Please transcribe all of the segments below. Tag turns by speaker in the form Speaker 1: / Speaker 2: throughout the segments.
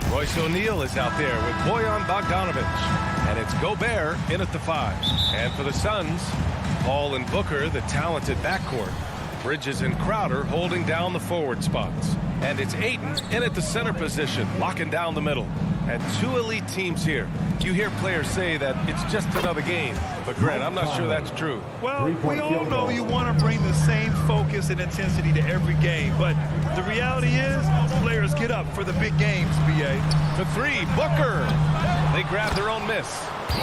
Speaker 1: Royce O'Neal is out there with Bojan Bogdanovic. And it's Gobert in at the 5. And for the Suns, Paul and Booker, the talented backcourt. Bridges and Crowder holding down the forward spots. And it's Ayton in at the center position, locking down the middle. And two elite teams here. You hear players say that it's just another game. But, Grant, I'm not sure that's true.
Speaker 2: Well, we all know you want to bring the same focus and intensity to every game. But the reality is, players get up for the big games, B.A.
Speaker 1: For 3, Booker. They grab their own miss.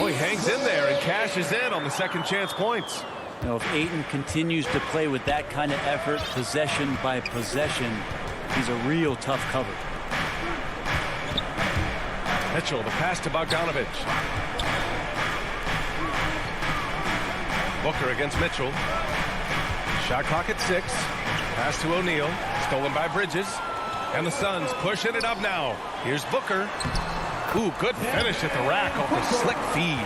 Speaker 1: Oh, he hangs in there and cashes in on the second chance points.
Speaker 3: You know, if Ayton continues to play with that kind of effort, possession by possession, he's a real tough cover.
Speaker 1: Mitchell, the pass to Bogdanovic. Booker against Mitchell. Shot clock at 6. Pass to O'Neal. Stolen by Bridges. And the Suns pushing it up now. Here's Booker. Ooh, good finish at the rack off the slick feed.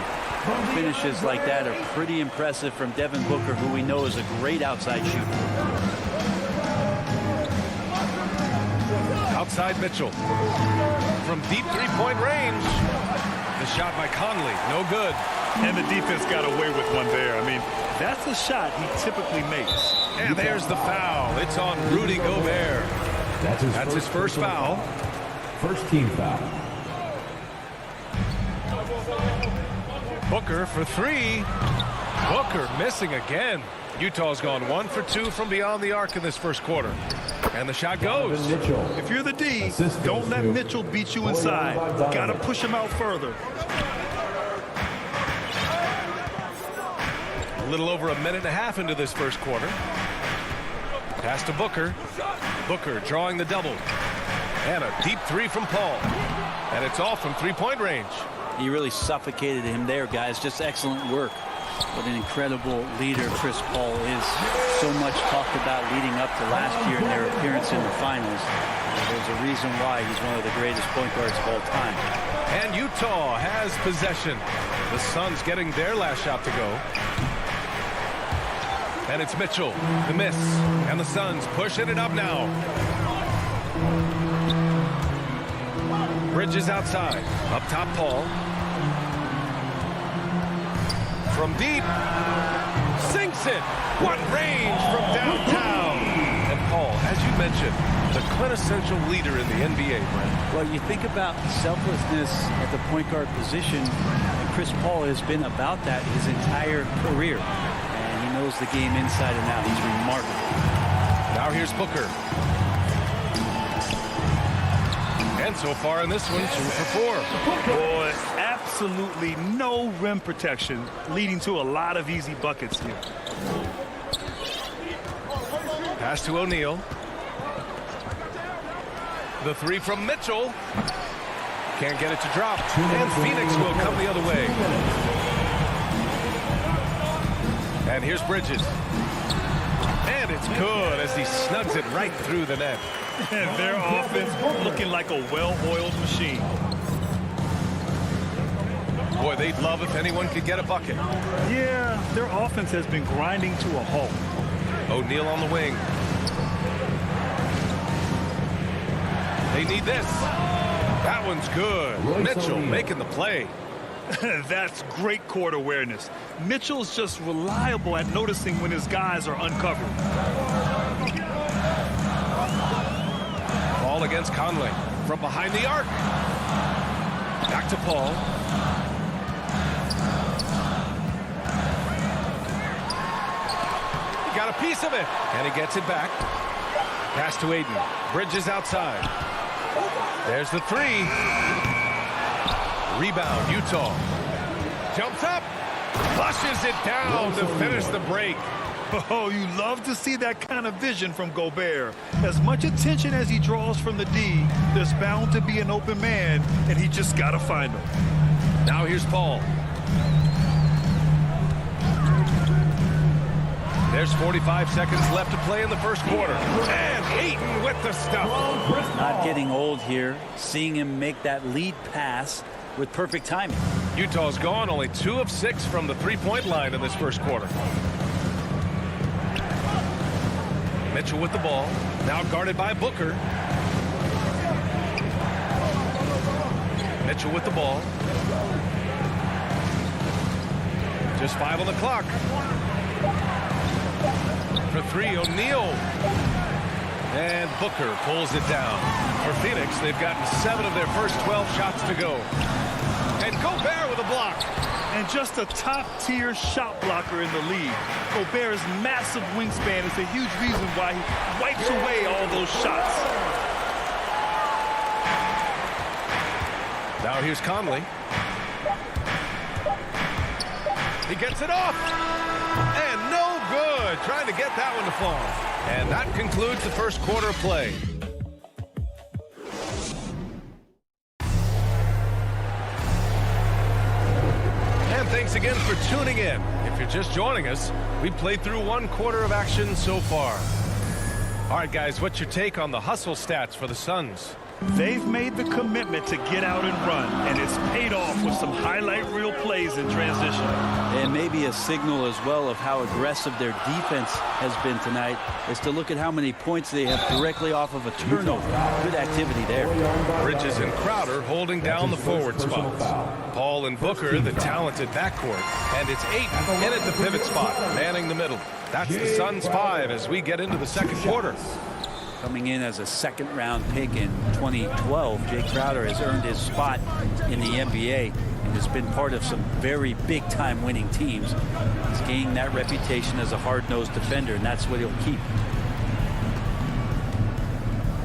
Speaker 3: Finishes like that are pretty impressive from Devin Booker, who we know is a great outside shooter.
Speaker 1: Outside Mitchell. From deep three-point range. The shot by Conley, no good.
Speaker 2: And the defense got away with one there. I mean, that's a shot he typically makes.
Speaker 1: And there's the foul. It's on Rudy Gobert. That's his first foul.
Speaker 4: First team foul.
Speaker 1: Booker for 3. Booker missing again. Utah's gone 1 for 2 from beyond the arc in this first quarter. And the shot goes.
Speaker 2: If you're the D, don't let Mitchell beat you inside. Got to push him out further.
Speaker 1: A little over a minute and a half into this first quarter. Pass to Booker. Booker drawing the double. And a deep 3 from Paul. And it's off from three-point range.
Speaker 3: He really suffocated him there, guys. Just excellent work. What an incredible leader Chris Paul is. So much talked about leading up to last year in their appearance in the finals. There's a reason why he's one of the greatest point guards of all time.
Speaker 1: And Utah has possession. The Suns getting their last shot to go. And it's Mitchell, the miss. And the Suns pushing it up now. Bridges outside. Up top, Paul. From deep. Sinks it. What range from downtown. And Paul, as you mentioned, the quintessential leader in the NBA, Brent.
Speaker 3: Well, you think about selflessness at the point guard position, and Chris Paul has been about that his entire career. And he knows the game inside and out. He's remarkable.
Speaker 1: Now here's Booker. And so far in this one, 2 for 4.
Speaker 2: Boy, absolutely no rim protection, leading to a lot of easy buckets here.
Speaker 1: Pass to O'Neal. The 3 from Mitchell. Can't get it to drop. And Phoenix will come the other way. And here's Bridges. And it's good as he snugs it right through the net.
Speaker 2: And their offense looking like a well-oiled machine.
Speaker 1: Boy, they'd love if anyone could get a bucket.
Speaker 2: Yeah, their offense has been grinding to a halt.
Speaker 1: O'Neal on the wing. They need this. That one's good. Mitchell making the play.
Speaker 2: That's great court awareness. Mitchell's just reliable at noticing when his guys are uncovered.
Speaker 1: Ball against Conley from behind the arc. Back to Paul. He got a piece of it, and he gets it back. Pass to Ayton. Bridges outside. There's the 3. Rebound, Utah. Jumps up. Flushes it down to finish the break.
Speaker 2: Oh, you love to see that kind of vision from Gobert. As much attention as he draws from the D, there's bound to be an open man, and he just got to find him.
Speaker 1: Now here's Paul. There's 45 seconds left to play in the first quarter. And Ayton with the stuff.
Speaker 3: Not getting old here. Seeing him make that lead pass with perfect timing.
Speaker 1: Utah's gone only 2 of 6 from the three-point line in this first quarter. Mitchell with the ball. Now guarded by Booker. Mitchell with the ball. Just 5 on the clock. For 3, O'Neal. And Booker pulls it down. For Phoenix, they've gotten 7 of their first 12 shots to go. And Gobert with a block.
Speaker 2: And just a top-tier shot blocker in the league. Gobert's massive wingspan is a huge reason why he wipes away all those shots.
Speaker 1: Now here's Conley. He gets it off. And no good. Trying to get that one to fall. And that concludes the first quarter of play. And thanks again for tuning in. If you're just joining us, we've played through 1 quarter of action so far. All right, guys, what's your take on the hustle stats for the Suns?
Speaker 2: They've made the commitment to get out and run, and it's paid off with some highlight reel plays in transition.
Speaker 3: And maybe a signal as well of how aggressive their defense has been tonight is to look at how many points they have directly off of a turnover. Good activity there.
Speaker 1: Bridges and Crowder holding down the forward spots. Paul and Booker, the talented backcourt. And it's Ayton in at the pivot spot, manning the middle. That's the Suns 5 as we get into the second quarter.
Speaker 3: Coming in as a second-round pick in 2012, Jay Crowder has earned his spot in the NBA and has been part of some very big-time winning teams. He's gained that reputation as a hard-nosed defender, and that's what he'll keep.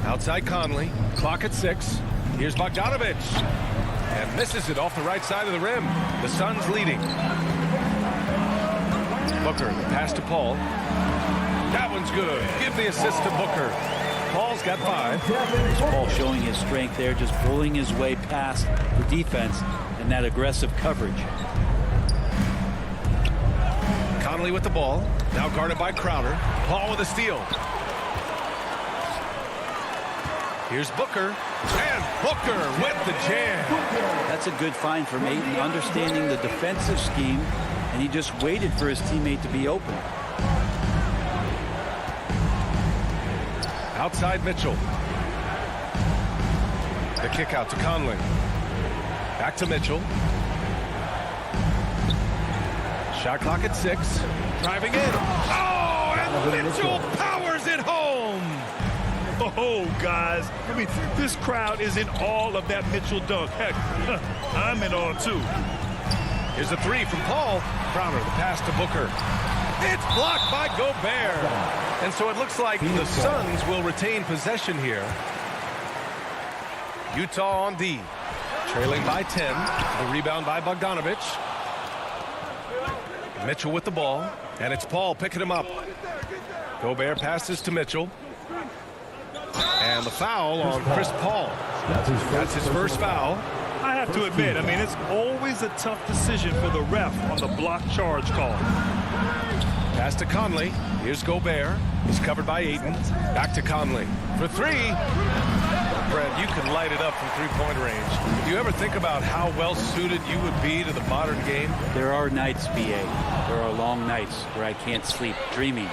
Speaker 1: Outside Conley, clock at 6. Here's Bogdanovich. And misses it off the right side of the rim. The Suns leading. Booker, the pass to Paul. That one's good. Give the assist to Booker. Paul's got 5.
Speaker 3: Paul showing his strength there, just bullying his way past the defense and that aggressive coverage.
Speaker 1: Conley with the ball. Now guarded by Crowder. Paul with a steal. Here's Booker. And Booker with the jam.
Speaker 3: That's a good find from Ayton, understanding the defensive scheme, and he just waited for his teammate to be open.
Speaker 1: Outside Mitchell. The kick out to Conley. Back to Mitchell. Shot clock at 6. Driving in. Oh, and Mitchell powers it home.
Speaker 2: Oh, guys. I mean, this crowd is in awe of that Mitchell dunk. Heck, I'm in awe, too.
Speaker 1: Here's a 3 from Paul. Crowder, the pass to Booker. It's blocked by Gobert. And so it looks like the Suns will retain possession here. Utah on D. Trailing by 10. The rebound by Bogdanovich. Mitchell with the ball. And it's Paul picking him up. Gobert passes to Mitchell. And the foul on Chris Paul. That's his first foul.
Speaker 2: I have to admit, I mean, it's always a tough decision for the ref on the block charge call.
Speaker 1: Pass to Conley. Here's Gobert. He's covered by Ayton. Back to Conley. For 3. Brad, you can light it up from three-point range. Do you ever think about how well-suited you would be to the modern game?
Speaker 3: There are nights, B.A. There are long nights where I can't sleep, dreaming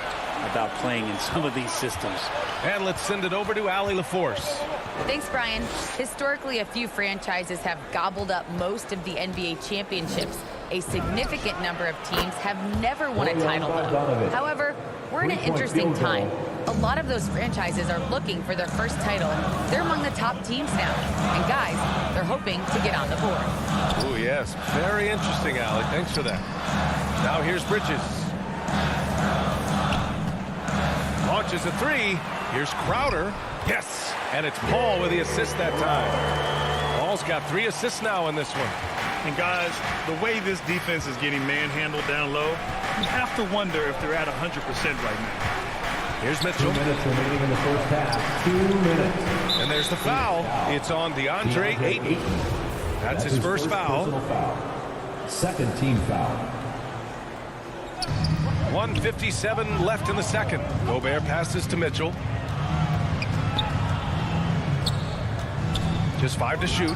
Speaker 3: about playing in some of these systems.
Speaker 1: And let's send it over to Allie LaForce.
Speaker 5: Thanks, Brian. Historically, a few franchises have gobbled up most of the NBA championships. A significant number of teams have never won a title, though. However, we're in an interesting time. A lot of those franchises are looking for their first title. They're among the top teams now. And guys, they're hoping to get on the board.
Speaker 1: Oh, yes. Very interesting, Allie. Thanks for that. Now here's Bridges. Launches a 3. Here's Crowder. Yes. And it's Paul with the assist that time. Paul's got 3 assists now in this one.
Speaker 2: And guys, the way this defense is getting manhandled down low, you have to wonder if they're at 100% right now.
Speaker 1: Here's Mitchell.
Speaker 4: 2 minutes remaining in the first half. 2 minutes.
Speaker 1: And there's the foul. It's on DeAndre Ayton. That's his first foul.
Speaker 4: Second team foul.
Speaker 1: 1:57 left in the second. Gobert passes to Mitchell. Just 5 to shoot.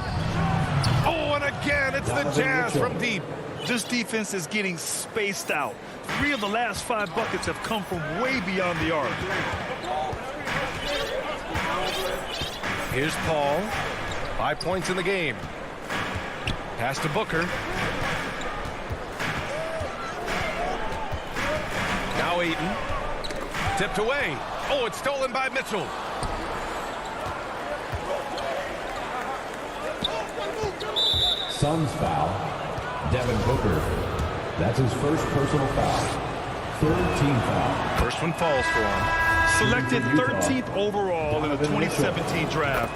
Speaker 1: Oh, and again, it's the Jazz from deep.
Speaker 2: This defense is getting spaced out. 3 of the last 5 buckets have come from way beyond the arc.
Speaker 1: Here's Paul. 5 points in the game. Pass to Booker. Now Ayton. Tipped away. Oh, it's stolen by Mitchell.
Speaker 4: Suns foul. Devin Booker. That's his first personal foul. Third team foul.
Speaker 1: First one falls for him.
Speaker 2: Selected 13th overall in the 2017 draft,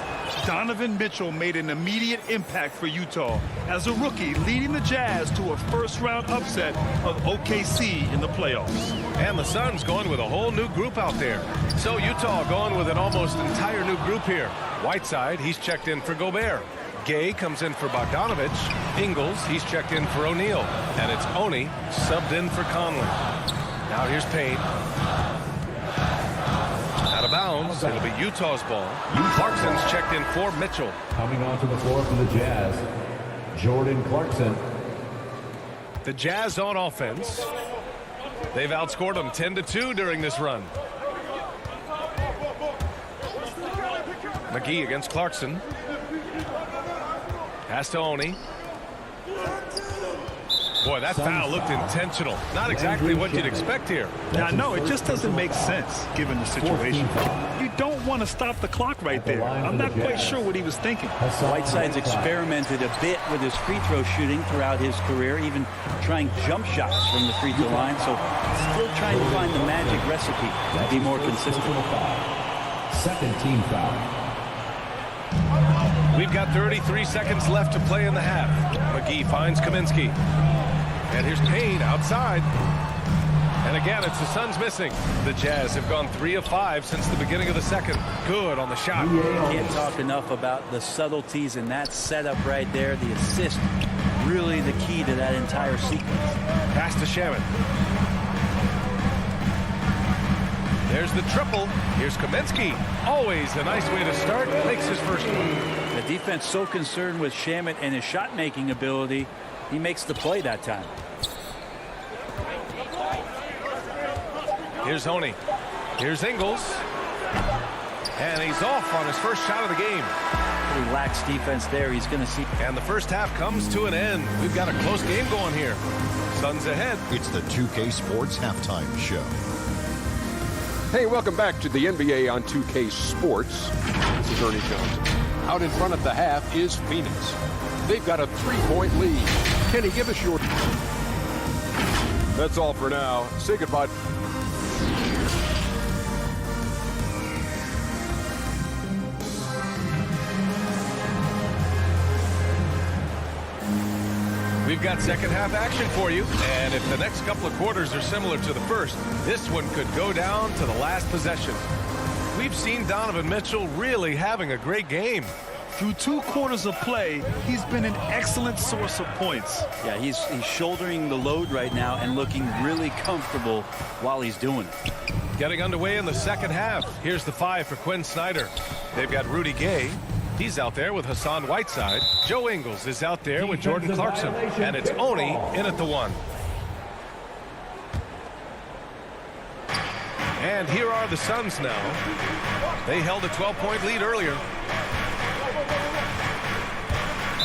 Speaker 2: Donovan Mitchell made an immediate impact for Utah as a rookie, leading the Jazz to a first-round upset of OKC in the playoffs.
Speaker 1: And the Suns going with a whole new group out there. So Utah going with an almost entire new group here. Whiteside, he's checked in for Gobert. Gay comes in for Bogdanovich. Ingles, he's checked in for O'Neal. And it's Oni subbed in for Conley. Now here's Payne. Out of bounds. It'll be Utah's ball. Clarkson's checked in for Mitchell.
Speaker 4: Coming onto the floor for the Jazz, Jordan Clarkson.
Speaker 1: The Jazz on offense. They've outscored them 10-2 during this run. McGee against Clarkson. Pass to Oni. Boy, that foul looked intentional. Not exactly what you'd expect here.
Speaker 2: Now, no, it just doesn't make sense given the situation. You don't want to stop the clock right there. I'm not quite sure what he was thinking.
Speaker 3: Whiteside's experimented a bit with his free throw shooting throughout his career, even trying jump shots from the free throw line. So still trying to find the magic recipe to be more consistent.
Speaker 4: Second team foul.
Speaker 1: We've got 33 seconds left to play in the half. McGee finds Kaminsky. And here's Payne outside. And again, it's the Suns missing. The Jazz have gone 3 of 5 since the beginning of the second. Good on the shot.
Speaker 3: Can't talk enough about the subtleties in that setup right there. The assist, really the key to that entire sequence.
Speaker 1: Pass to Shaman. There's the triple. Here's Kaminsky. Always a nice way to start. Makes his first one.
Speaker 3: The defense so concerned with Shaman and his shot-making ability, he makes the play that time.
Speaker 1: Here's Honey. Here's Ingles. And he's off on his first shot of the game.
Speaker 3: Pretty lax defense there. He's going to see.
Speaker 1: And the first half comes to an end. We've got a close game going here. Suns ahead.
Speaker 6: It's the 2K Sports Halftime Show.
Speaker 7: Hey, welcome back to the NBA on 2K Sports. This is Ernie Johnson. Out in front at the half is Phoenix. They've got a 3-point lead. Kenny, give us your... That's all for now. Say goodbye.
Speaker 1: We've got second half action for you. And if the next couple of quarters are similar to the first, this one could go down to the last possession. We've seen Donovan Mitchell really having a great game.
Speaker 2: Through 2 quarters of play, he's been an excellent source of points.
Speaker 3: Yeah, he's shouldering the load right now and looking really comfortable while he's doing it.
Speaker 1: Getting underway in the second half. Here's the 5 for Quinn Snyder. They've got Rudy Gay. He's out there with Hassan Whiteside. Joe Ingles is out there with Jordan Clarkson. And it's Oni in at the 1. And here are the Suns now. They held a 12-point lead earlier.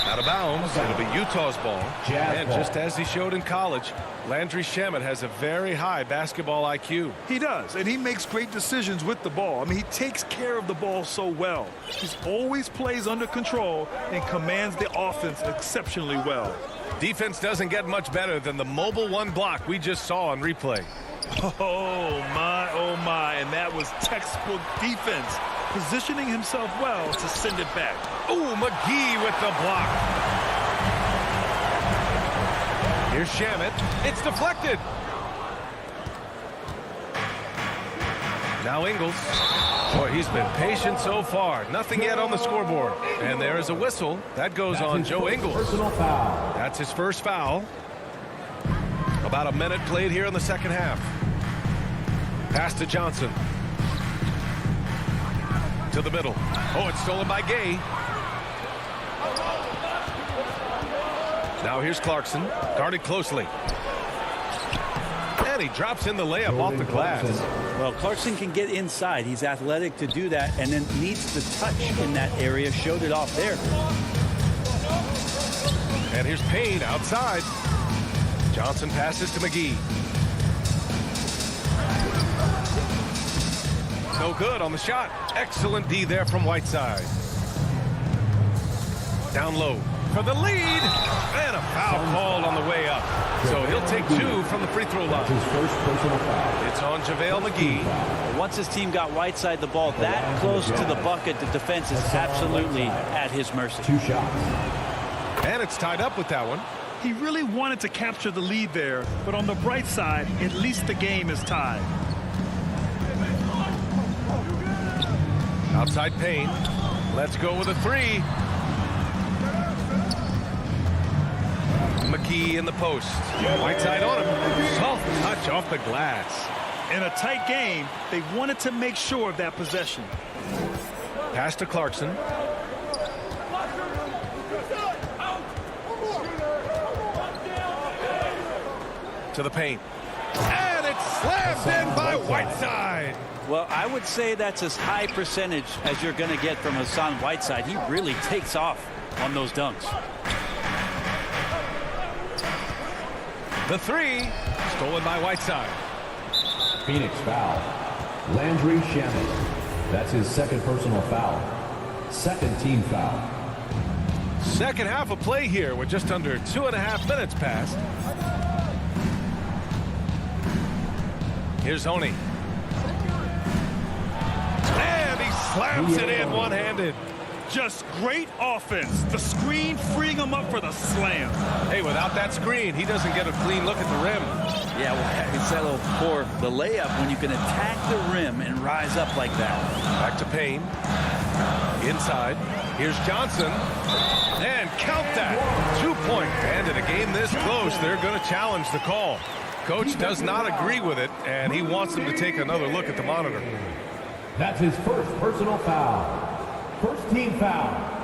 Speaker 1: Out of bounds. It'll be Utah's ball. And just as he showed in college, Landry Shamet has a very high basketball IQ.
Speaker 2: He does, and he makes great decisions with the ball. I mean, he takes care of the ball so well. He always plays under control and commands the offense exceptionally well.
Speaker 1: Defense doesn't get much better than the mobile 1 block we just saw on replay.
Speaker 2: Oh, my, and that was textbook defense. Positioning himself well to send it back.
Speaker 1: Ooh, McGee with the block. Here's Shamet. It's deflected. Now Ingles. Boy, he's been patient so far. Nothing yet on the scoreboard. And there is a whistle. That goes on Joe Ingles.
Speaker 4: Personal foul.
Speaker 1: That's his first foul. About a minute played here in the second half. Pass to Johnson. To the middle. Oh, it's stolen by Gay. Now here's Clarkson. Guarded closely. And he drops in the layup off the glass.
Speaker 3: Well, Clarkson can get inside. He's athletic to do that, and then needs the touch in that area. Showed it off there.
Speaker 1: And here's Payne outside. Johnson passes to McGee. No good on the shot. Excellent D there from Whiteside. Down low for the lead. And a foul called on the way up. So he'll take 2 from the free throw line.
Speaker 4: His first personal foul.
Speaker 1: It's on JaVale McGee.
Speaker 3: Once his team got Whiteside the ball that close to the bucket, the defense is absolutely at his mercy.
Speaker 4: 2 shots.
Speaker 1: And it's tied up with that one.
Speaker 2: He really wanted to capture the lead there, but on the bright side, at least the game is tied.
Speaker 1: Outside Payne. Let's go with a 3. McGee in the post. Whiteside on him. Soft touch off the glass.
Speaker 2: In a tight game, they wanted to make sure of that possession.
Speaker 1: Pass to Clarkson. To the paint. And it's slammed in by Whiteside.
Speaker 3: Well, I would say that's as high percentage as you're going to get from Hassan Whiteside. He really takes off on those dunks.
Speaker 1: The 3, stolen by Whiteside.
Speaker 4: Phoenix foul. Landry Shamet. That's his second personal foul. Second team foul.
Speaker 1: Second half of play here with just under 2.5 minutes passed. Here's Honey. And he slams it in one-handed.
Speaker 2: Just great offense. The screen freeing him up for the slam.
Speaker 1: Hey, without that screen, he doesn't get a clean look at the rim.
Speaker 3: Yeah, well, it's settled for the layup when you can attack the rim and rise up like that.
Speaker 1: Back to Payne. Inside. Here's Johnson. And count that. 2-point. And in a game this close, they're going to challenge the call. Coach does not agree with it, and he wants them to take another look at the monitor.
Speaker 4: That's his first personal foul. First team foul.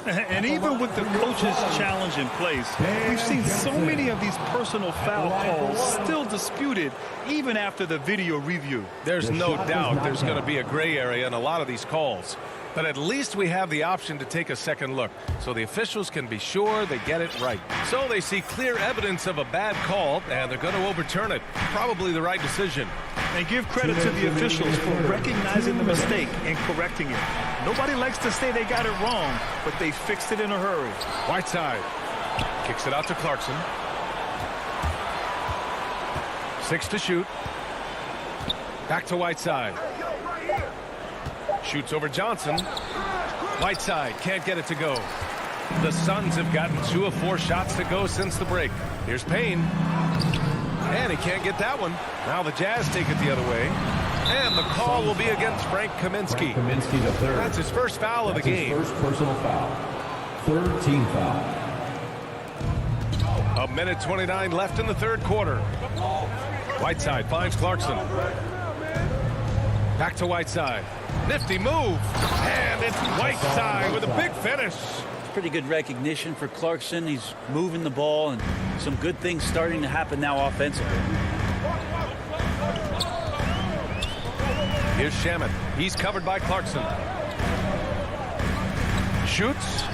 Speaker 2: And even with the coach's challenge in place, we've seen so many of these personal foul calls still disputed even after the video review.
Speaker 1: There's no doubt there's going to be a gray area in a lot of these calls. But at least we have the option to take a second look, so the officials can be sure they get it right. So they see clear evidence of a bad call, and they're going to overturn it. Probably the right decision.
Speaker 2: And give credit to the officials for recognizing the mistake and correcting it. Nobody likes to say they got it wrong, but they fixed it in a hurry.
Speaker 1: Whiteside kicks it out to Clarkson. 6 to shoot. Back to Whiteside. Shoots over Johnson. Whiteside can't get it to go. The Suns have gotten 2 of 4 shots to go since the break. Here's Payne. And he can't get that one. Now the Jazz take it the other way. And the call will be against Frank Kaminsky.
Speaker 4: Kaminsky the third.
Speaker 1: That's his first foul of the game.
Speaker 4: His first personal foul. Third team foul.
Speaker 1: 1:29 left in the third quarter. Whiteside finds Clarkson. Back to Whiteside. Nifty move. And it's Whiteside with a big finish.
Speaker 3: Pretty good recognition for Clarkson. He's moving the ball, and some good things starting to happen now offensively.
Speaker 1: Here's Shamet. He's covered by Clarkson. Shoots.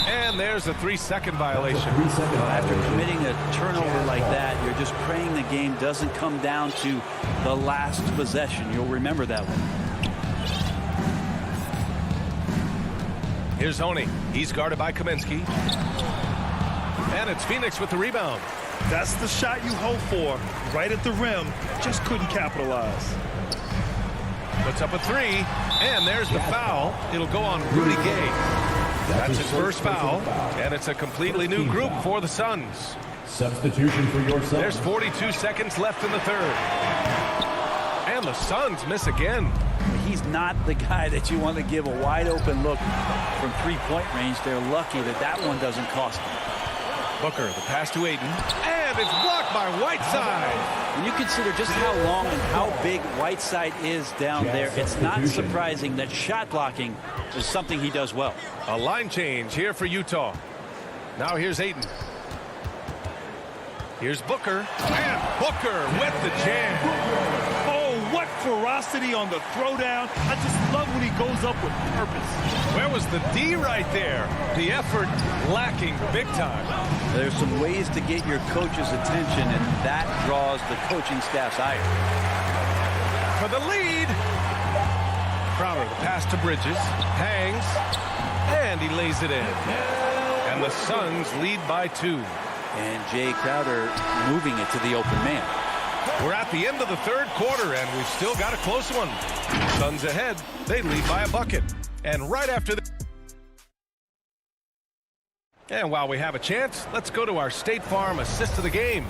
Speaker 1: And there's a 3-second violation.
Speaker 3: After committing a turnover like that, you're just praying the game doesn't come down to the last possession. You'll remember that one.
Speaker 1: Here's Honey. He's guarded by Kaminsky. And it's Phoenix with the rebound.
Speaker 2: That's the shot you hope for. Right at the rim. Just couldn't capitalize.
Speaker 1: Puts up a 3. And there's the foul. It'll go on Rudy Gay. That's his first foul. And it's a completely new group for the Suns.
Speaker 4: Substitution for your Suns.
Speaker 1: There's 42 seconds left in the third. And the Suns miss again.
Speaker 3: He's not the guy that you want to give a wide open look from three-point range. They're lucky that that one doesn't cost them.
Speaker 1: Booker, the pass to Ayton. And it's blocked by Whiteside.
Speaker 3: When you consider just how long and how big Whiteside is down there, it's not surprising that shot blocking is something he does well.
Speaker 1: A line change here for Utah. Now here's Ayton. Here's Booker. And Booker with the jam.
Speaker 2: Oh, what ferocity on the throwdown. I just love when he goes up with purpose.
Speaker 1: Where was the D right there? The effort lacking big time.
Speaker 3: There's some ways to get your coach's attention, and that draws the coaching staff's ire.
Speaker 1: For the lead. Crowder, the pass to Bridges. Hangs. And he lays it in. And the Suns lead by 2.
Speaker 3: And Jay Crowder moving it to the open man.
Speaker 1: We're at the end of the third quarter, and we've still got a close one. Suns ahead. They lead by a bucket. And right after that. And while we have a chance, let's go to our State Farm assist of the game.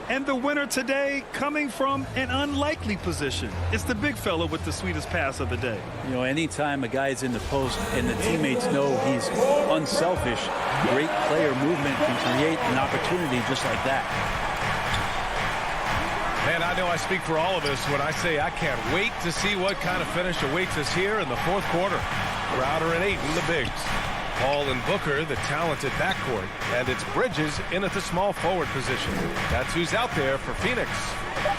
Speaker 2: And the winner today coming from an unlikely position. It's the big fella with the sweetest pass of the day.
Speaker 3: You know, anytime a guy's in the post and the teammates know he's unselfish, great player movement can create an opportunity just like that.
Speaker 1: Man, I know I speak for all of us when I say I can't wait to see what kind of finish awaits us here in the fourth quarter. Crowder and Ayton, the bigs. Paul and Booker, the talented backcourt. And it's Bridges in at the small forward position. That's who's out there for Phoenix.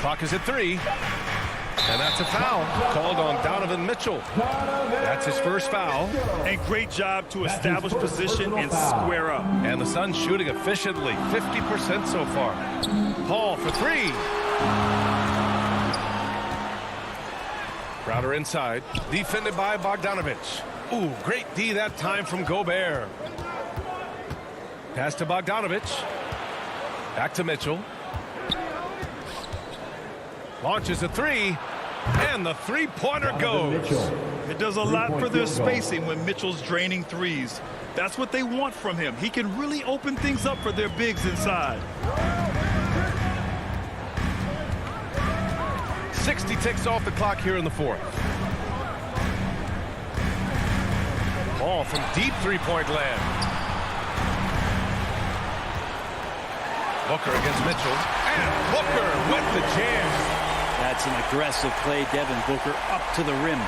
Speaker 1: Clock is at 3. And that's a foul called on Donovan Mitchell. That's his first foul.
Speaker 2: And great job to establish position and square up.
Speaker 1: And the Suns shooting efficiently, 50% so far. Paul for 3. Crowder inside, defended by Bogdanovich. Ooh, great D that time from Gobert. Pass to Bogdanovich. Back to Mitchell. Launches a 3. And the three-pointer goes.
Speaker 2: It does a lot for their spacing when Mitchell's draining threes. That's what they want from him. He can really open things up for their bigs inside.
Speaker 1: 60 ticks off the clock here in the fourth. Ball from deep three-point land. Booker against Mitchell. And Booker with the jam.
Speaker 3: That's an aggressive play. Devin Booker up to the rim.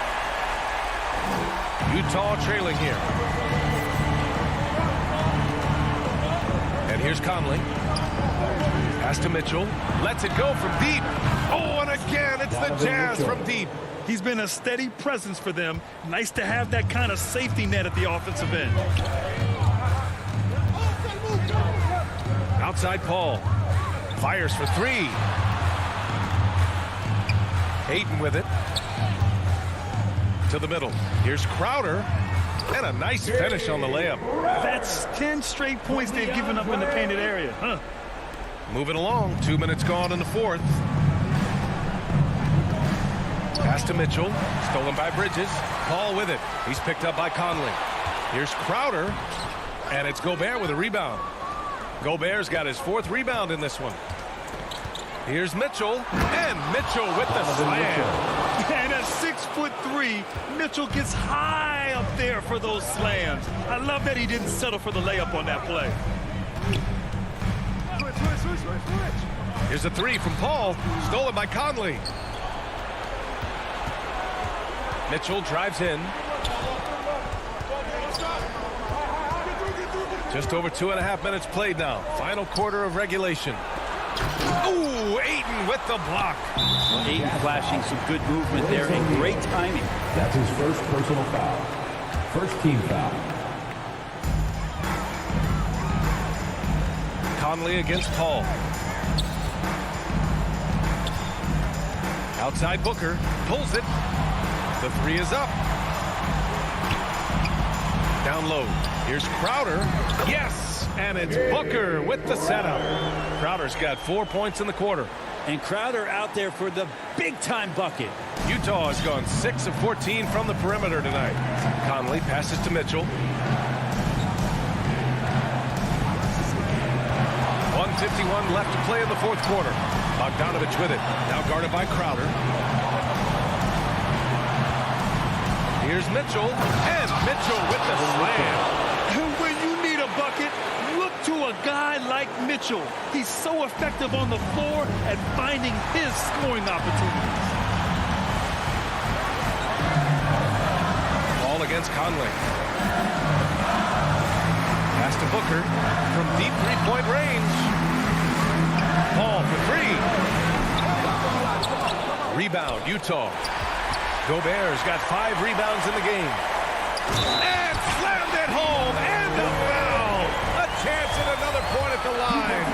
Speaker 1: Utah trailing here. And here's Conley. Pass to Mitchell. Lets it go from deep. Oh, and again, it's the Jazz from deep.
Speaker 2: He's been a steady presence for them. Nice to have that kind of safety net at the offensive end.
Speaker 1: Outside Paul. Fires for 3. Ayton with it. To the middle. Here's Crowder. And a nice finish on the layup.
Speaker 2: That's 10 straight points they've given up in the painted area. Huh?
Speaker 1: Moving along. 2 minutes gone in the fourth. Pass to Mitchell. Stolen by Bridges. Paul with it. He's picked up by Conley. Here's Crowder. And it's Gobert with a rebound. Gobert's got his 4th rebound in this one. Here's Mitchell. And Mitchell with the slam.
Speaker 2: And at 6'3", Mitchell gets high up there for those slams. I love that he didn't settle for the layup on that play.
Speaker 1: Here's a 3 from Paul. Stolen by Conley. Mitchell drives in. Just over 2.5 minutes played now. Final quarter of regulation. Ooh, Ayton with the block.
Speaker 3: Ayton flashing some good movement there and great timing.
Speaker 4: That's his first personal foul. First team foul.
Speaker 1: Conley against Paul. Outside Booker. Pulls it. The 3 is up. Down low. Here's Crowder. Yes! And it's Booker with the setup. Crowder's got 4 points in the quarter.
Speaker 3: And Crowder out there for the big-time bucket.
Speaker 1: Utah has gone 6 of 14 from the perimeter tonight. Conley passes to Mitchell. 1:51 left to play in the fourth quarter. Bogdanovich with it. Now guarded by Crowder. Here's Mitchell. And Mitchell with the slam.
Speaker 2: And when you need a bucket, look to a guy like Mitchell. He's so effective on the floor at finding his scoring opportunities.
Speaker 1: Ball against Conley. Pass to Booker from deep three-point range. Paul for 3. Rebound, Utah. Gobert's got 5 rebounds in the game. And slammed it home, and a foul. A chance at another point at the line.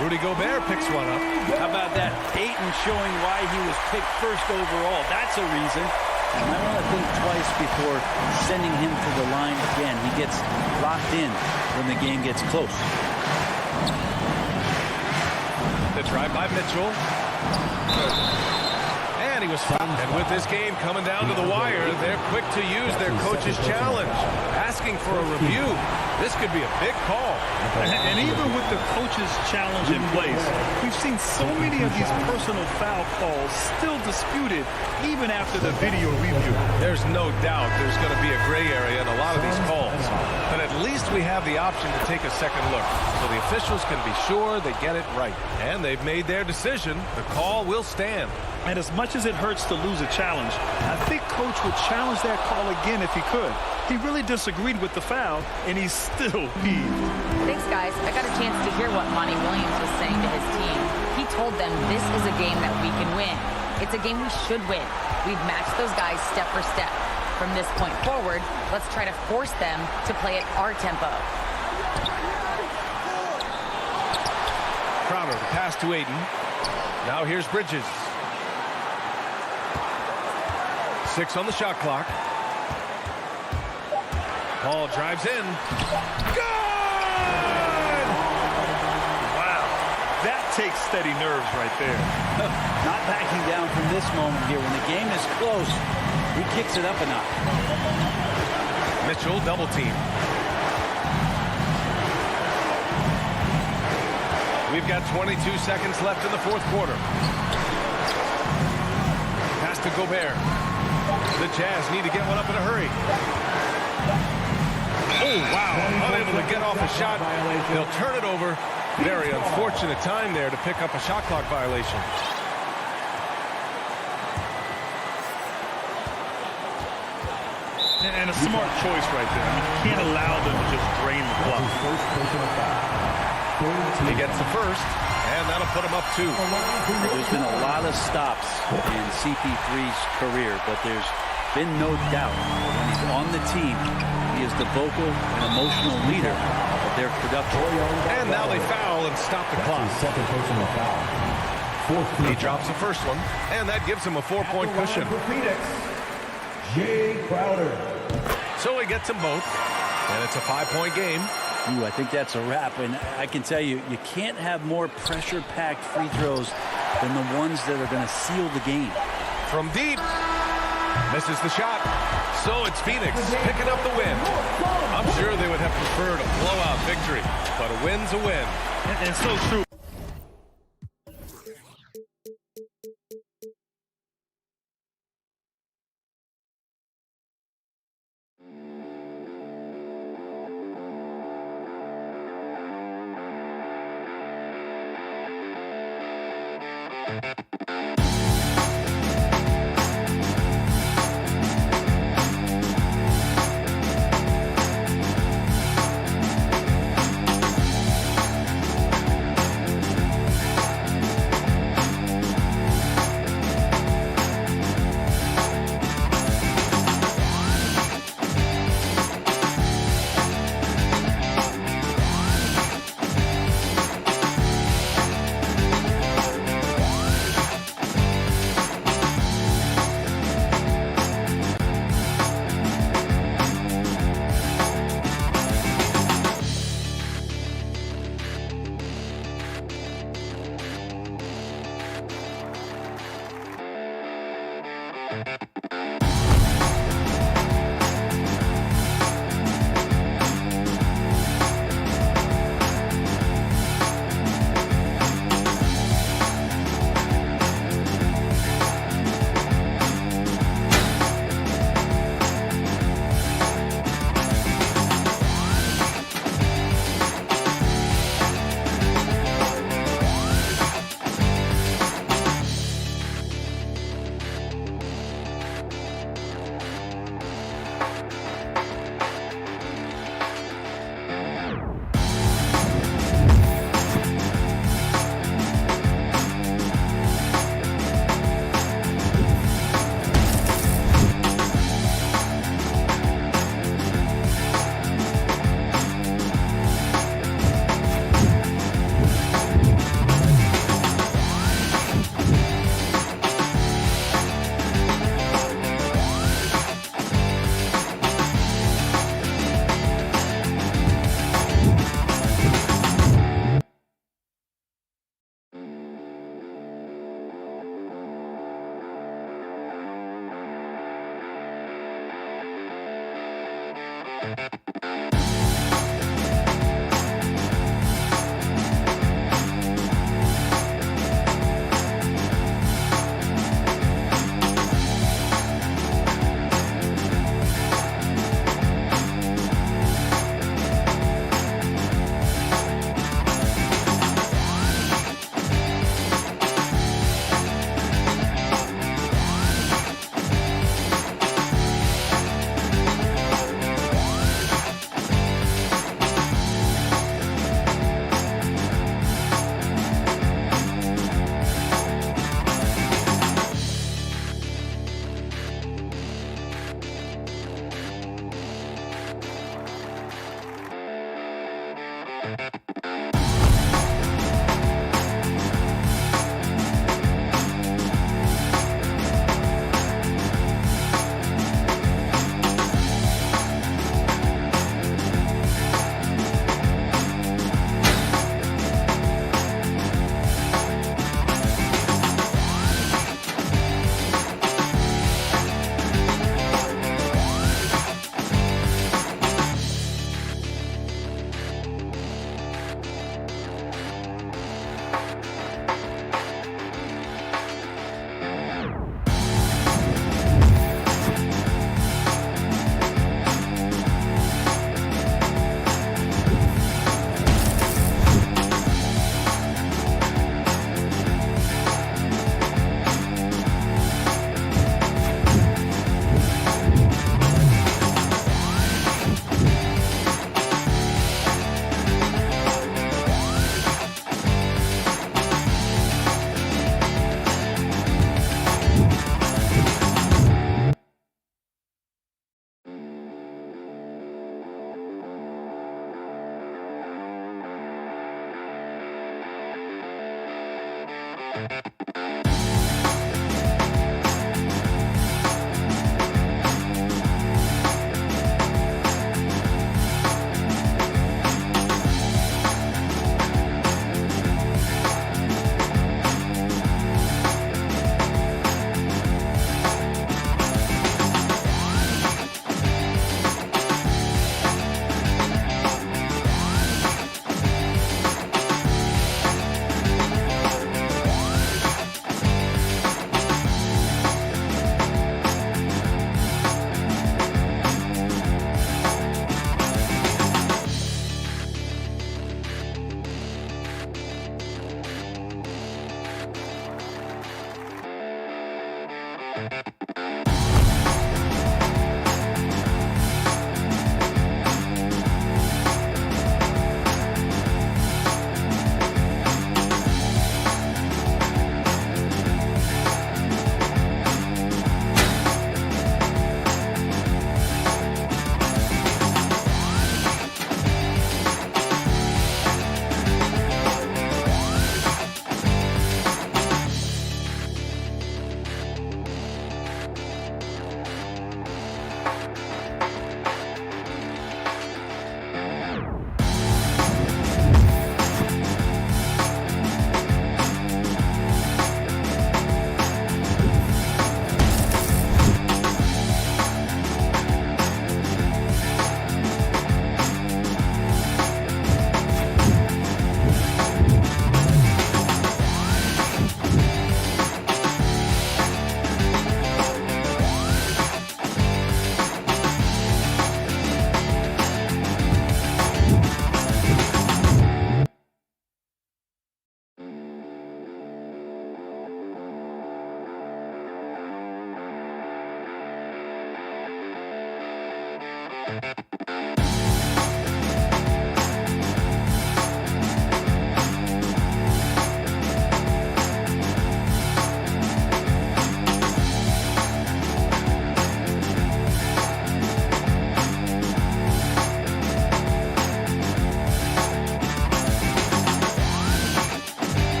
Speaker 1: Rudy Gobert picks one up.
Speaker 3: How about that? Ayton showing why he was picked first overall. That's a reason. You might want to think twice before sending him to the line again. He gets locked in when the game gets close.
Speaker 1: The drive by Mitchell. And he was fouled. And with this game coming down to the wire, they're quick to use their coach's challenge, asking for a review. This could be a big call.
Speaker 2: And even with the coach's challenge in place, we've seen so many of these personal foul calls still disputed even after the video review.
Speaker 1: There's no doubt there's going to be a gray area in a lot of these calls. But at least we have the option to take a second look, so the officials can be sure they get it right. And they've made their decision. The call will stand.
Speaker 2: And as much as it hurts to lose a challenge, I think Coach would challenge that call again if he could. He really disagreed with the foul, and he's still peeved.
Speaker 5: Thanks, guys. I got a chance to hear what Monty Williams was saying to his team. He told them this is a game that we can win. It's a game we should win. We've matched those guys step for step. From this point forward, let's try to force them to play at our tempo.
Speaker 1: Crowder, the pass to Ayton. Now here's Bridges. 6 on the shot clock. Paul drives in. Good!
Speaker 2: Wow, that takes steady nerves right there.
Speaker 3: Not backing down from this moment here. When the game is close, he kicks it up a notch.
Speaker 1: Mitchell double team. We've got 22 seconds left in the fourth quarter. Pass to Gobert. The Jazz need to get one up in a hurry. Oh, wow. Unable to get off a shot. They'll turn it over. Very unfortunate time there to pick up a shot clock violation.
Speaker 2: And a smart choice right there. You can't allow them to just drain the clock.
Speaker 1: He gets the first, and that'll put him up 2.
Speaker 3: There's been a lot of stops in CP3's career, but there's been no doubt when he's on the team, he is the vocal and emotional leader of their production.
Speaker 1: And now they foul and stop the clock.
Speaker 4: Second personal foul.
Speaker 1: He drops the first one, and that gives him a 4-point cushion.
Speaker 4: For Phoenix, Jay Crowder.
Speaker 1: So he gets them both, and it's a 5-point game.
Speaker 3: Ooh, I think that's a wrap, and I can tell you, you can't have more pressure-packed free throws than the ones that are going to seal the game.
Speaker 1: From deep, misses the shot. So it's Phoenix picking up the win. I'm sure they would have preferred a blowout victory, but a win's a win.
Speaker 2: And so true.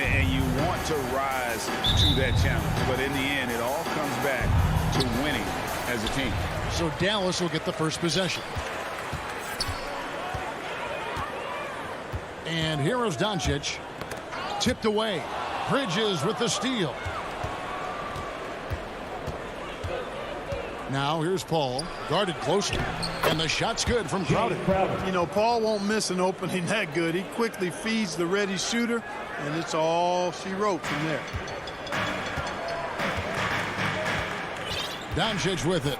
Speaker 2: And you want to rise to that challenge. But in the end, it all comes back to winning as a team.
Speaker 8: So Dallas will get the first possession. And here is Doncic. Tipped away. Bridges with the steal. Now here's Paul, guarded closely, and the shot's good from Crowder.
Speaker 9: You know, Paul won't miss an opening that good. He quickly feeds the ready shooter, and it's all she wrote from there.
Speaker 8: Doncic with it.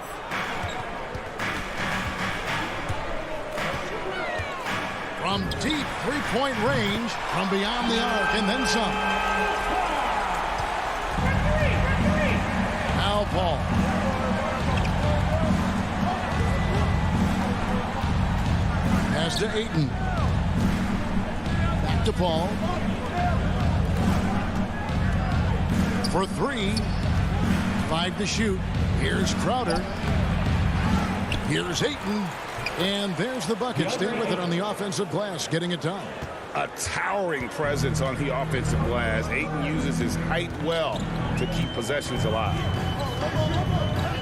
Speaker 8: From deep three-point range, from beyond the arc, and then some. Now Paul. Pass to Ayton. Back to Paul. For three. 5 to shoot. Here's Crowder. Here's Ayton. And there's the bucket. Stay with it on the offensive glass, getting it done.
Speaker 2: A towering presence on the offensive glass. Ayton uses his height well to keep possessions alive.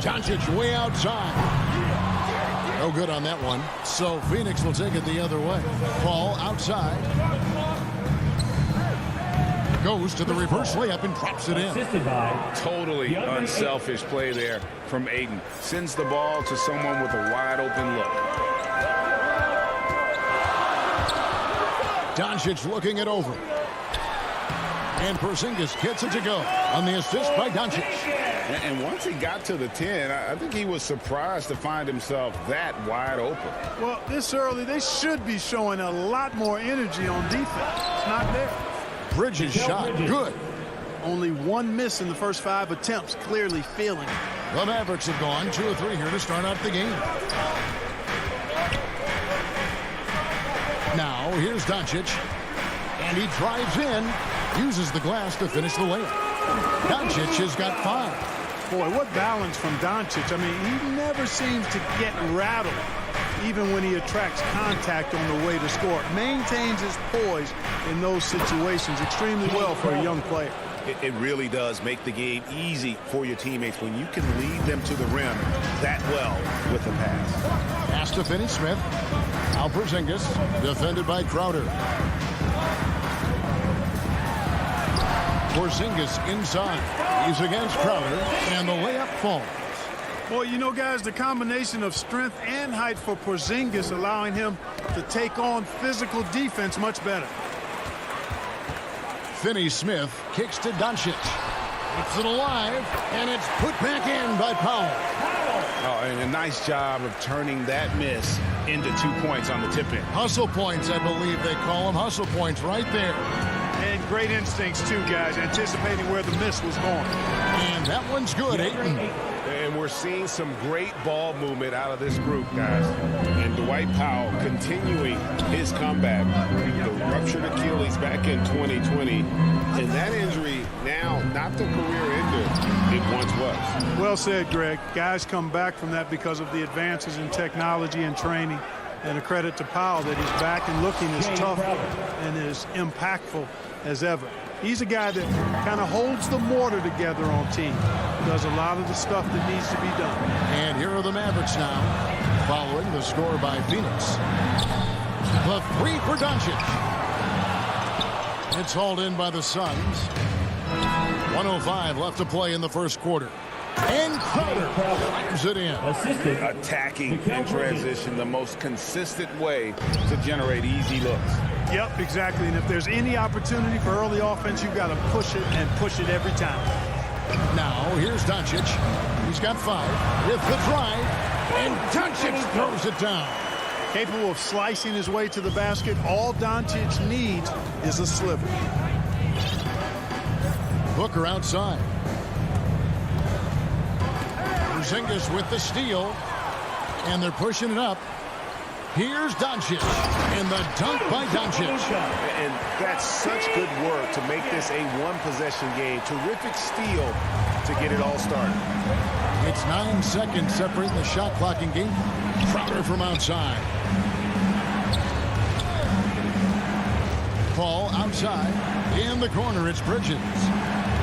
Speaker 8: Doncic way outside. No good on that one. So Phoenix will take it the other way. Paul outside. Goes to the reverse layup and drops it in.
Speaker 2: Totally unselfish play there from Ayton. Sends the ball to someone with a wide open look.
Speaker 8: Doncic looking it over. And Porzingis gets it to go on the assist by Doncic.
Speaker 2: And once he got to the 10, I think he was surprised to find himself that wide open.
Speaker 9: Well, this early, they should be showing a lot more energy on defense. It's not there.
Speaker 8: Bridges shot good.
Speaker 9: Only one miss in the first 5 attempts, clearly failing.
Speaker 8: The Mavericks have gone 2 of 3 here to start out the game. Now here's Doncic, and he drives in, uses the glass to finish the layup. Doncic has got 5.
Speaker 9: Boy, what balance from Doncic. I mean, he never seems to get rattled, even when he attracts contact on the way to score. Maintains his poise in those situations extremely well for a young player.
Speaker 2: It really does make the game easy for your teammates when you can lead them to the rim that well with a pass.
Speaker 8: Pass to Finney-Smith. Now Porzingis, defended by Crowder. Porzingis inside. He's against Crowder, and the layup falls.
Speaker 9: Boy, you know, guys, the combination of strength and height for Porzingis allowing him to take on physical defense much better.
Speaker 8: Finney-Smith kicks to Doncic. Keeps it alive, and it's put back in by Powell.
Speaker 2: Oh, and a nice job of turning that miss into 2 points on the tip-in.
Speaker 8: Hustle points, I believe they call them. Hustle points right there.
Speaker 9: And great instincts, too, guys, anticipating where the miss was going.
Speaker 8: And that one's good, Ayton.
Speaker 2: And we're seeing some great ball movement out of this group, guys. And Dwight Powell continuing his comeback. The ruptured Achilles back in 2020. And that injury now not the career ender it once was.
Speaker 9: Well said, Greg. Guys come back from that because of the advances in technology and training. And a credit to Powell that he's back and looking as tough and as impactful as ever. He's a guy that kind of holds the mortar together on team. Does a lot of the stuff that needs to be done.
Speaker 8: And here are the Mavericks now, following the score by Phoenix. The 3 for Doncic. It's hauled in by the Suns. 1:05 left to play in the first quarter. And Crowder fires it in.
Speaker 2: Attacking in transition, the most consistent way to generate easy looks.
Speaker 9: Yep, exactly. And if there's any opportunity for early offense, you've got to push it and push it every time.
Speaker 8: Now, here's Doncic. He's got 5 with the drive. And Doncic throws it down.
Speaker 9: Capable of slicing his way to the basket. All Doncic needs is a sliver.
Speaker 8: Booker outside. Porzingis with the steal. And they're pushing it up. Here's Doncic. And the dunk by Doncic.
Speaker 10: And that's such good work to make this a one-possession game. Terrific steal to get it all started.
Speaker 8: It's 9 seconds separating the shot clock in game. Crowder from outside. Paul outside. In the corner, it's Bridges.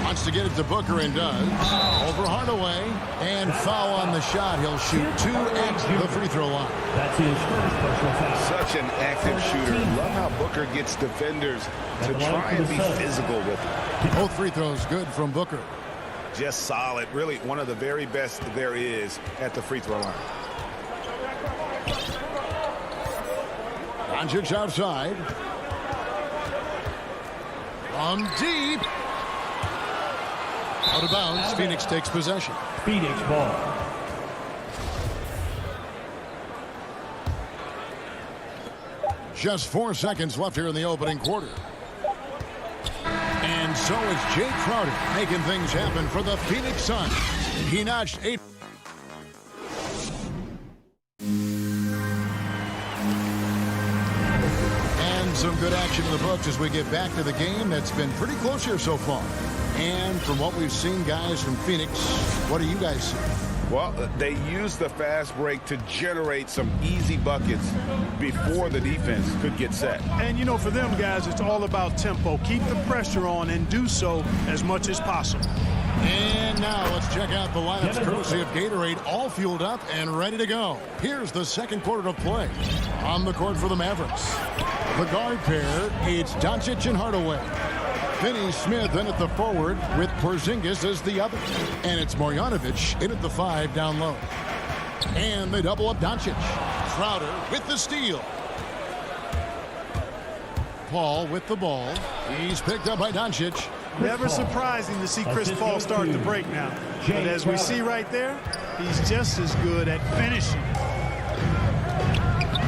Speaker 8: Wants to get it to Booker and does. Over Hardaway. And foul on the shot. He'll shoot 2 at the free throw line.
Speaker 4: That's his first personal foul.
Speaker 10: Such an active shooter. Love how Booker gets defenders to try and be physical with him.
Speaker 8: Both free throws good from Booker.
Speaker 10: Just solid. Really one of the very best there is at the free throw line.
Speaker 8: Doncic outside. From deep. Out of bounds. Phoenix takes possession.
Speaker 4: Phoenix ball.
Speaker 8: Just 4 seconds left here in the opening quarter. And so is Jay Crowder making things happen for the Phoenix Suns. He notched 8. And some good action in the books as we get back to the game that's been pretty close here so far. And from what we've seen, guys, from Phoenix, what do you guys see?
Speaker 10: Well, they used the fast break to generate some easy buckets before the defense could get set.
Speaker 9: And, you know, for them guys, it's all about tempo. Keep the pressure on and do so as much as possible.
Speaker 8: And now let's check out the lineups courtesy of Gatorade, all fueled up and ready to go. Here's the second quarter of play. On the court for the Mavericks. The guard pair, it's Doncic and Hardaway. Finney-Smith in at the forward with Porzingis as the other. And it's Marjanovic in at the 5 down low. And they double up Doncic. Crowder with the steal. Paul with the ball. He's picked up by Doncic.
Speaker 9: Never surprising to see Chris Paul start the break now. But as we see right there, he's just as good at finishing.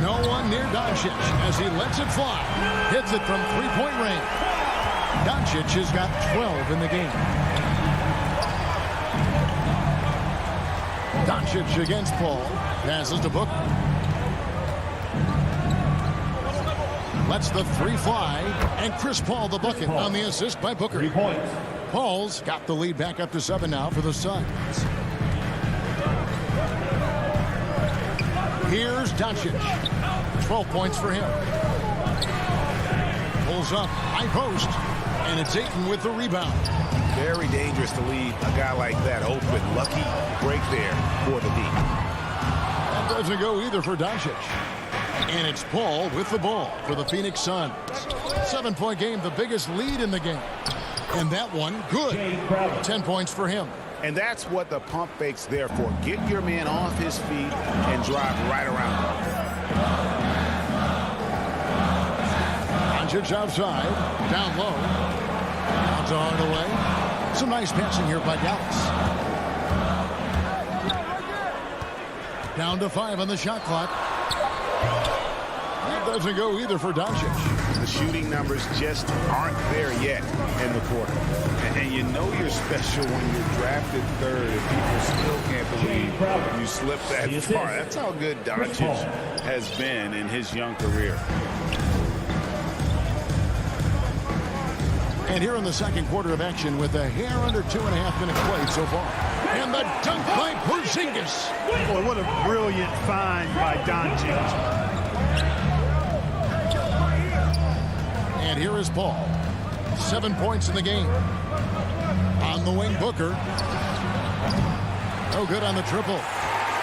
Speaker 8: No one near Doncic as he lets it fly. Hits it from three-point range. Doncic has got 12 in the game. Doncic against Paul. Passes to Booker. Lets the 3 fly. And Chris Paul the bucket on the assist by Booker.
Speaker 4: 3 points.
Speaker 8: Paul's got the lead back up to 7 now for the Suns. Here's Doncic. 12 points for him. Pulls up. High post. And it's Ayton with the rebound.
Speaker 10: Very dangerous to leave a guy like that open. Lucky break there for the D.
Speaker 8: That doesn't go either for Doncic. And it's Paul with the ball for the Phoenix Suns. 7-point game, the biggest lead in the game. And that one, good. 10 points for him.
Speaker 10: And that's what the pump fake's there for. Get your man off his feet and drive right around him.
Speaker 8: Doncic outside, down low. Down to Hardaway. Some nice passing here by Dallas. Down to 5 on the shot clock. That doesn't go either for Doncic.
Speaker 10: The shooting numbers just aren't there yet in the quarter. And you know you're special when you're drafted 3rd and people still can't believe you slipped that far. That's how good Doncic has been in his young career.
Speaker 8: And here in the second quarter of action with a hair under 2.5 minutes played so far. And the dunk by Porzingis.
Speaker 9: Boy, what a brilliant find by Doncic.
Speaker 8: And here is Paul. 7 points in the game. On the wing, Booker. No good on the triple.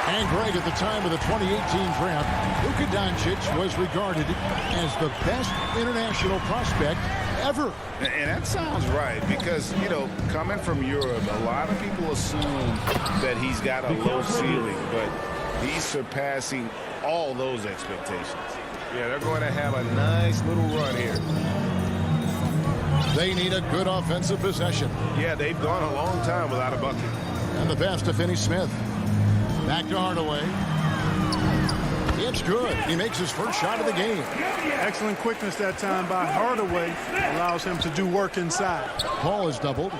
Speaker 8: And Greg, at the time of the 2018 draft, Luka Doncic was regarded as the best international prospect ever.
Speaker 10: And that sounds right because, you know, coming from Europe, a lot of people assume that he's got a low ceiling, but he's surpassing all those expectations.
Speaker 1: Yeah, they're going to have a nice little run here.
Speaker 8: They need a good offensive possession.
Speaker 10: Yeah, they've gone a long time without a bucket.
Speaker 8: And the pass to Finney-Smith. Back to Hardaway. It's good. He makes his first shot of the game.
Speaker 9: Excellent quickness that time by Hardaway. Allows him to do work inside.
Speaker 8: Paul is doubled.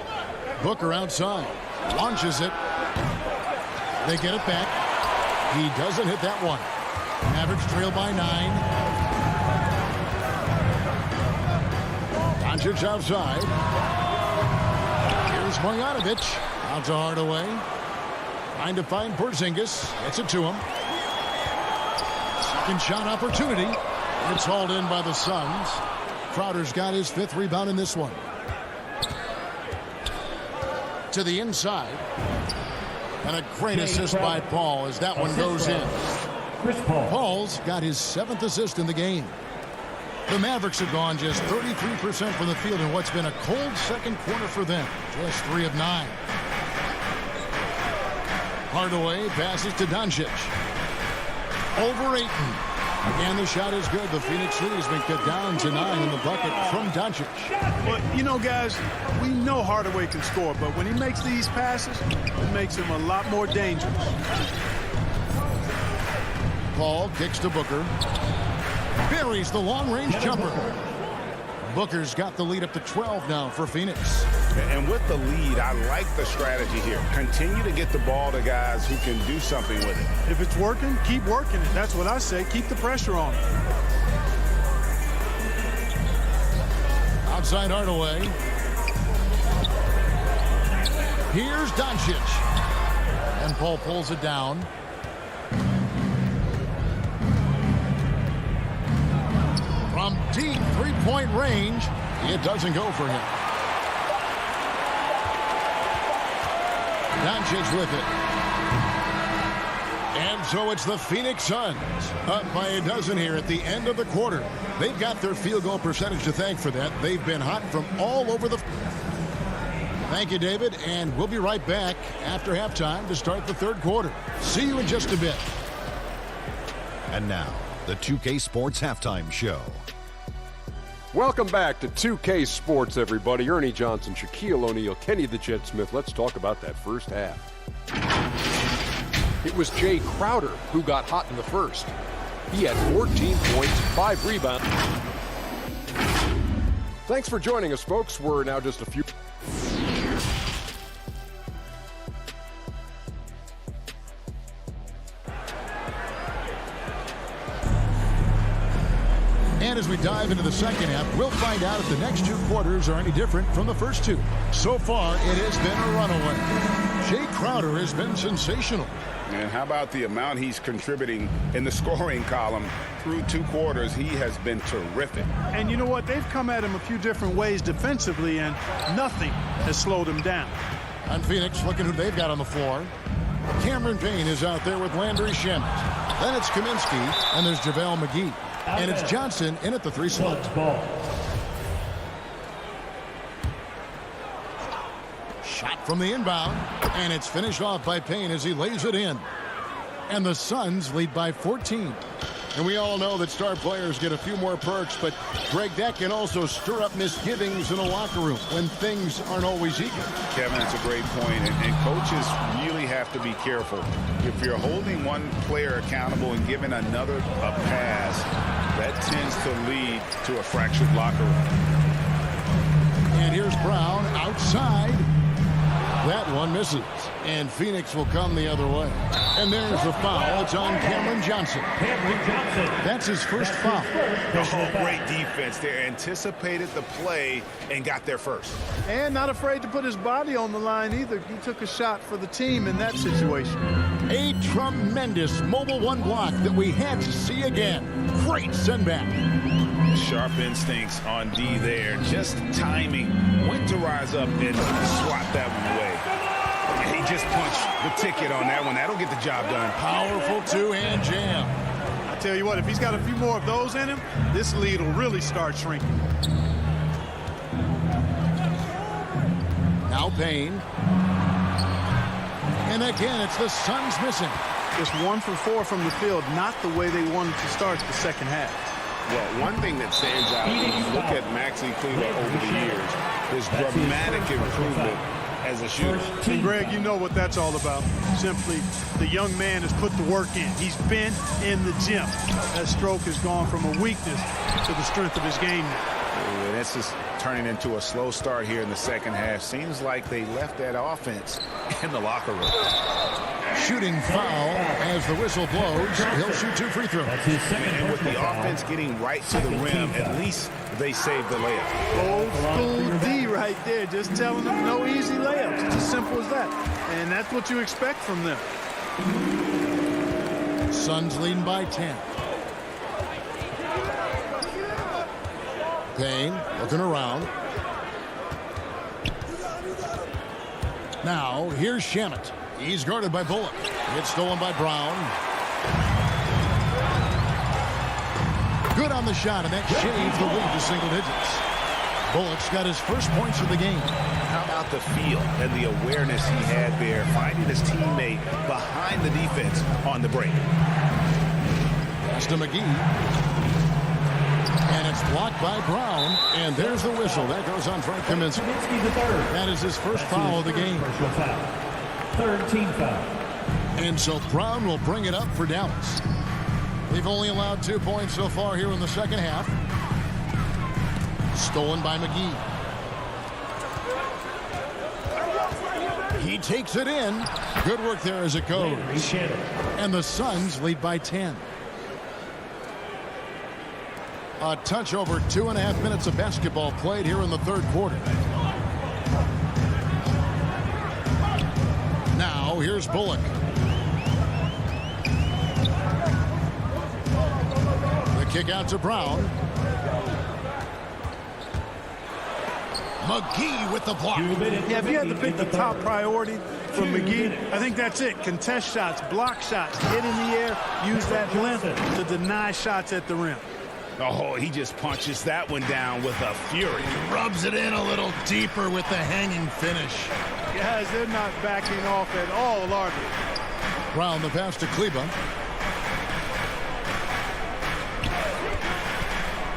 Speaker 8: Booker outside. Launches it. They get it back. He doesn't hit that one. Mavericks trail by 9. Doncic outside. Here's Bogdanovich. Out to Hardaway. Trying to find Porzingis. Gets it to him. Second shot opportunity. It's hauled in by the Suns. Crowder's got his 5th rebound in this one. To the inside. And a great assist by Paul as that one goes in. Paul's got his 7th assist in the game. The Mavericks have gone just 33% from the field in what's been a cold second quarter for them. Just 3 of 9. Hardaway passes to Doncic. Over Ayton. Again, the shot is good. The Phoenix lead has been cut down to 9 in the bucket from Doncic.
Speaker 9: Well, you know, guys, we know Hardaway can score, but when he makes these passes, it makes him a lot more dangerous.
Speaker 8: Paul kicks to Booker. Buries the long-range jumper. Booker's got the lead up to 12 now for Phoenix.
Speaker 10: And with the lead, I like the strategy here. Continue to get the ball to guys who can do something with it.
Speaker 9: If it's working, keep working it. That's what I say. Keep the pressure on him.
Speaker 8: Outside Hardaway. Here's Doncic. And Paul pulls it down. From deep three-point range, it doesn't go for him. Doncic with it. And so it's the Phoenix Suns up by a dozen here at the end of the quarter. They've got their field goal percentage to thank for that. They've been hot from all over the... Thank you, David, and we'll be right back after halftime to start the third quarter. See you in just a bit.
Speaker 6: And now, the 2K Sports Halftime Show.
Speaker 7: Welcome back to 2K Sports, everybody. Ernie Johnson, Shaquille O'Neal, Kenny the Jet Smith. Let's talk about that first half. It was Jay Crowder who got hot in the first. He had 14 points, 5 rebounds. Thanks for joining us, folks. We're now just a few...
Speaker 8: And as we dive into the second half, we'll find out if the next 2 quarters are any different from the first 2. So far, it has been a runaway. Jay Crowder has been sensational.
Speaker 10: And how about the amount he's contributing in the scoring column through 2 quarters? He has been terrific.
Speaker 9: And you know what? They've come at him a few different ways defensively, and nothing has slowed him down.
Speaker 8: And Phoenix, looking who they've got on the floor. Cameron Payne is out there with Landry Shamet. Then it's Kaminsky, and there's JaVale McGee. And it's Johnson in at the 3 slot. Shot from the inbound, and it's finished off by Payne as he lays it in. And the Suns lead by 14. And we all know that star players get a few more perks, but Greg, that can also stir up misgivings in a locker room when things aren't always equal.
Speaker 10: Kevin, that's a great point, and coaches really have to be careful. If you're holding one player accountable and giving another a pass, that tends to lead to a fractured locker room.
Speaker 8: And here's Brown outside. That one misses. And Phoenix will come the other way. And there's the foul. It's on Cameron Johnson. That's his first foul.
Speaker 10: Oh, great defense there. Anticipated the play and got there first.
Speaker 9: And not afraid to put his body on the line either. He took a shot for the team in that situation.
Speaker 8: A tremendous Mobile 1 block that we had to see again. Great send back.
Speaker 10: Sharp instincts on D there. Just timing. Went to rise up and swat that one away. And he just punched the ticket on that one. That'll get the job done.
Speaker 8: Powerful 2-hand jam.
Speaker 9: I tell you what, if he's got a few more of those in him, this lead will really start shrinking.
Speaker 8: Now Payne. And again, it's the Suns missing.
Speaker 9: Just 1 for 4 from the field, not the way they wanted to start the second half.
Speaker 10: Well, one thing that stands out when you look at Maxi Kleber over the years is dramatic improvement as a shooter.
Speaker 9: And Greg, you know what that's all about. Simply, the young man has put the work in. He's been in the gym. That stroke has gone from a weakness to the strength of his game now.
Speaker 10: And this is turning into a slow start here in the second half. Seems like they left that offense in the locker room.
Speaker 8: Shooting foul as the whistle blows. He'll shoot 2 free throws.
Speaker 10: And with the offense getting right to the rim, at least they saved the layup.
Speaker 9: Old school D right there, just telling them no easy layups. It's as simple as that. And that's what you expect from them.
Speaker 8: Suns leading by 10. Payne looking around. Now, here's Shamet. He's guarded by Bullock. It's stolen by Brown. Good on the shot, and that shaves the lead to single digits. Bullock's got his first points of the game.
Speaker 10: How about the feel and the awareness he had there, finding his teammate behind the defense on the break.
Speaker 8: Pass to McGee. And it's blocked by Brown. And there's the whistle. That goes on Frank Kaminsky. That is his first foul of the game.
Speaker 4: Third team foul.
Speaker 8: And so Brown will bring it up for Dallas. They've only allowed 2 points so far here in the second half. Stolen by McGee. He takes it in. Good work there as it goes. And the Suns lead by 10. A touch over 2.5 minutes of basketball played here in the third quarter. Now here's Bullock. The kick out to Brown. McGee with the block.
Speaker 9: Yeah, if you had to pick the top priority for McGee, I think that's it. Contest shots, block shots, get in the air, use that length to deny shots at the rim.
Speaker 10: Oh, he just punches that one down with a fury.
Speaker 8: Rubs it in a little deeper with the hanging finish.
Speaker 9: Guys, they're not backing off at all, are they?
Speaker 8: Brown the pass to Kleba.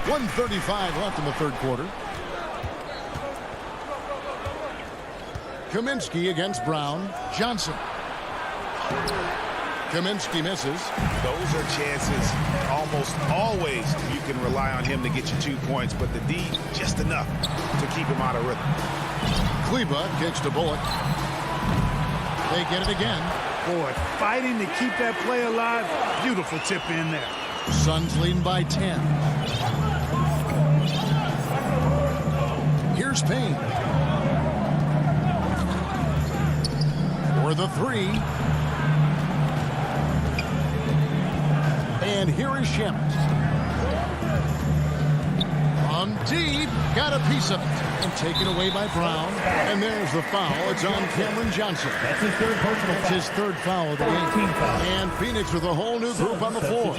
Speaker 8: 1:35 left in the third quarter. Kaminsky against Brown. Johnson. Kaminsky misses.
Speaker 10: Those are chances almost always you can rely on him to get you 2 points, but the D just enough to keep him out of rhythm.
Speaker 8: Kleba kicks to Bullock. They get it again.
Speaker 9: Boy, fighting to keep that play alive. Beautiful tip in there.
Speaker 8: Suns leading by 10. Here's Payne. For the three. And here is Shamet. On deep, got a piece of it. And taken away by Brown. And there's the foul. It's on Cameron Johnson.
Speaker 4: That's his third personal foul.
Speaker 8: It's his third foul of the game. And Phoenix with a whole new group on the floor.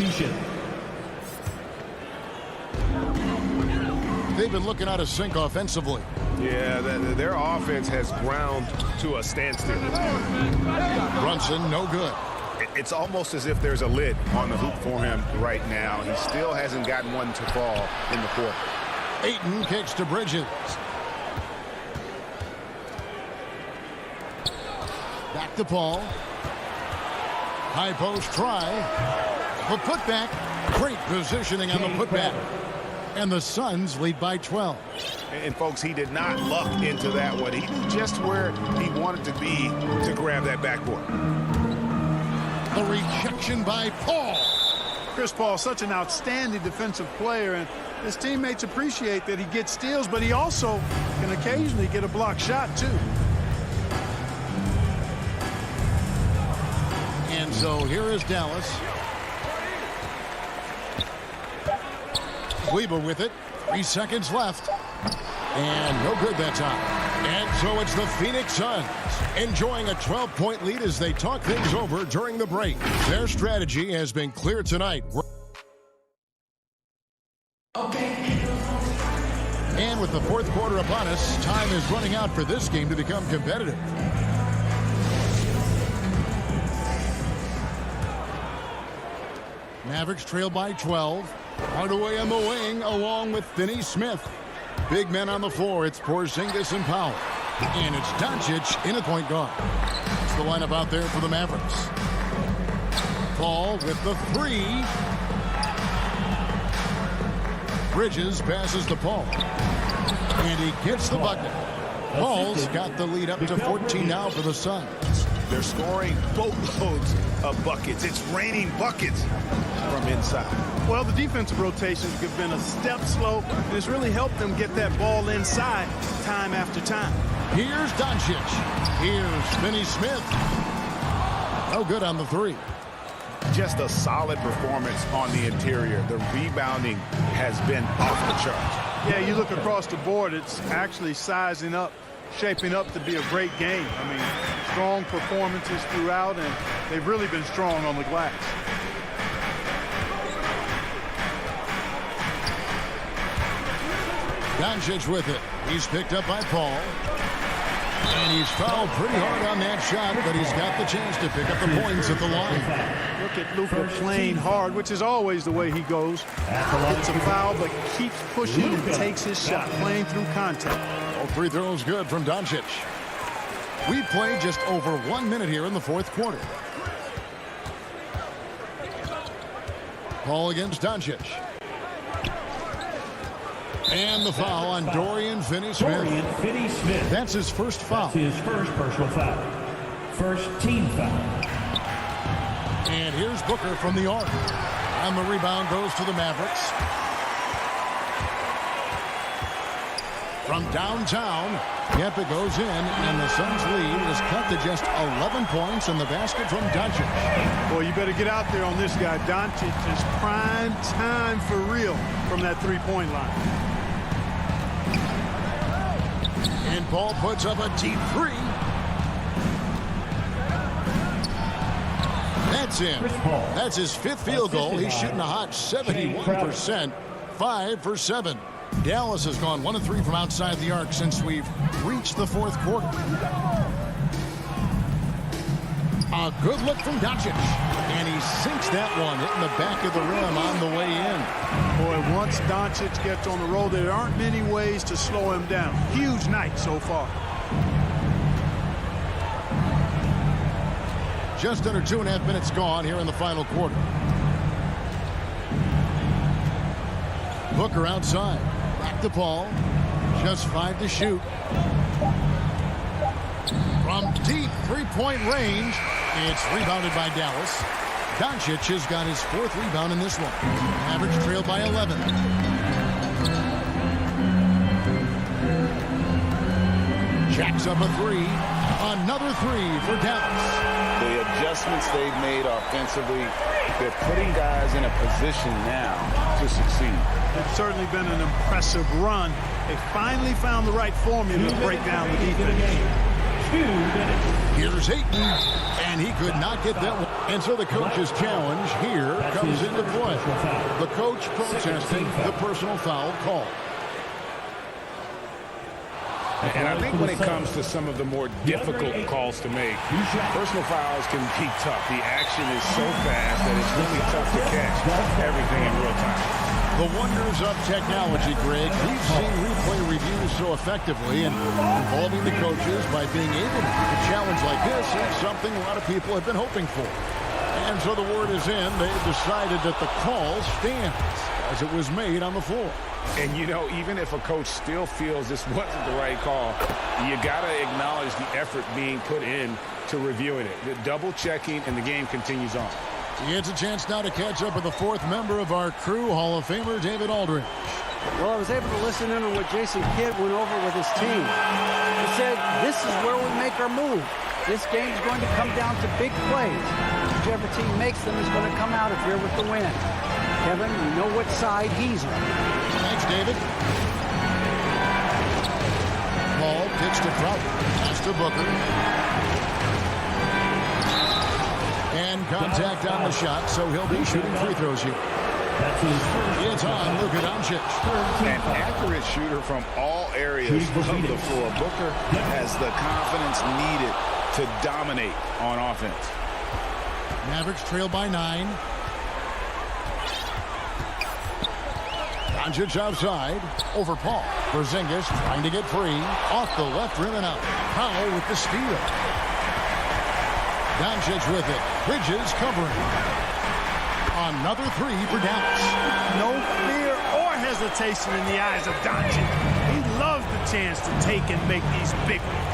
Speaker 8: They've been looking out of sync offensively.
Speaker 1: Yeah, their offense has ground to a standstill.
Speaker 8: Brunson, no good.
Speaker 10: It's almost as if there's a lid on the hoop for him right now. He still hasn't gotten one to fall in the quarter.
Speaker 8: Ayton kicks to Bridges. Back to Paul. High post try. The putback. Great positioning on the putback. And the Suns lead by 12.
Speaker 10: And folks, he did not luck into that one. He knew just where he wanted to be to grab that backboard.
Speaker 8: The rejection by Paul.
Speaker 9: Chris Paul, such an outstanding defensive player, and his teammates appreciate that he gets steals, but he also can occasionally get a block shot, too.
Speaker 8: And so here is Dallas. Kleber with it. 3 seconds left. And no good that time. And so it's the Phoenix Suns enjoying a 12-point lead as they talk things over during the break. Their strategy has been clear tonight. And with the fourth quarter upon us, time is running out for this game to become competitive. Mavericks trail by 12. Hardaway on the wing along with Finney-Smith. Big men on the floor. It's Porzingis and Powell. And it's Doncic in a point guard. It's the lineup out there for the Mavericks. Paul with the three. Bridges passes to Paul. And he gets the bucket. Paul's got the lead up to 14 now for the Suns.
Speaker 10: They're scoring boatloads of buckets. It's raining buckets from inside.
Speaker 9: Well, the defensive rotations have been a step slow, and it's really helped them get that ball inside time after time.
Speaker 8: Here's Doncic. Here's Finney-Smith. No good on the three.
Speaker 10: Just a solid performance on the interior. The rebounding has been off the charts.
Speaker 9: Yeah, you look across the board, it's actually sizing up, shaping up to be a great game. I mean, strong performances throughout, and they've really been strong on the glass.
Speaker 8: Doncic with it. He's picked up by Paul. And he's fouled pretty hard on that shot, but he's got the chance to pick up the points at the line.
Speaker 9: Look at Luka playing hard, which is always the way he goes. It's a foul, but keeps pushing and takes his shot, playing through contact.
Speaker 8: All three throws good from Doncic. We played just over 1 minute here in the fourth quarter. Paul against Doncic. And the foul on Dorian Finney-Smith. That's his first foul.
Speaker 4: That's his first personal foul. First team foul.
Speaker 8: And here's Booker from the arc. And the rebound goes to the Mavericks. From downtown, yep, it goes in, and the Suns' lead is cut to just 11 points in the basket from Doncic.
Speaker 9: Boy, you better get out there on this guy. Doncic is prime time for real from that three-point line.
Speaker 8: And Paul puts up a deep three. That's in. That's his fifth field goal. He's shooting a hot 71%. 5 for 7. Dallas has gone 1 of 3 from outside the arc since we've reached the fourth quarter. A good look from Doncic. And he sinks that one, hitting the back of the rim on the way in.
Speaker 9: Boy, once Doncic gets on the road, there aren't many ways to slow him down. Huge night so far.
Speaker 8: Just under 2.5 minutes gone here in the final quarter. Booker outside. Back to Paul. Just 5 to shoot. From deep three-point range. It's rebounded by Dallas. Doncic has got his 4th rebound in this one. Average trailed by 11. Jacks up a 3. Another 3 for Dallas.
Speaker 10: The adjustments they've made offensively, they're putting guys in a position now to succeed.
Speaker 9: It's certainly been an impressive run. They finally found the right formula to break down the defense.
Speaker 8: Here's Ayton, and he could not get that one. And so the coach's challenge here comes into play. The coach protesting the personal foul call.
Speaker 10: And I think when it comes to some of the more difficult calls to make, personal fouls can be tough. The action is so fast that it's really tough to catch everything in real time.
Speaker 8: The wonders of technology, Greg. We've seen replay reviews so effectively, and involving the coaches by being able to make a challenge like this is something a lot of people have been hoping for. And so the word is in. They've decided that the call stands as it was made on the floor.
Speaker 10: And, you know, even if a coach still feels this wasn't the right call, you got to acknowledge the effort being put in to reviewing it. The double checking, and the game continues on.
Speaker 8: He gets a chance now to catch up with the 4th member of our crew, Hall of Famer David Aldridge.
Speaker 11: Well, I was able to listen in on what Jason Kidd went over with his team. He said, this is where we make our move. This game is going to come down to big plays. Whichever team makes them is going to come out of here with the win. Kevin, you know what side he's on.
Speaker 8: Thanks, David. Paul pitched to Crowder. Pass to Booker. And contact on the shot, so he'll be shooting free throws here. It's on Luka Doncic.
Speaker 10: An accurate shooter from all areas of the floor. Booker has the confidence needed to dominate on offense.
Speaker 8: Mavericks trail by 9. Doncic outside. Over Paul. Porzingis trying to get free. Off the left rim and out. Powell with the steal. Doncic with it. Bridges covering. Another 3 for Dallas.
Speaker 9: No fear or hesitation in the eyes of Doncic. He loves the chance to take and make these big ones.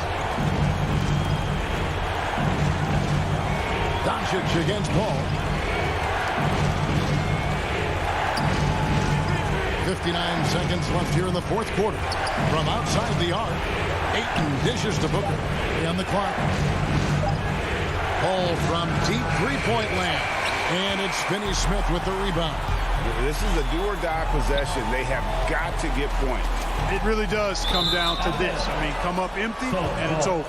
Speaker 8: Doncic against Paul. 59 seconds left here in the fourth quarter. From outside the arc, Ayton dishes to Booker. And the clock. Paul from deep three-point land. And it's Finney Smith with the rebound.
Speaker 10: This is a do-or-die possession. They have got to get points.
Speaker 9: It really does come down to this. I mean, come up empty, and it's over.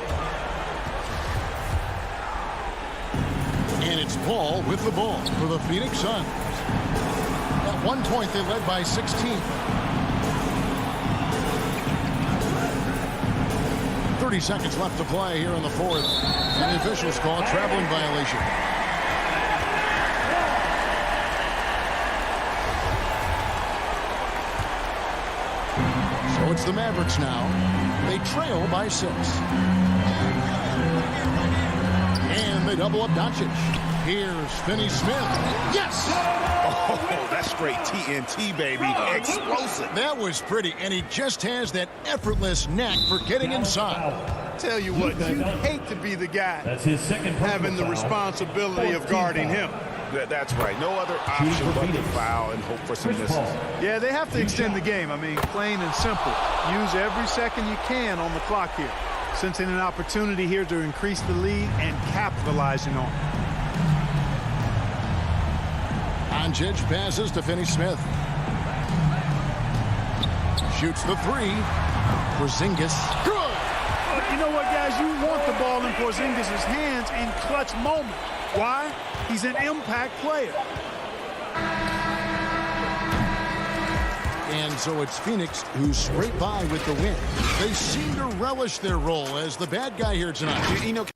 Speaker 8: And it's Paul with the ball for the Phoenix Suns. At one point, they led by 16. 30 seconds left to play here in the fourth. And the officials call a traveling violation. So it's the Mavericks now. They trail by 6. And they double up Doncic. Here's Finney Smith. Yes!
Speaker 10: Oh, that's straight TNT, baby. Explosive.
Speaker 8: That was pretty, and he just has that effortless knack for getting inside.
Speaker 9: Tell you what, you hate to be the guy
Speaker 4: That's his second
Speaker 9: having the responsibility of guarding him.
Speaker 10: That's right. No other option but to foul and hope for some misses.
Speaker 9: Yeah, they have to extend the game. I mean, plain and simple. Use every second you can on the clock here. Sensing an opportunity here to increase the lead and capitalizing on it.
Speaker 8: Doncic passes to Finney Smith. Shoots the three. Porzingis. Good!
Speaker 9: You know what, guys? You want the ball in Porzingis' hands in clutch moments. Why? He's an impact player.
Speaker 8: And so it's Phoenix who scrape by with the win. They seem to relish their role as the bad guy here tonight. You know.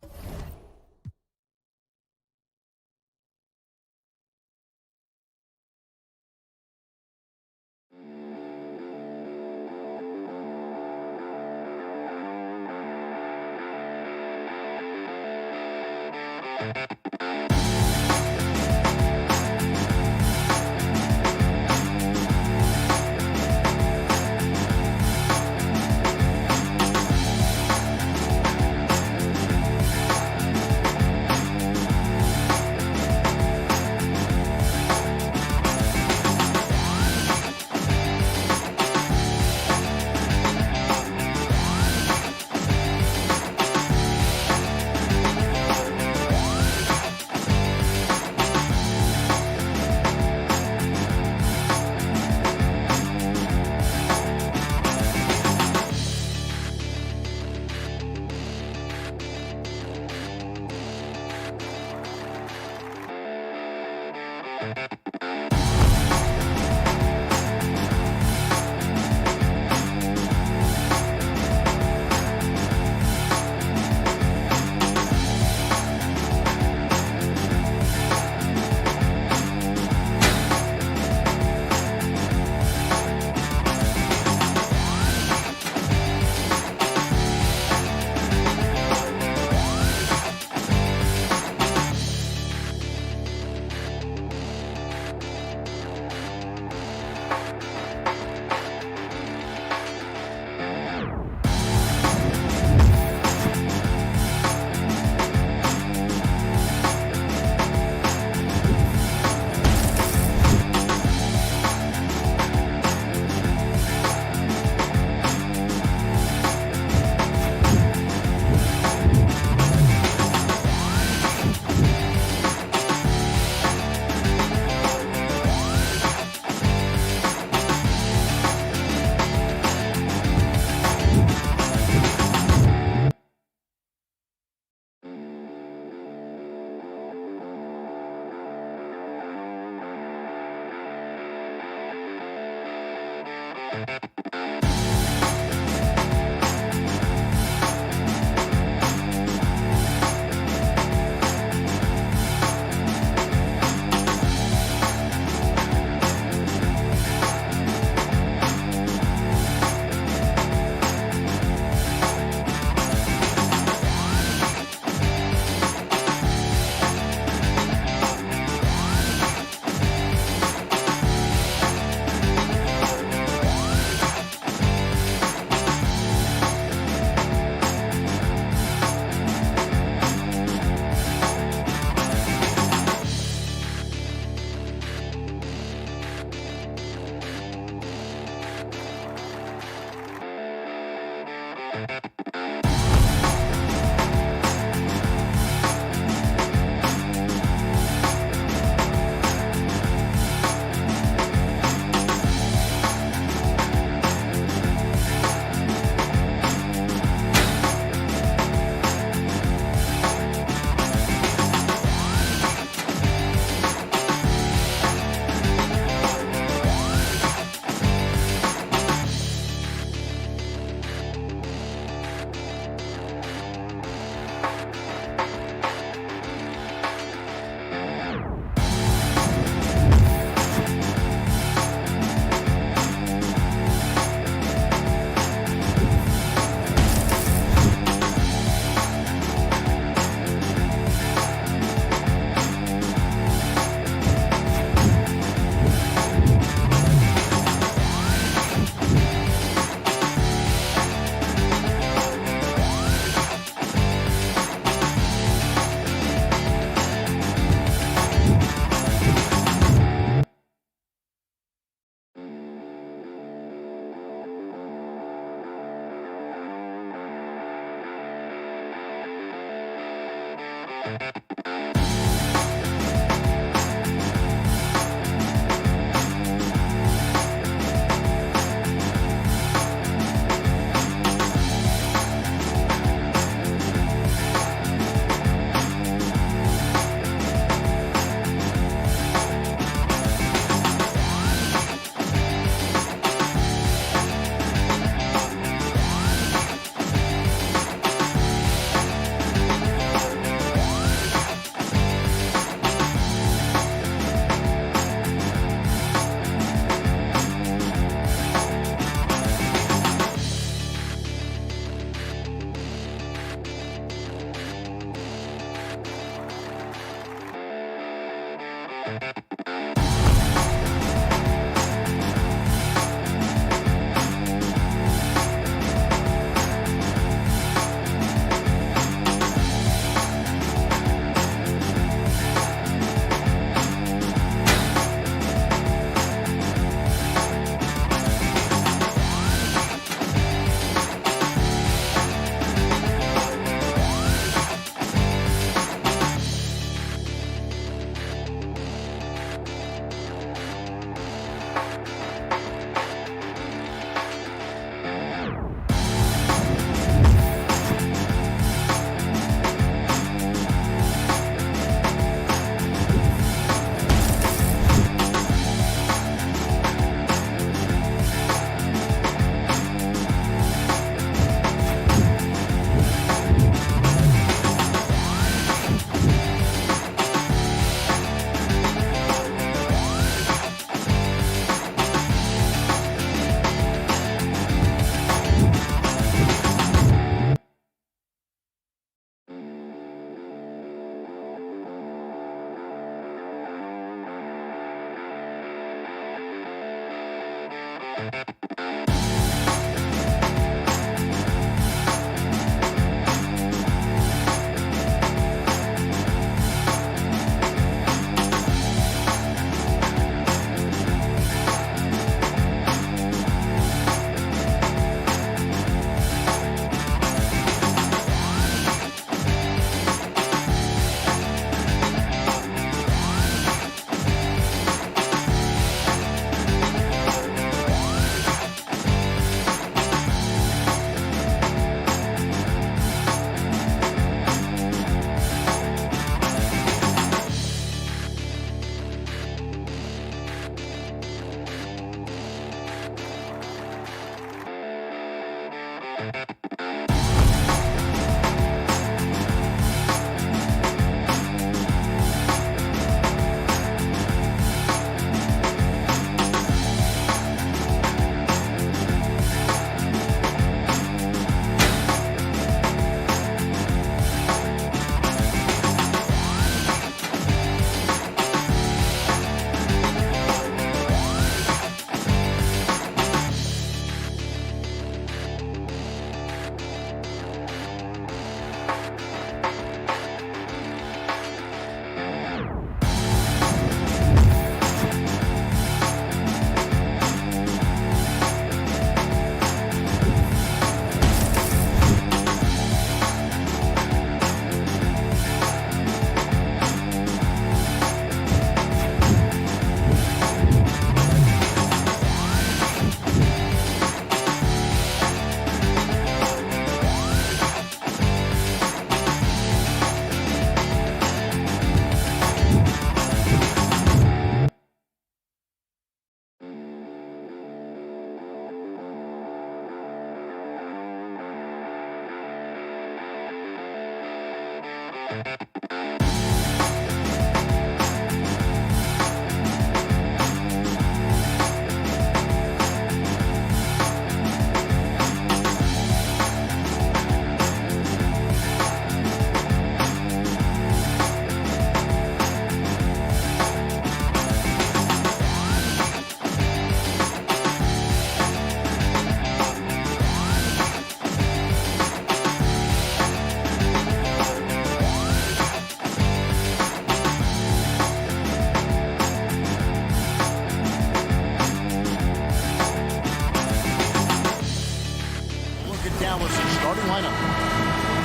Speaker 8: Dallas' starting lineup.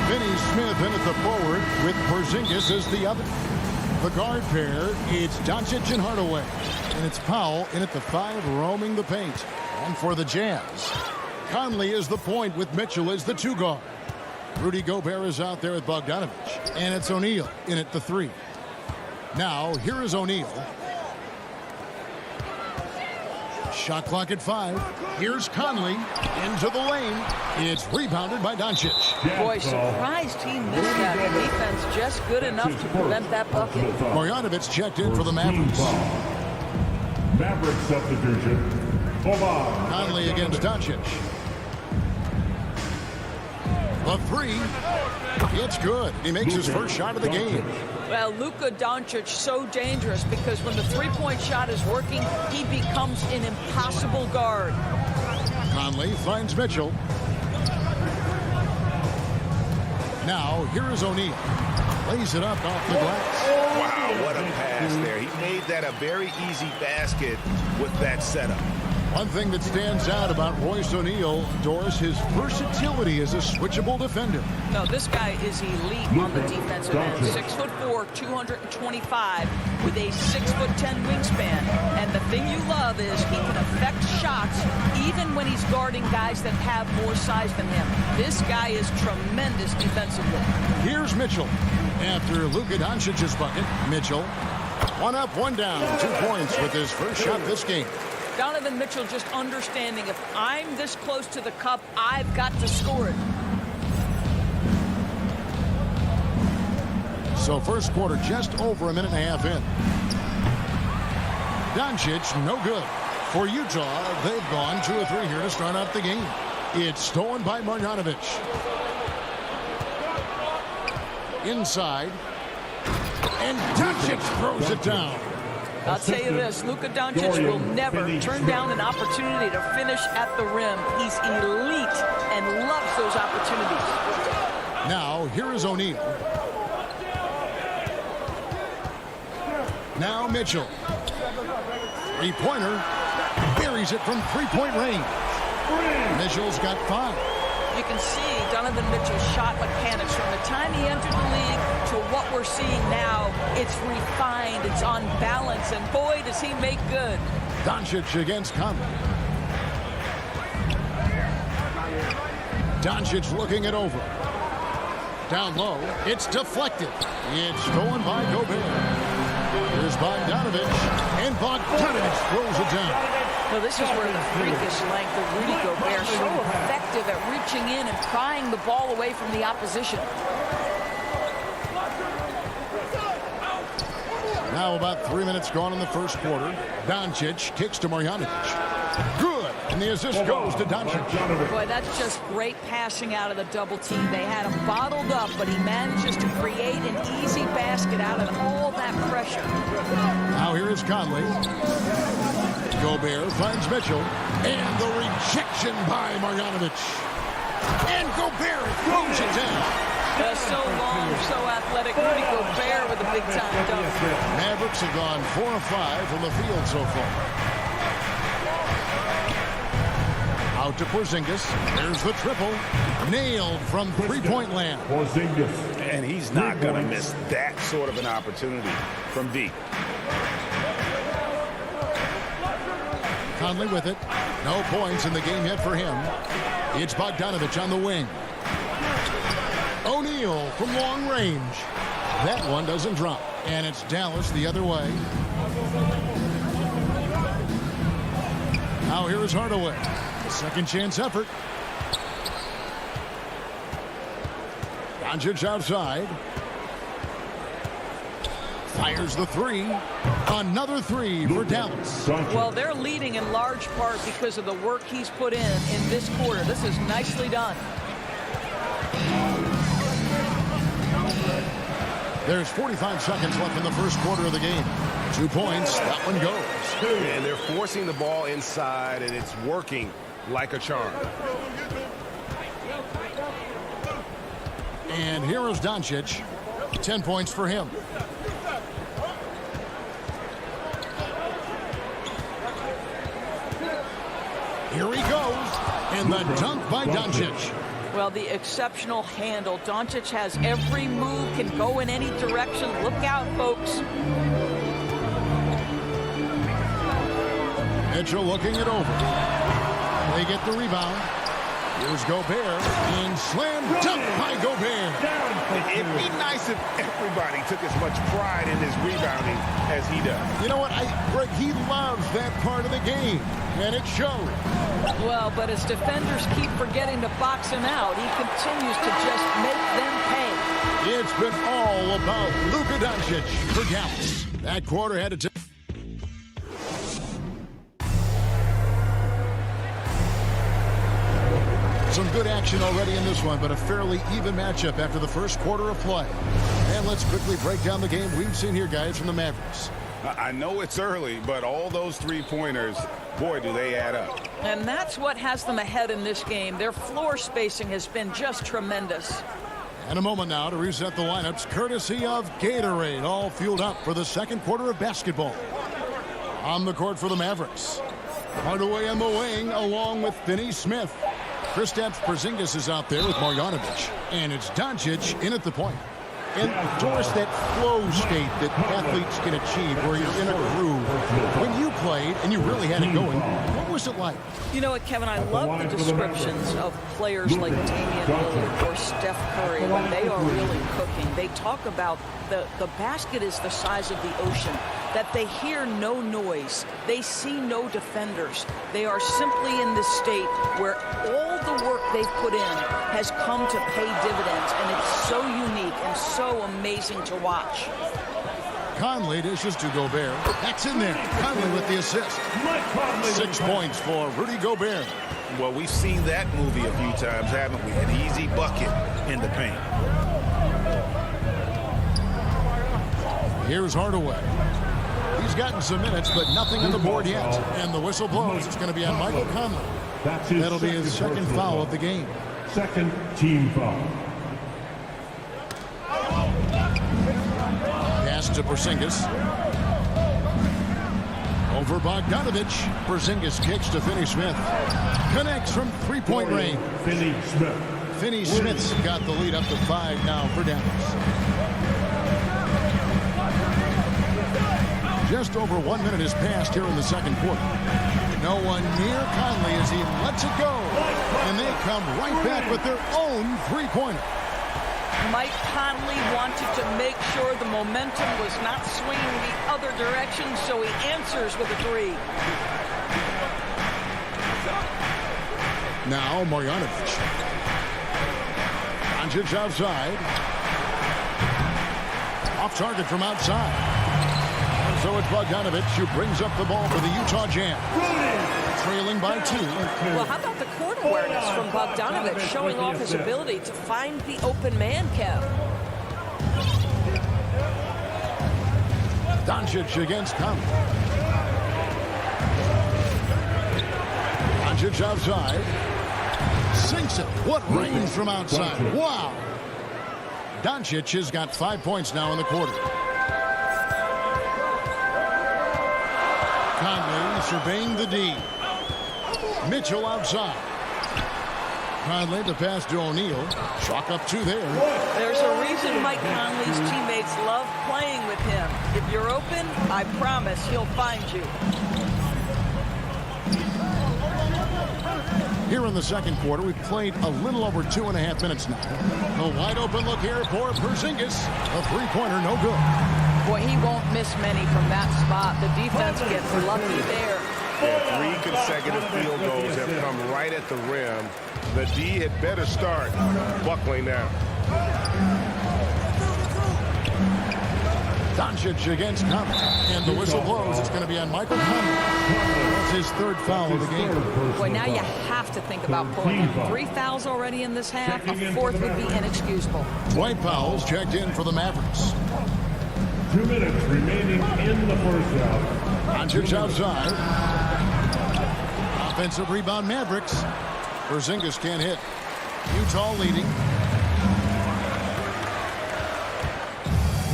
Speaker 8: Finney Smith in at the forward with Porzingis as the other. The guard pair, it's Doncic and Hardaway. And it's Powell in at the 5 roaming the paint. And for the Jazz, Conley is the point with Mitchell as the 2 guard. Rudy Gobert is out there with Bogdanovich. And it's O'Neal in at the 3. Now, here is O'Neal. Shot clock at 5. Here's Conley into the lane. It's rebounded by Doncic.
Speaker 12: Boy, surprised he missed that. Defense just good enough to prevent that bucket.
Speaker 8: Marjanovic checked in for the Mavericks.
Speaker 13: Maverick substitution.
Speaker 8: Conley against Doncic. The 3. It's good. He makes his first shot of the game.
Speaker 12: Well, Luka Doncic so dangerous because when the 3-point shot is working, he becomes an impossible guard.
Speaker 8: Conley finds Mitchell. Now, here is O'Neal. Lays it up off the glass.
Speaker 10: Wow, what a pass there. He made that a very easy basket with that setup.
Speaker 8: One thing that stands out about Royce O'Neal, Doris, his versatility as a switchable defender.
Speaker 12: No, this guy is elite on the defensive end. 6'4", 225 with a 6'10" wingspan. And the thing you love is he can affect shots even when he's guarding guys that have more size than him. This guy is tremendous defensively.
Speaker 8: Here's Mitchell. After Luka Doncic's bucket, Mitchell, 1 up, 1 down, 2 points with his first shot this game.
Speaker 12: Donovan Mitchell just understanding if I'm this close to the cup, I've got to score it.
Speaker 8: So first quarter just over a minute and a half in. Doncic, no good. For Utah, they've gone 2 of 3 here to start out the game. It's stolen by Marjanovic. Inside. And Doncic throws it down.
Speaker 12: I'll tell you this, Luka Doncic will never turn down an opportunity to finish at the rim. He's elite and loves those opportunities.
Speaker 8: Now, here is O'Neal. Now Mitchell. 3-pointer. Buries it from 3-point range. Mitchell's got 5.
Speaker 12: You can see Donovan Mitchell's shot mechanics from the time he entered the league to what we're seeing now. It's refined, it's on balance, and boy, does he make good.
Speaker 8: Doncic against Conley. Doncic looking it over. Down low, it's deflected. It's stolen by Gobert. Here's Bogdanovich, and Bogdanovich throws it down.
Speaker 12: Well, this is where the freakish length of Rudy Gobert so effective at reaching in and prying the ball away from the opposition.
Speaker 8: Now about 3 minutes gone in the first quarter. Doncic kicks to Marjanovic. Good. And the assist goes to Doncic.
Speaker 12: Boy, that's just great passing out of the double team. They had him bottled up, but he manages to create an easy basket out of all that pressure.
Speaker 8: Now here is Conley. Gobert finds Mitchell. And the rejection by Marjanovic. And Gobert throws it down.
Speaker 12: So long, so athletic. Rudy Gobert with a big-time dunk.
Speaker 8: Mavericks have gone 4 of 5 from the field so far. Out to Porzingis. There's the triple. Nailed from 3-point land.
Speaker 13: Porzingis.
Speaker 10: And he's not going to miss that sort of an opportunity from deep.
Speaker 8: Conley with it. No points in the game yet for him. It's Bogdanovich on the wing. O'Neal from long range. That one doesn't drop. And it's Dallas the other way. Now here is Hardaway. Second chance effort. Doncic outside. Fires the three. Another three for Dallas.
Speaker 12: Well, they're leading in large part because of the work he's put in this quarter. This is nicely done.
Speaker 8: There's 45 seconds left in the first quarter of the game. 2 points. That one goes.
Speaker 1: And they're forcing the ball inside, and it's working like a charm.
Speaker 8: And here is Doncic. 10 points for him. Here he goes. And the dunk by Doncic.
Speaker 12: Well, the exceptional handle. Doncic has every move, can go in any direction. Look out, folks.
Speaker 8: Mitchell looking it over. They get the rebound. Here's Gobert. And slam dunk by Gobert.
Speaker 10: It'd be nice if everybody took as much pride in his rebounding as he does.
Speaker 8: You know what? Greg, he loves that part of the game. And it shows.
Speaker 12: Well, but his defenders keep forgetting to box him out. He continues to just make them pay.
Speaker 8: It's been all about Luka Doncic for Dallas. That quarter had to. Some good action already in this one, but a fairly even matchup after the first quarter of play. And let's quickly break down the game we've seen here, guys, from the Mavericks.
Speaker 10: I know it's early, but all those three-pointers, boy, do they add up.
Speaker 12: And that's what has them ahead in this game. Their floor spacing has been just tremendous.
Speaker 8: And a moment now to reset the lineups, courtesy of Gatorade, all fueled up for the second quarter of basketball. On the court for the Mavericks. Hardaway on the wing, along with Finney Smith. Kristaps Porzingis is out there with Marjanovic. And it's Doncic in at the point. And Doris, that flow state that athletes can achieve where you're in a groove. When you played and you really had it going, what was it like?
Speaker 12: You know what, Kevin, I love the descriptions of players like Damian Lillard or Steph Curry when they are really cooking. They talk about the basket is the size of the ocean, that they hear no noise, they see no defenders. They are simply in this state where all the work they've put in has come to pay dividends, and it's so unique and so amazing to watch.
Speaker 8: Conley dishes to Gobert. That's in there. Conley with the assist. 6 points for Rudy Gobert.
Speaker 10: Well, we've seen that movie a few times, haven't we? An easy bucket in the paint.
Speaker 8: Here's Hardaway. He's gotten some minutes, but nothing on the board yet. And the whistle blows. It's going to be on Michael Conley. That'll be his second foul of the game.
Speaker 13: Second team foul.
Speaker 8: Pass to Porzingis. Over Bogdanovic. Porzingis kicks to Finney Smith. Connects from three-point range.
Speaker 13: Finney Smith.
Speaker 8: Finney Smith's got the lead up to 5 now for Dallas. Just over 1 minute has passed here in the second quarter. No one near Conley as he lets it go. And they come right back with their own three-pointer.
Speaker 12: Mike Conley wanted to make sure the momentum was not swinging the other direction, so he answers with a three.
Speaker 8: Now Marjanovic. Doncic outside. Off target from outside. So it's Bogdanovic who brings up the ball for the Utah Jazz. Trailing by 2.
Speaker 12: Well, how about the court awareness from Bogdanovic, showing off his ability to find the open man, Kev?
Speaker 8: Doncic against Conley. Doncic outside. Sinks it. What range from outside. Wow. Doncic has got 5 points now in the quarter. Conley surveying the D. Mitchell outside. Conley to pass to O'Neal. Chalk up 2 there.
Speaker 12: There's a reason Mike Conley's teammates love playing with him. If you're open, I promise he'll find you.
Speaker 8: Here in the second quarter, we've played a little over 2.5 minutes now. A wide open look here for Porzingis. A three-pointer, no good.
Speaker 12: Boy, he won't miss many from that spot. The defense gets lucky there.
Speaker 1: Yeah, 3 consecutive field goals have come right at the rim. The D had better start buckling now.
Speaker 8: Doncic against Conley. And the whistle blows. It's going to be on Michael Conley. That's his third foul of the game.
Speaker 12: Boy, now you have to think about pulling him. 3 fouls already in this half. A fourth would be inexcusable.
Speaker 8: Dwight Powell's checked in for the Mavericks.
Speaker 13: 2 minutes remaining in the first half.
Speaker 8: Doncic outside. Offensive rebound Mavericks. Porzingis can't hit. Utah leading.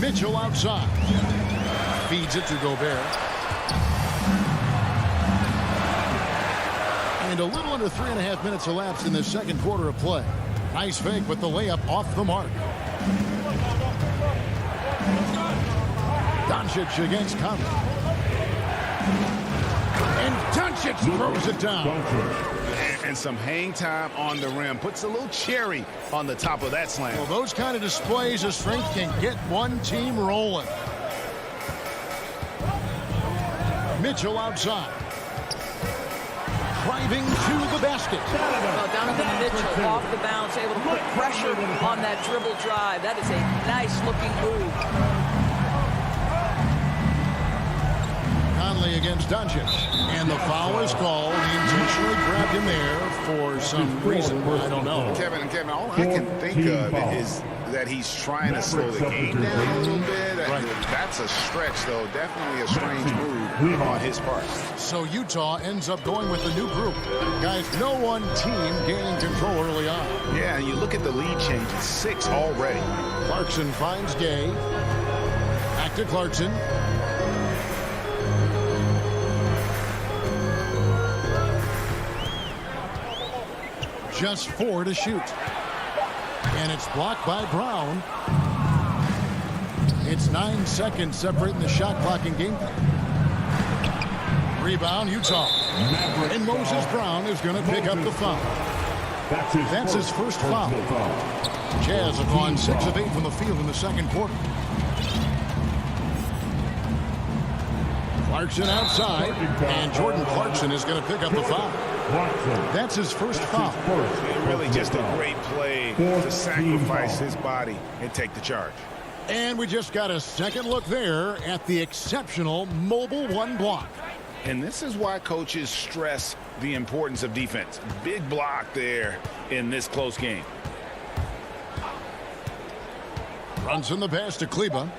Speaker 8: Mitchell outside. Feeds it to Gobert. And a little under 3.5 minutes elapsed in this second quarter of play. Nice fake with the layup off the mark. Doncic against Conley. And Doncic throws it down.
Speaker 10: And some hang time on the rim. Puts a little cherry on the top of that slam.
Speaker 8: Well, those kind of displays of strength can get one team rolling. Mitchell outside. Driving to the basket.
Speaker 12: Donovan Mitchell off the bounce, able to put pressure on that dribble drive. That is a nice-looking move.
Speaker 8: Conley against Doncic. And the foul is called. He intentionally grabbed him there for some reason. I don't know.
Speaker 10: Kevin, all I can think of is that he's trying to slow the game down a little bit. Right. That's a stretch, though. Definitely a strange move on his part.
Speaker 8: So Utah ends up going with the new group. Guys, no one team gaining control early on.
Speaker 10: Yeah, and you look at the lead change. It's 6 already.
Speaker 8: Clarkson finds Gay. Back to Clarkson. Just 4 to shoot. And it's blocked by Brown. It's 9 seconds separating the shot clock and game clock. Rebound, Utah. And Moses Brown is going to pick up the foul. That's his first foul. Jazz have gone 6 of 8 from the field in the second quarter. Clarkson outside. And Jordan Clarkson is going to pick up the foul. That's his first foul.
Speaker 10: Really just a great play to sacrifice his body and take the charge.
Speaker 8: And we just got a second look there at the exceptional mobile 1 block.
Speaker 10: And this is why coaches stress the importance of defense. Big block there in this close game.
Speaker 8: Runs in the pass to Kleba.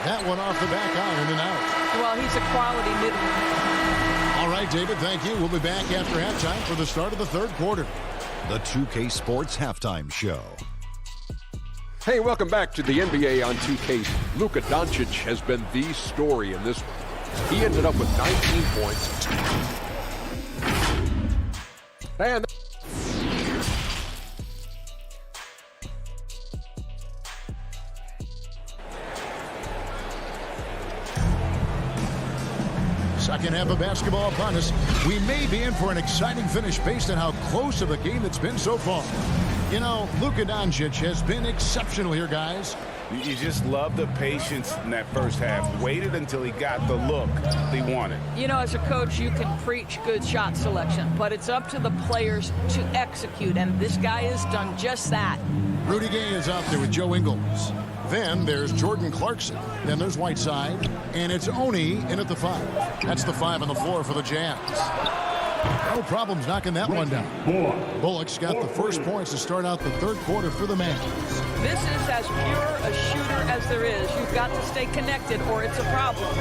Speaker 8: That one off the back iron and out.
Speaker 12: Well, he's a quality middle.
Speaker 8: All right, David, thank you. We'll be back after halftime for the start of the third quarter.
Speaker 6: The 2K Sports Halftime Show.
Speaker 7: Hey, welcome back to the NBA on 2K. Luka Doncic has been the story in this one. He ended up with 19 points. And
Speaker 8: second half of basketball upon us. We may be in for an exciting finish based on how close of a game it's been so far. You know, Luka Doncic has been exceptional here, guys.
Speaker 10: You just love the patience in that first half. Waited until he got the look he wanted.
Speaker 12: You know, as a coach, you can preach good shot selection, but it's up to the players to execute, and this guy has done just that.
Speaker 8: Rudy Gay is out there with Joe Ingles. Then there's Jordan Clarkson. Then there's Whiteside. And it's Oni in at the 5. That's the 5 on the floor for the Jazz. No problems knocking that one down. Bullock's got the first points to start out the third quarter for the Mavs.
Speaker 12: This is as pure a shooter as there is. You've got to stay connected or it's a problem.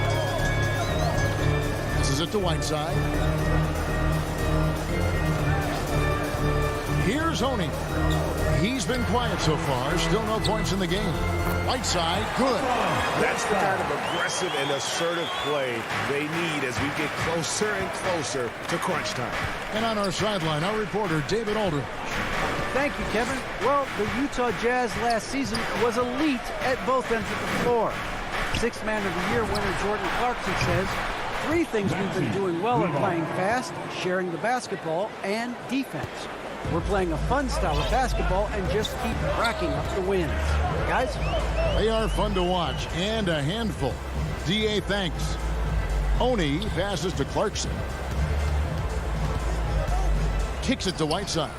Speaker 8: This is it to Whiteside. Here's Oni. He's been quiet so far. Still no points in the game. Whiteside, good.
Speaker 10: That's the kind of aggressive and assertive play they need as we get closer and closer to crunch time.
Speaker 8: And on our sideline, our reporter, David Aldridge.
Speaker 11: Thank you, Kevin. Well, the Utah Jazz last season was elite at both ends of the floor. Sixth Man of the Year winner Jordan Clarkson says, 3 things we've been doing well are playing fast, sharing the basketball, and defense. We're playing a fun style of basketball and just keep racking up the wins. Guys?
Speaker 8: They are fun to watch and a handful. DA thanks. Oni passes to Clarkson. Kicks it to Whiteside.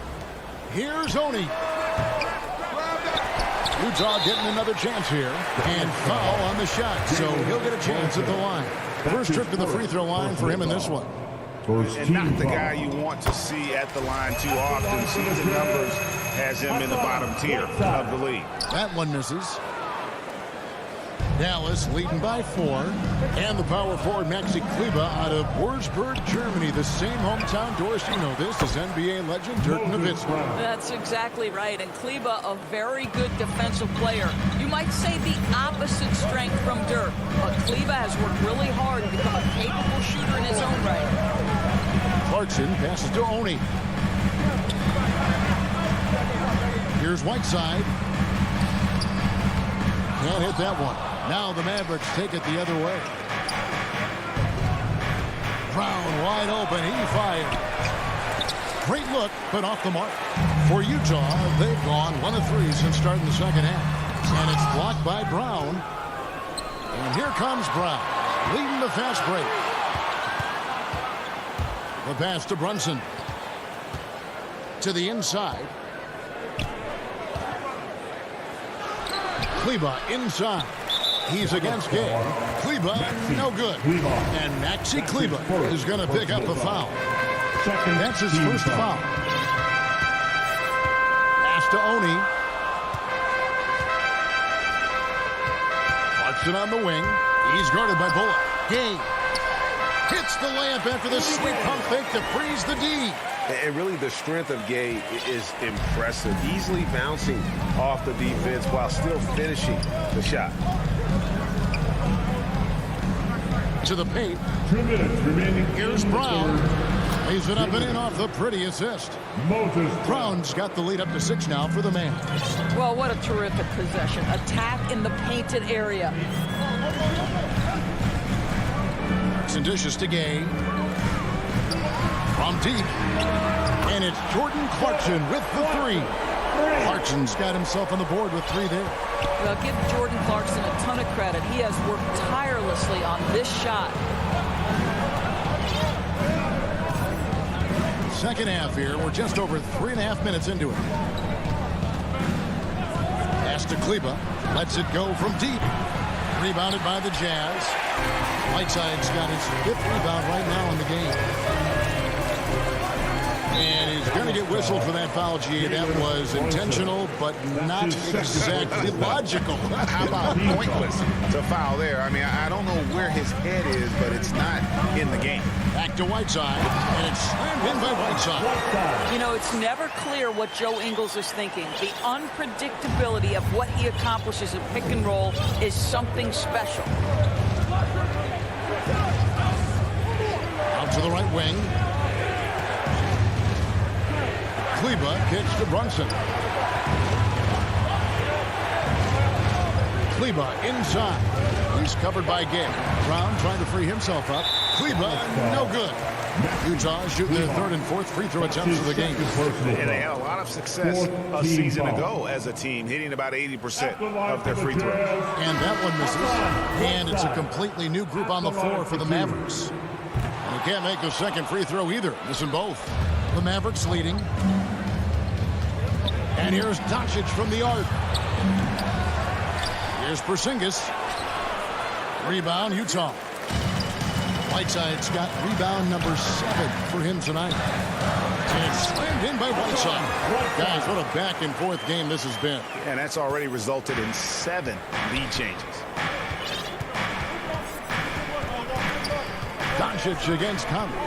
Speaker 8: Here's Oni. Utah getting another chance here. And foul on the shot, so he'll get a chance at the line. First trip to the free throw line for him in this one.
Speaker 10: And not the guy you want to see at the line too often. Season numbers has him in the bottom tier of the league.
Speaker 8: That one misses. Dallas leading by 4. And the power forward, Maxi Kleber, out of Wurzburg, Germany. The same hometown. Doris, you know this, is NBA legend Dirk Nowitzki.
Speaker 12: That's exactly right. And Kleber, a very good defensive player. You might say the opposite strength from Dirk. But Kleber has worked really hard to become a capable shooter in his own right.
Speaker 8: Clarkson passes to Oni. Here's Whiteside. Can't hit that one. Now the Mavericks take it the other way. Brown wide open. He fired. Great look, but off the mark. For Utah, they've gone 1 of 3 since starting the second half. And it's blocked by Brown. And here comes Brown, leading the fast break. The pass to Brunson. To the inside. Kleber inside. He's against Gay. Kleber, no good. And Maxi Kleber is going to pick up a foul. That's his first foul. Pass to Oni. Clarkson on the wing. He's guarded by Bullock. Gay hits the layup after the sweet pump fake to freeze the D.
Speaker 10: And really, the strength of Gay is impressive. Easily bouncing off the defense while still finishing the shot.
Speaker 8: To the paint.
Speaker 13: 2 minutes remaining.
Speaker 8: Here's Brown. Lays it up and in off the pretty assist. Brown's got the lead up to 6 now for the Mavs.
Speaker 12: Well, what a terrific possession. Attack in the painted area.
Speaker 8: And dishes to Gay. From deep. And it's Jordan Clarkson with the 3. Clarkson's got himself on the board with 3 there.
Speaker 12: Well, give Jordan Clarkson a ton of credit. He has worked tirelessly on this shot.
Speaker 8: Second half here. We're just over 3.5 minutes into it. Pass to Kleber. Lets it go from deep. Rebounded by the Jazz. Whiteside's got his 5th rebound right now in the game. And he's going to get whistled for that foul, G. That was intentional, but not exactly logical.
Speaker 10: How about pointless to foul there? I mean, I don't know where his head is, but it's not in the game.
Speaker 8: Back to Whiteside, and it's slammed in by Whiteside.
Speaker 12: You know, it's never clear what Joe Ingles is thinking. The unpredictability of what he accomplishes in pick and roll is something special.
Speaker 8: Out to the right wing. Kleber kicks to Brunson. Kleber inside. He's covered by Gay. Brown trying to free himself up. Kleber, no good. Utah shooting their 3rd and 4th free throw attempts of the game.
Speaker 10: And they had a lot of success a season ago as a team, hitting about 80% of their free throws.
Speaker 8: And that one misses. And it's a completely new group on the floor for the Mavericks. And he can't make the second free throw either. Missing both. The Mavericks leading. And here's Doncic from the arc. Here's Porzingis. Rebound, Utah. Whiteside's got rebound number 7 for him tonight. And it's slammed in by Whiteside. Guys, what a back-and-forth game this has been.
Speaker 10: And that's already resulted in 7 lead changes.
Speaker 8: Doncic against Conley.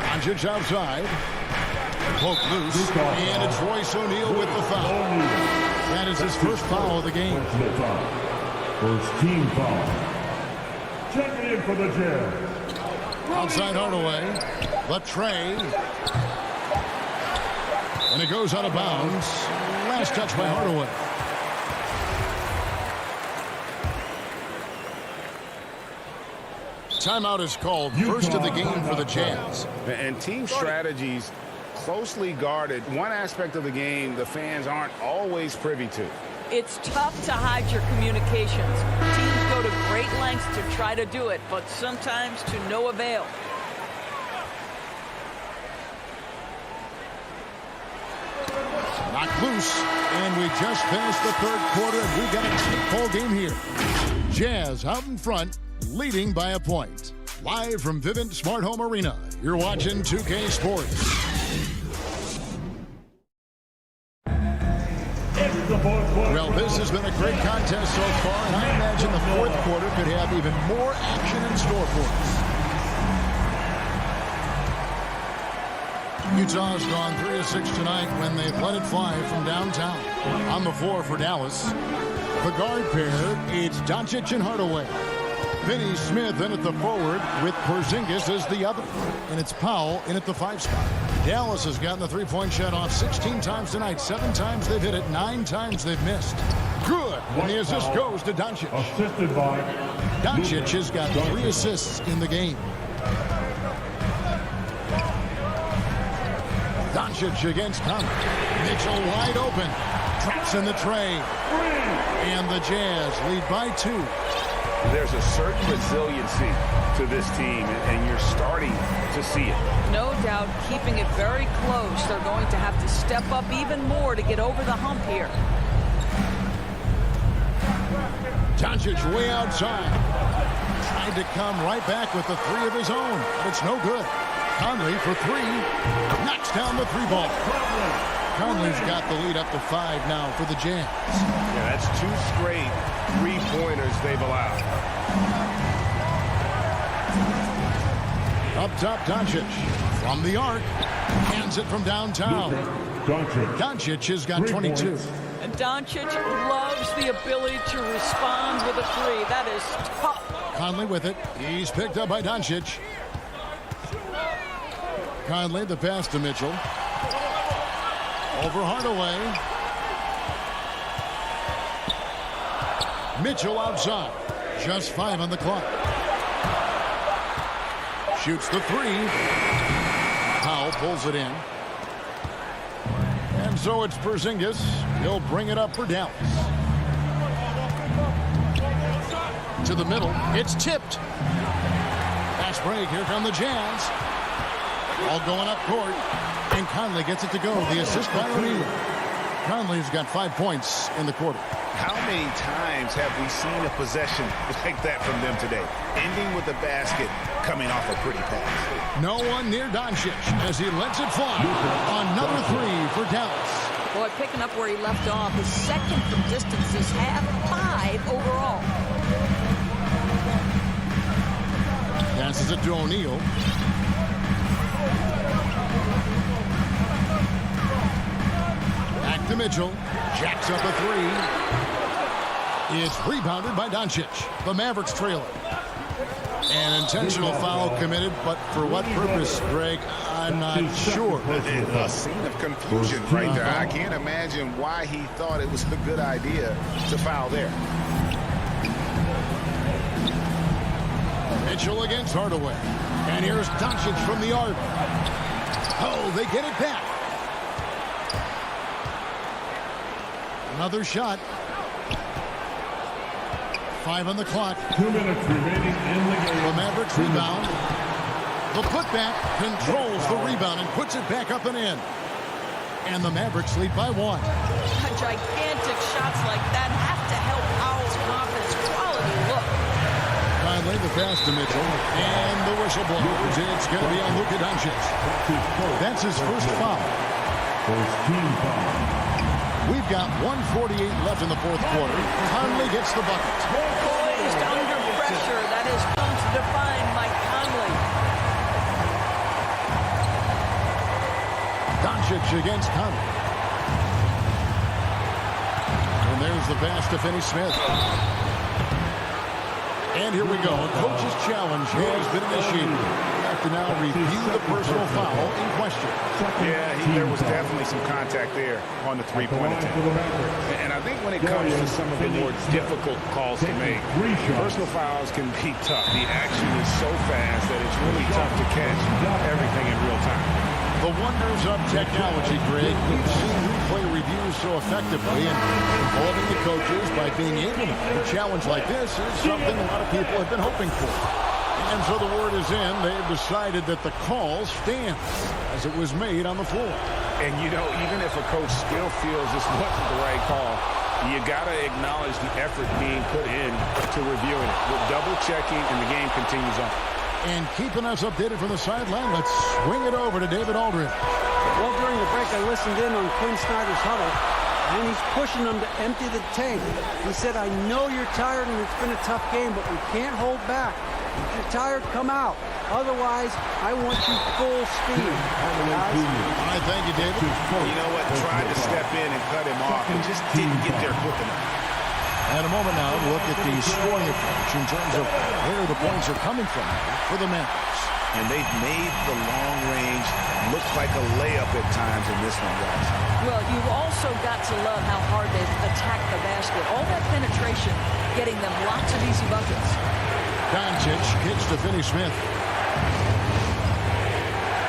Speaker 8: Doncic outside. Poke loose. And it's Royce O'Neal with the foul. That is his first foul of the game.
Speaker 13: First team foul. Checking in for the Jazz.
Speaker 8: Outside Hardaway. Latrey. And it goes out of bounds. Last touch by Hardaway. Timeout is called. First of the game for the Jazz.
Speaker 10: And team strategies closely guarded. One aspect of the game the fans aren't always privy to.
Speaker 12: It's tough to hide your communications. Teams go to great lengths to try to do it, but sometimes to no avail.
Speaker 8: Knocked loose, and we just finished the third quarter, and we got a tight ball game here. Jazz out in front, leading by a point. Live from Vivint Smart Home Arena, you're watching 2K Sports. Well, this has been a great contest so far, and I imagine the fourth quarter could have even more action in store for us. Utah's gone 3 of 6 tonight when they've let it fly from downtown. On the floor for Dallas, the guard pair, it's Doncic and Hardaway. Finney Smith in at the forward with Porzingis as the other. And it's Powell in at the 5 spot. Dallas has gotten the three-point shot off 16 times tonight. 7 times they've hit it, 9 times they've missed. Good. And the assist goes to Doncic.
Speaker 13: Assisted by
Speaker 8: Doncic has got 3 assists in the game. Doncic against Conley. Mitchell wide open. Traps in the tray. And the Jazz lead by 2.
Speaker 10: There's a certain resiliency to this team, and you're starting to see it.
Speaker 12: No doubt, keeping it very close. They're going to have to step up even more to get over the hump here.
Speaker 8: Doncic way outside. Tried to come right back with the 3 of his own, but it's no good. Conley for 3. Knocks down the 3 ball. Conley's got the lead up to 5 now for the Jazz.
Speaker 10: Yeah, that's 2 straight 3-pointers they've allowed.
Speaker 8: Up top, Doncic. From the arc. Hands it from downtown. Doncic has got 22.
Speaker 12: And Doncic loves the ability to respond with a 3. That is tough.
Speaker 8: Conley with it. He's picked up by Doncic. Conley, the pass to Mitchell. Over Hardaway. Mitchell outside. Just 5 on the clock. Shoots the 3. Powell pulls it in. And so it's Porzingis. He'll bring it up for Dallas. To the middle. It's tipped. Fast break. Here come the Jazz. All going up court. And Conley gets it to go. The assist by O'Neal. Conley's got 5 points in the quarter.
Speaker 10: How many times have we seen a possession like that from them today? Ending with a basket, coming off a pretty pass.
Speaker 8: No one near Doncic as he lets it fly. Another 3 for Dallas.
Speaker 12: Boy, picking up where he left off. His second from distance. He's had 5 overall.
Speaker 8: Passes it to O'Neal. Back to Mitchell. Jacks up a 3. It's rebounded by Doncic. The Mavericks trail it. An intentional foul committed, but for what purpose, Greg, I'm not sure.
Speaker 10: A scene of confusion right there. I can't imagine why he thought it was a good idea to foul there.
Speaker 8: Mitchell against Hardaway. And here's Doncic from the arc. Oh, they get it back. Another shot. 5 on the clock.
Speaker 13: 2 minutes remaining in the game.
Speaker 8: The Mavericks rebound. The putback controls the rebound and puts it back up and in. And the Mavericks lead by 1.
Speaker 12: Gigantic shots like that have to help Powell's confidence. Quality look.
Speaker 8: Finally, the pass to Mitchell. And the whistle blows. It's going to be on Luka Doncic. That's his first foul.
Speaker 13: First team foul.
Speaker 8: We've got 1:48 left in the fourth quarter. Conley gets the bucket.
Speaker 12: Poised under pressure. That has come to define Mike Conley.
Speaker 8: Doncic against Conley. And there's the pass to Finney Smith. And here we go. A coach's challenge has been initiated. We have to now review the personal foul in question.
Speaker 10: Yeah, there was definitely some contact there on the 3-point attempt. And I think when it comes to some of the more difficult calls to make, personal fouls can be tough. The action is so fast that it's really tough to catch everything in real time.
Speaker 8: The wonders of technology, Greg. We've seen replay reviews so effectively, and involving the coaches by being able to. A challenge like this is something a lot of people have been hoping for. And so the word is in. They've decided that the call stands as it was made on the floor.
Speaker 10: And, you know, even if a coach still feels this wasn't the right call, you got to acknowledge the effort being put in to reviewing it. With double-checking, and the game continues on.
Speaker 8: And keeping us updated from the sideline, let's swing it over to David Aldridge.
Speaker 11: Well, during the break, I listened in on Quinn Snyder's huddle, and he's pushing them to empty the tank. He said, I know you're tired and it's been a tough game, but we can't hold back. If you're tired, come out. Otherwise, I want you full speed.
Speaker 8: All right, thank you, David.
Speaker 10: You know what? Tried to step in and cut him off and just didn't get there quick enough.
Speaker 8: And a moment now to look at the scoring approach in terms of where the points are coming from for the Mavericks.
Speaker 10: And they've made the long range look like a layup at times in this one, guys.
Speaker 12: Well, you've also got to love how hard they've attacked the basket. All that penetration, getting them lots of easy buckets.
Speaker 8: Doncic kicks to Finney-Smith.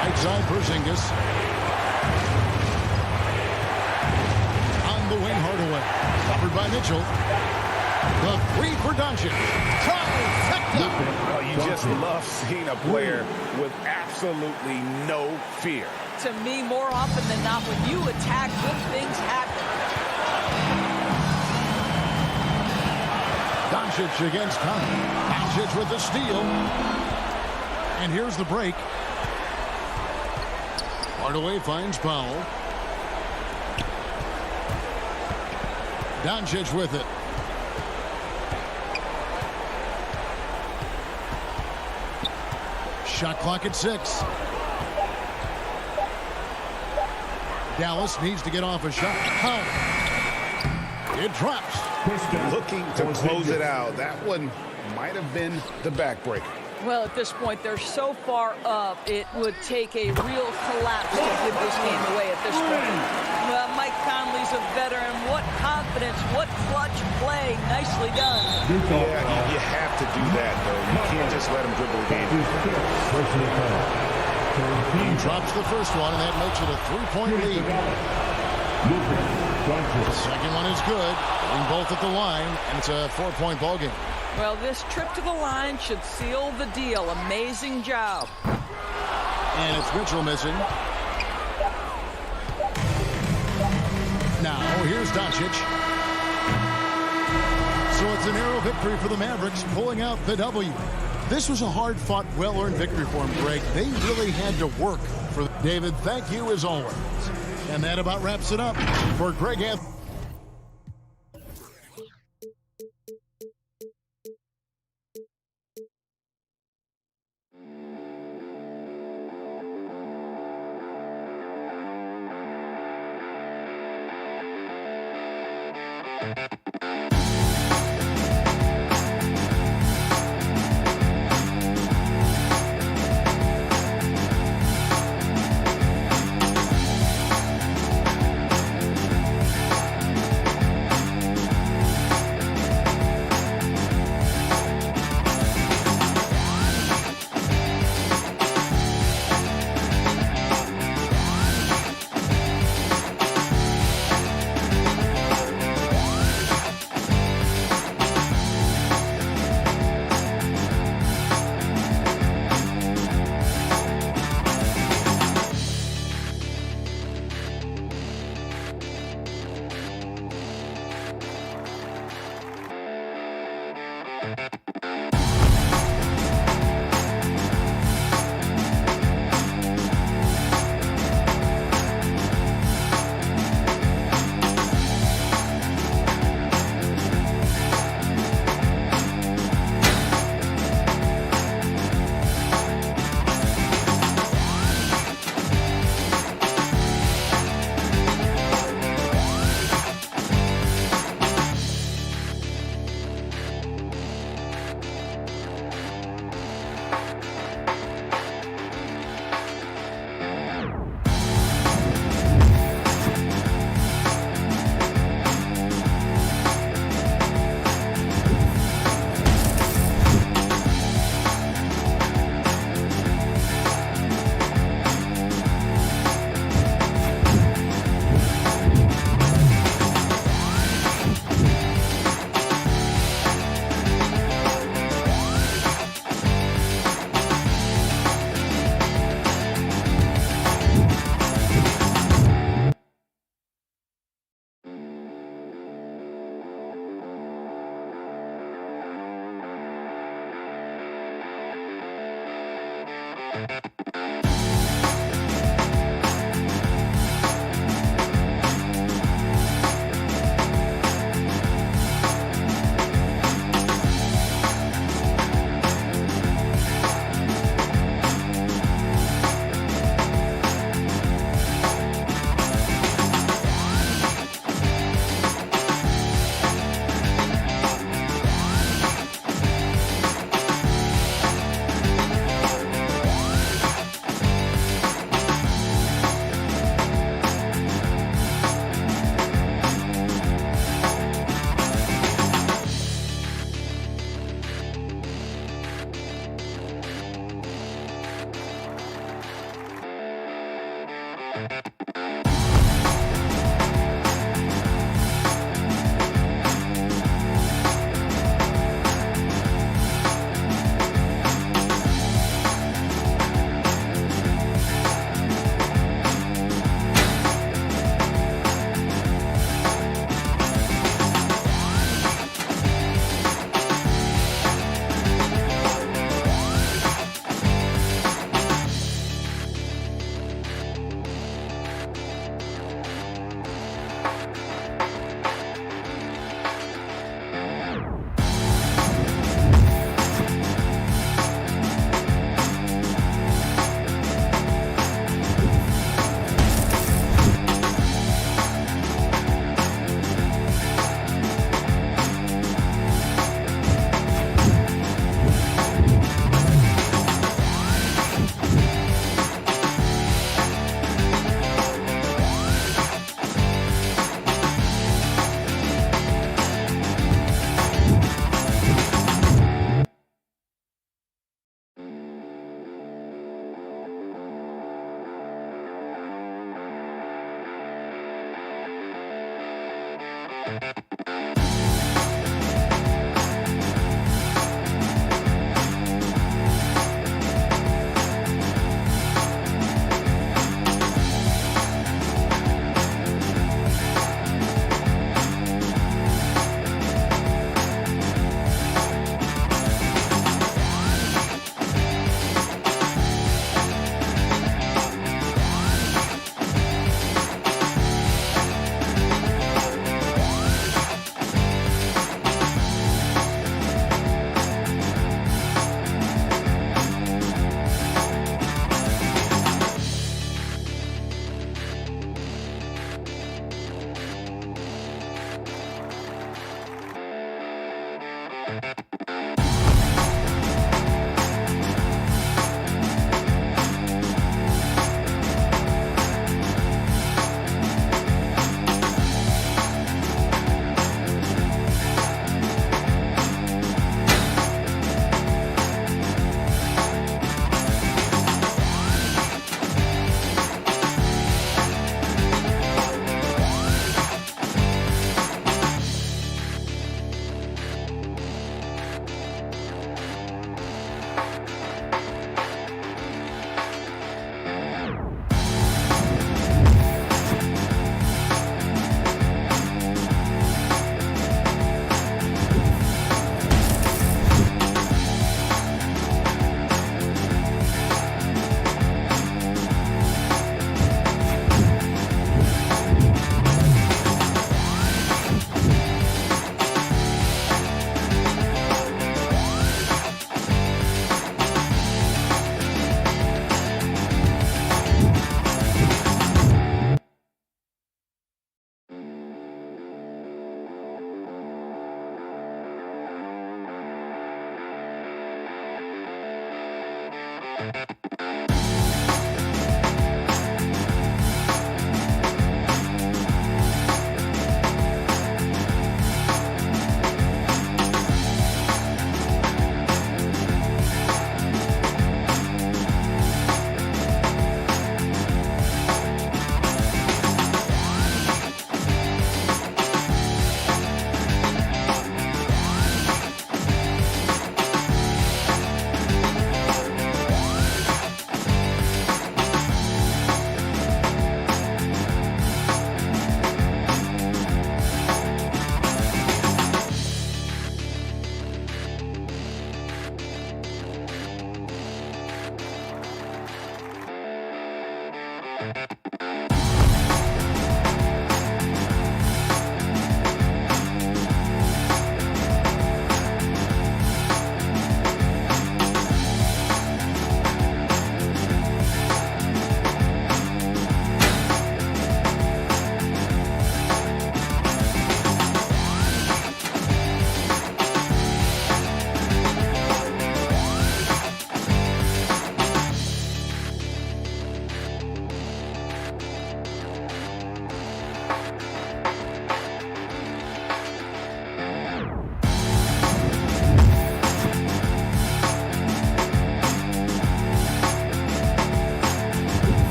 Speaker 8: Right side Porzingis. On the wing, Hardaway. Covered by Mitchell. The three for Doncic.
Speaker 10: Oh, you just love seeing a player with absolutely no fear.
Speaker 12: To me, more often than not, when you attack, good things happen.
Speaker 8: Doncic against Conley. Doncic with the steal. And here's the break. Hardaway finds Powell. Doncic with it. Shot clock at 6. Dallas needs to get off a shot. Powell. It drops.
Speaker 10: Looking to close it out. That one might have been the backbreaker.
Speaker 12: Well, at this point, they're so far up, it would take a real collapse to give this game away at this point. Well, Mike Conley's a veteran. What confidence, what clutch play. Nicely done.
Speaker 10: Yeah, you have to do that, though. You can't just let him dribble the game.
Speaker 8: He drops the first one, and that makes it a 3-point lead. The second one is good. Getting both at the line, and it's a 4-point ball game.
Speaker 12: Well, this trip to the line should seal the deal. Amazing job.
Speaker 8: And it's Mitchell missing. Now, here's Doncic. So it's a narrow victory for the Mavericks, pulling out the W. This was a hard-fought, well-earned victory for them, Greg. They really had to work for David. Thank you, as always. And that about wraps it up for Greg Anthony.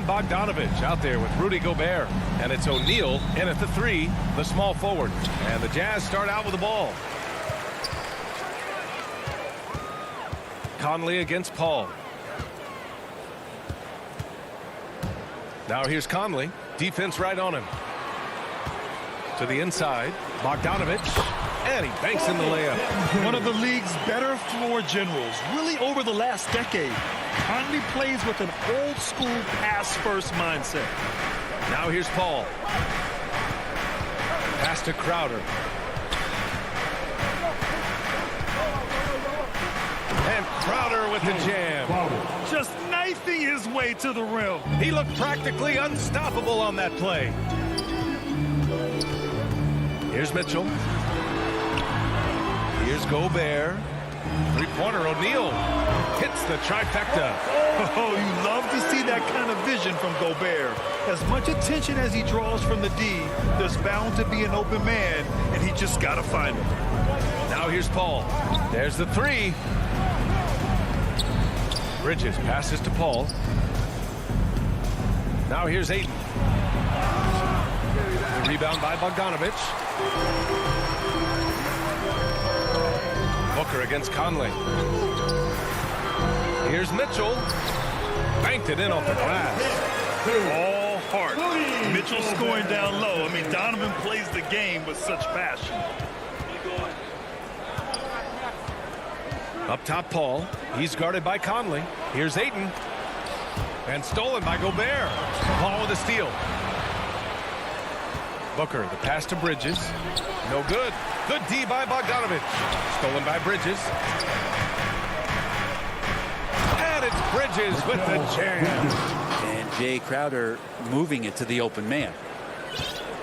Speaker 1: Bogdanovich out there with Rudy Gobert, and it's O'Neal in at the 3, the small forward, and the Jazz start out with the ball. Conley against Paul. Now here's Conley, defense right on him. To the inside, Bogdanovich, and he banks in the layup.
Speaker 2: One of the league's better floor generals, really over the last decade. Conley plays with an old-school pass-first mindset.
Speaker 1: Now here's Paul. Pass to Crowder. And Crowder with the jam.
Speaker 2: Just knifing his way to the rim.
Speaker 1: He looked practically unstoppable on that play. Here's Mitchell. Here's Gobert. Three-pointer, O'Neal hits the trifecta.
Speaker 2: Oh, you love to see that kind of vision from Gobert. As much attention as he draws from the D, there's bound to be an open man, and he just got to find him.
Speaker 1: Now here's Paul. There's the 3. Bridges passes to Paul. Now here's Ayton. The rebound by Bogdanovich. Booker against Conley. Here's Mitchell. Banked it in off the glass.
Speaker 2: All heart. Mitchell scoring down low. I mean, Donovan plays the game with such passion.
Speaker 1: Up top, Paul. He's guarded by Conley. Here's Ayton. And stolen by Gobert. Paul with a steal. Booker, the pass to Bridges. No good. Good D by Bogdanovich. Stolen by Bridges. And it's Bridges with the jam.
Speaker 3: And Jay Crowder moving it to the open man.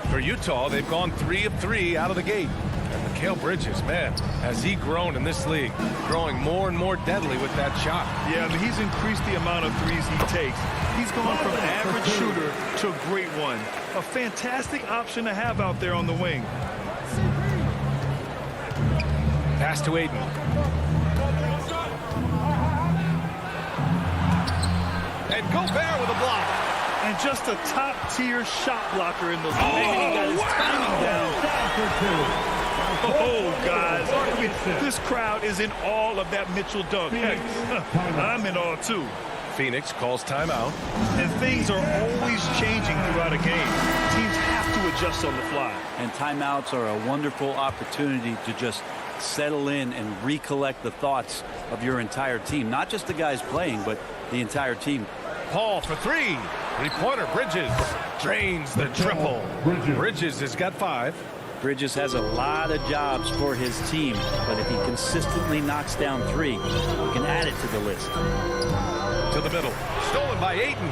Speaker 1: For Utah, they've gone 3 of 3 out of the gate. And Mikal Bridges, man, has he grown in this league, growing more and more deadly with that shot.
Speaker 2: Yeah, I mean, he's increased the amount of threes he takes. He's gone from average shooter to a great one. A fantastic option to have out there on the wing.
Speaker 1: Pass to Ayton. And Gobert with a block.
Speaker 2: And just a top-tier shot blocker in the league. And he got his timing down. Oh, guys, I mean, this crowd is in all of that Mitchell dunk. Heck, I'm in awe, too.
Speaker 1: Phoenix calls timeout.
Speaker 2: And things are always changing throughout a game. Teams have to adjust on the fly.
Speaker 3: And timeouts are a wonderful opportunity to just settle in and recollect the thoughts of your entire team. Not just the guys playing, but the entire team.
Speaker 1: Paul for 3. Three-pointer, Bridges drains the triple. Bridges has got 5.
Speaker 3: Bridges has a lot of jobs for his team, but if he consistently knocks down 3, he can add it to the list.
Speaker 1: To the middle. Stolen by Ayton.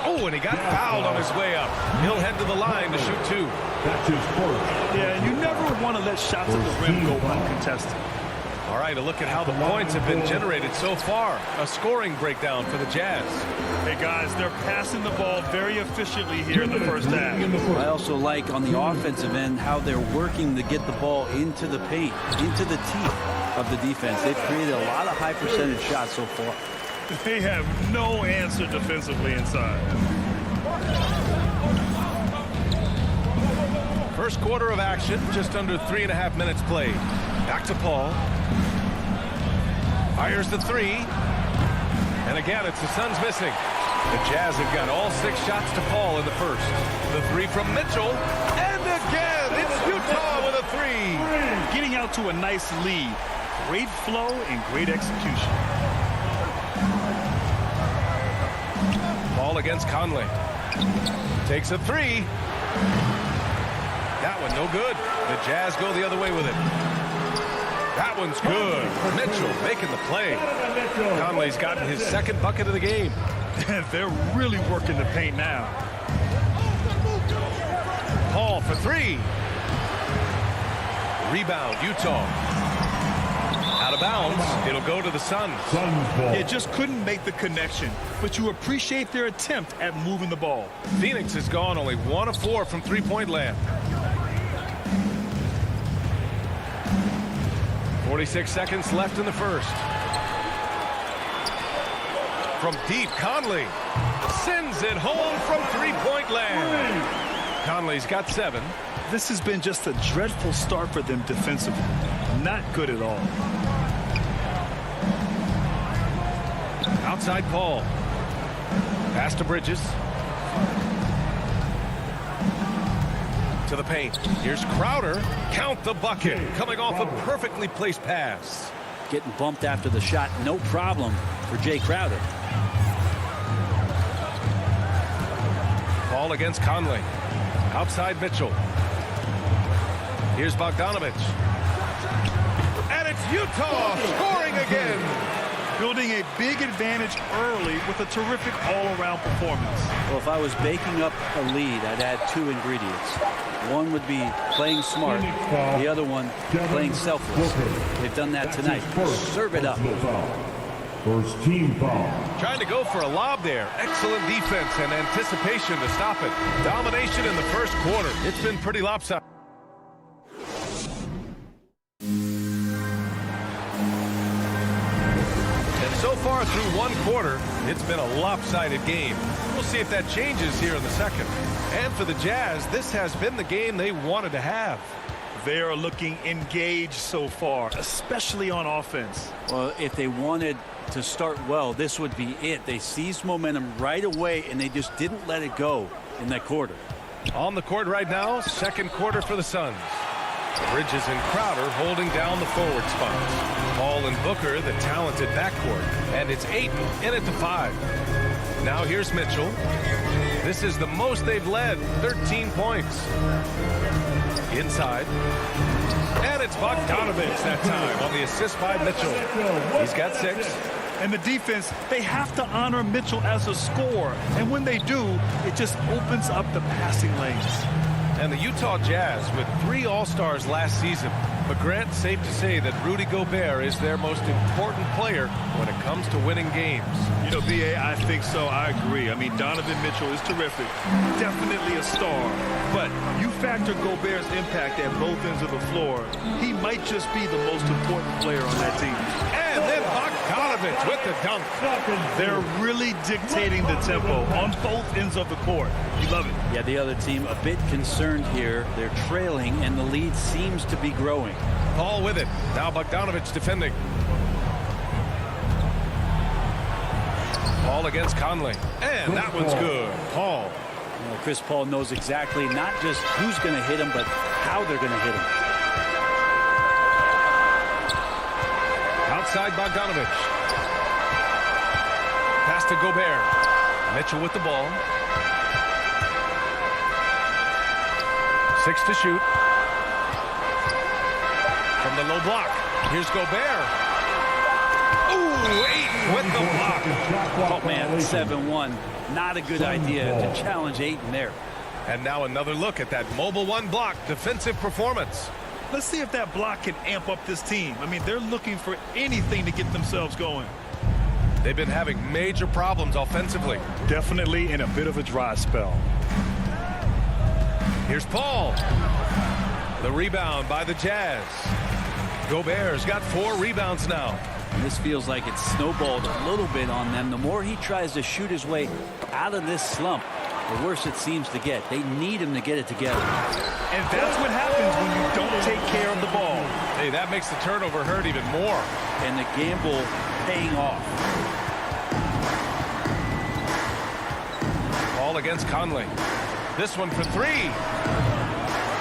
Speaker 1: Oh, and he got fouled on his way up. He'll head to the line to shoot 2.
Speaker 13: That's his first.
Speaker 2: Yeah, and you never want to let shots at the rim go uncontested.
Speaker 1: All right, a look at how the points have been generated so far. A scoring breakdown for the Jazz.
Speaker 2: Hey, guys, they're passing the ball very efficiently here in the first half.
Speaker 3: I also like on the offensive end how they're working to get the ball into the paint, into the teeth of the defense. They've created a lot of high percentage shots so far.
Speaker 2: They have no answer defensively inside.
Speaker 1: First quarter of action, just under 3.5 minutes played. Back to Paul. Fires the three. And again, it's the Suns missing. The Jazz have got all 6 shots to Paul in the first. The three from Mitchell. And again, it's Utah with a three.
Speaker 2: Getting out to a nice lead. Great flow and great execution.
Speaker 1: Ball against Conley. Takes a three. That one no good. The Jazz go the other way with it. That one's good. Mitchell making the play. Conley's gotten his second bucket of the game.
Speaker 2: They're really working the paint now.
Speaker 1: Paul for three. Rebound, Utah. Out of bounds. It'll go to the Suns.
Speaker 2: They just couldn't make the connection, but you appreciate their attempt at moving the ball.
Speaker 1: Phoenix has gone only 1 of 4 from three-point land. 46 seconds left in the first. From deep, Conley sends it home from three-point land. Conley's got 7.
Speaker 2: This has been just a dreadful start for them defensively. Not good at all.
Speaker 1: Outside Paul. Pass to Bridges. To the paint. Here's Crowder. Count the bucket. Coming off a perfectly placed pass.
Speaker 3: Getting bumped after the shot, no problem for Jay Crowder.
Speaker 1: Ball against Conley. Outside Mitchell. Here's Bogdanovich. And it's Utah scoring again.
Speaker 2: Building a big advantage early with a terrific all-around performance.
Speaker 3: Well, if I was baking up a lead, I'd add 2 ingredients. One would be playing smart. The other one, playing selfless. They've done that tonight. Serve it up.
Speaker 13: First team foul.
Speaker 1: Trying to go for a lob there. Excellent defense and anticipation to stop it. Domination in the first quarter. It's been pretty lopsided. So far through one quarter, it's been a lopsided game. We'll see if that changes here in the second. And for the Jazz, this has been the game they wanted to have.
Speaker 2: They are looking engaged so far, especially on offense.
Speaker 3: Well, if they wanted to start well, this would be it. They seized momentum right away, and they just didn't let it go in that quarter.
Speaker 1: On the court right now, second quarter for the Suns. Bridges and Crowder holding down the forward spots. Paul and Booker, the talented backcourt. And it's Ayton in at the 5. Now here's Mitchell. This is the most they've led, 13 points. Inside. And it's Bogdanovich that time on the assist by Mitchell. He's got 6.
Speaker 2: And the defense, they have to honor Mitchell as a scorer. And when they do, it just opens up the passing lanes.
Speaker 1: And the Utah Jazz with 3 All-Stars last season. But Grant, safe to say that Rudy Gobert is their most important player when it comes to winning games.
Speaker 2: You know, B.A., I think so. I agree. I mean, Donovan Mitchell is terrific. Definitely a star. But you factor Gobert's impact at both ends of the floor, he might just be the most important player on that team.
Speaker 1: And then Bogdanovich with the dunk.
Speaker 2: They're really dictating the tempo on both ends of the court. You love it.
Speaker 3: Yeah, the other team a bit concerned here. They're trailing, and the lead seems to be growing.
Speaker 1: Paul with it. Now Bogdanovich defending. Paul against Conley. And that one's good. Paul.
Speaker 3: Well, Chris Paul knows exactly not just who's going to hit him, but how they're going to hit him.
Speaker 1: Outside Bogdanovich. Pass to Gobert. Mitchell with the ball. 6 to shoot. From the low block. Here's Gobert. Ooh, Ayton with the block.
Speaker 3: Oh, man, 7-1. Not a good idea to challenge Ayton there.
Speaker 1: And now another look at that mobile 1 block defensive performance.
Speaker 2: Let's see if that block can amp up this team. I mean, they're looking for anything to get themselves going.
Speaker 1: They've been having major problems offensively.
Speaker 2: Definitely in a bit of a dry spell.
Speaker 1: Here's Paul. The rebound by the Jazz. Gobert's got 4 rebounds now.
Speaker 3: And this feels like it's snowballed a little bit on them. The more he tries to shoot his way out of this slump, the worse it seems to get. They need him to get it together.
Speaker 2: And that's what happens when you don't take care of the ball.
Speaker 1: Hey, that makes the turnover hurt even more.
Speaker 3: And the gamble paying off.
Speaker 1: Ball against Conley. This one for 3.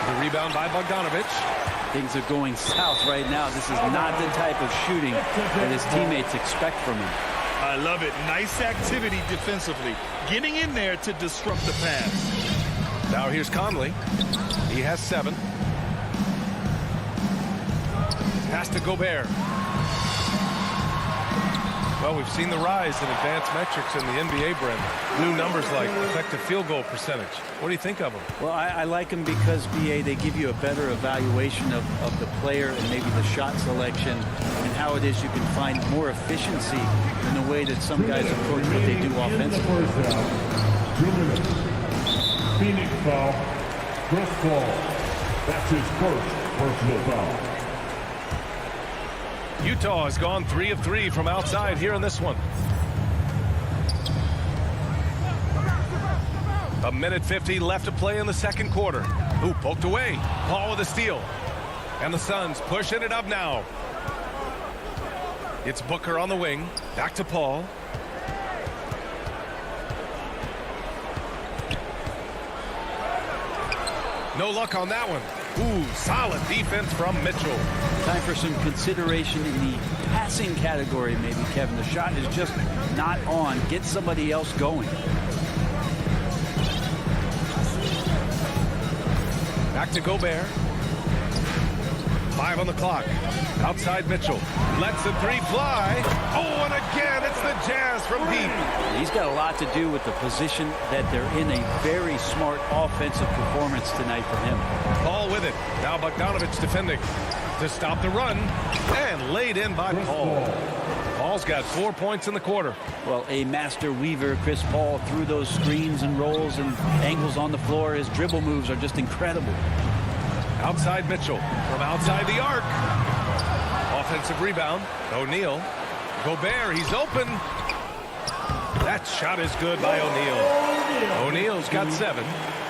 Speaker 1: The rebound by Bogdanovich.
Speaker 3: Things are going south right now. This is not the type of shooting that his teammates expect from him.
Speaker 2: I love it. Nice activity defensively. Getting in there to disrupt the pass.
Speaker 1: Now here's Conley. He has 7. Pass to Gobert. Well, we've seen the rise in advanced metrics in the NBA, Brent. New numbers like effective field goal percentage. What do you think of them?
Speaker 3: Well, I like them because, BA, they give you a better evaluation of the player and maybe the shot selection and how it is you can find more efficiency in the way that some guys approach what they do offensively.
Speaker 13: 2 minutes. Phoenix foul. Chris Paul. That's his first personal foul.
Speaker 1: Utah has gone 3 of 3 from outside here in this one. 1:50 left to play in the second quarter. Ooh, poked away. Paul with a steal. And the Suns pushing it up now. It's Booker on the wing. Back to Paul. No luck on that one. Ooh, solid defense from Mitchell.
Speaker 3: Time for some consideration in the passing category, maybe, Kevin. The shot is just not on. Get somebody else going.
Speaker 1: Back to Gobert. 5 on the clock. Outside Mitchell. Lets the 3 fly. Oh, and again, it's the Jazz from deep.
Speaker 3: He's got a lot to do with the position that they're in. A very smart offensive performance tonight from him.
Speaker 1: Paul with it. Now Bogdanovich defending to stop the run. And laid in by Paul. Paul's got 4 points in the quarter.
Speaker 3: Well, a master weaver, Chris Paul, through those screens and rolls and angles on the floor. His dribble moves are just incredible.
Speaker 1: Outside Mitchell from outside the arc. Offensive rebound. O'Neal. Gobert, he's open. That shot is good by O'Neal. O'Neal's got 7.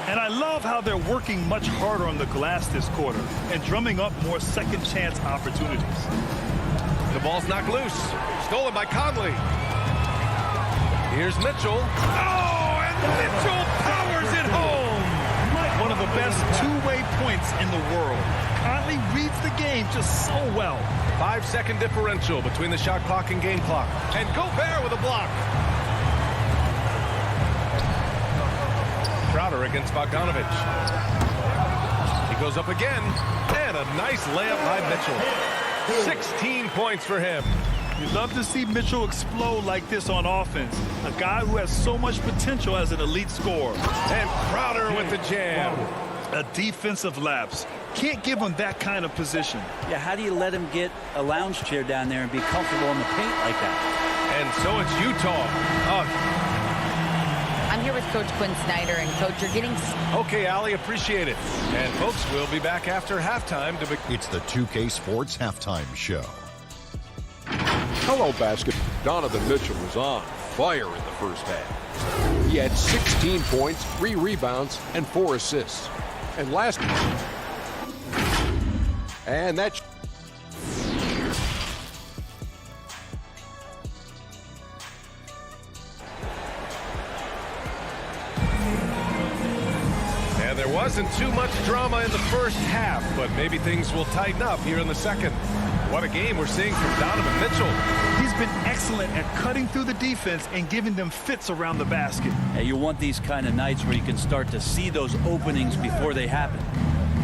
Speaker 2: And I love how they're working much harder on the glass this quarter and drumming up more second chance opportunities.
Speaker 1: The ball's knocked loose. Stolen by Conley. Here's Mitchell. Oh, and Mitchell powers it home.
Speaker 2: One of the best two-way points in the world. Conley reads the game just so well.
Speaker 1: 5-second differential between the shot clock and game clock. And Gobert with a block. Crowder against Bogdanovich. He goes up again. And a nice layup by Mitchell. 16 points for him.
Speaker 2: You love to see Mitchell explode like this on offense. A guy who has so much potential as an elite scorer.
Speaker 1: And Crowder with the jam.
Speaker 2: A defensive lapse. Can't give him that kind of position.
Speaker 3: Yeah, how do you let him get a lounge chair down there and be comfortable in the paint like that?
Speaker 1: And so it's Utah.
Speaker 5: I'm here with Coach Quinn Snyder, and Coach, you're getting...
Speaker 1: Okay, Allie, appreciate it. And folks, we'll be back after halftime.
Speaker 6: It's the 2K Sports Halftime Show.
Speaker 7: Hello, basket. Donovan Mitchell was on fire in the first half. He had 16 points, 3 rebounds, and 4 assists. And last... And that's...
Speaker 1: And there wasn't too much drama in the first half, but maybe things will tighten up here in the second. What a game we're seeing from Donovan Mitchell.
Speaker 2: He's been excellent at cutting through the defense and giving them fits around the basket.
Speaker 3: Yeah, you want these kind of nights where you can start to see those openings before they happen.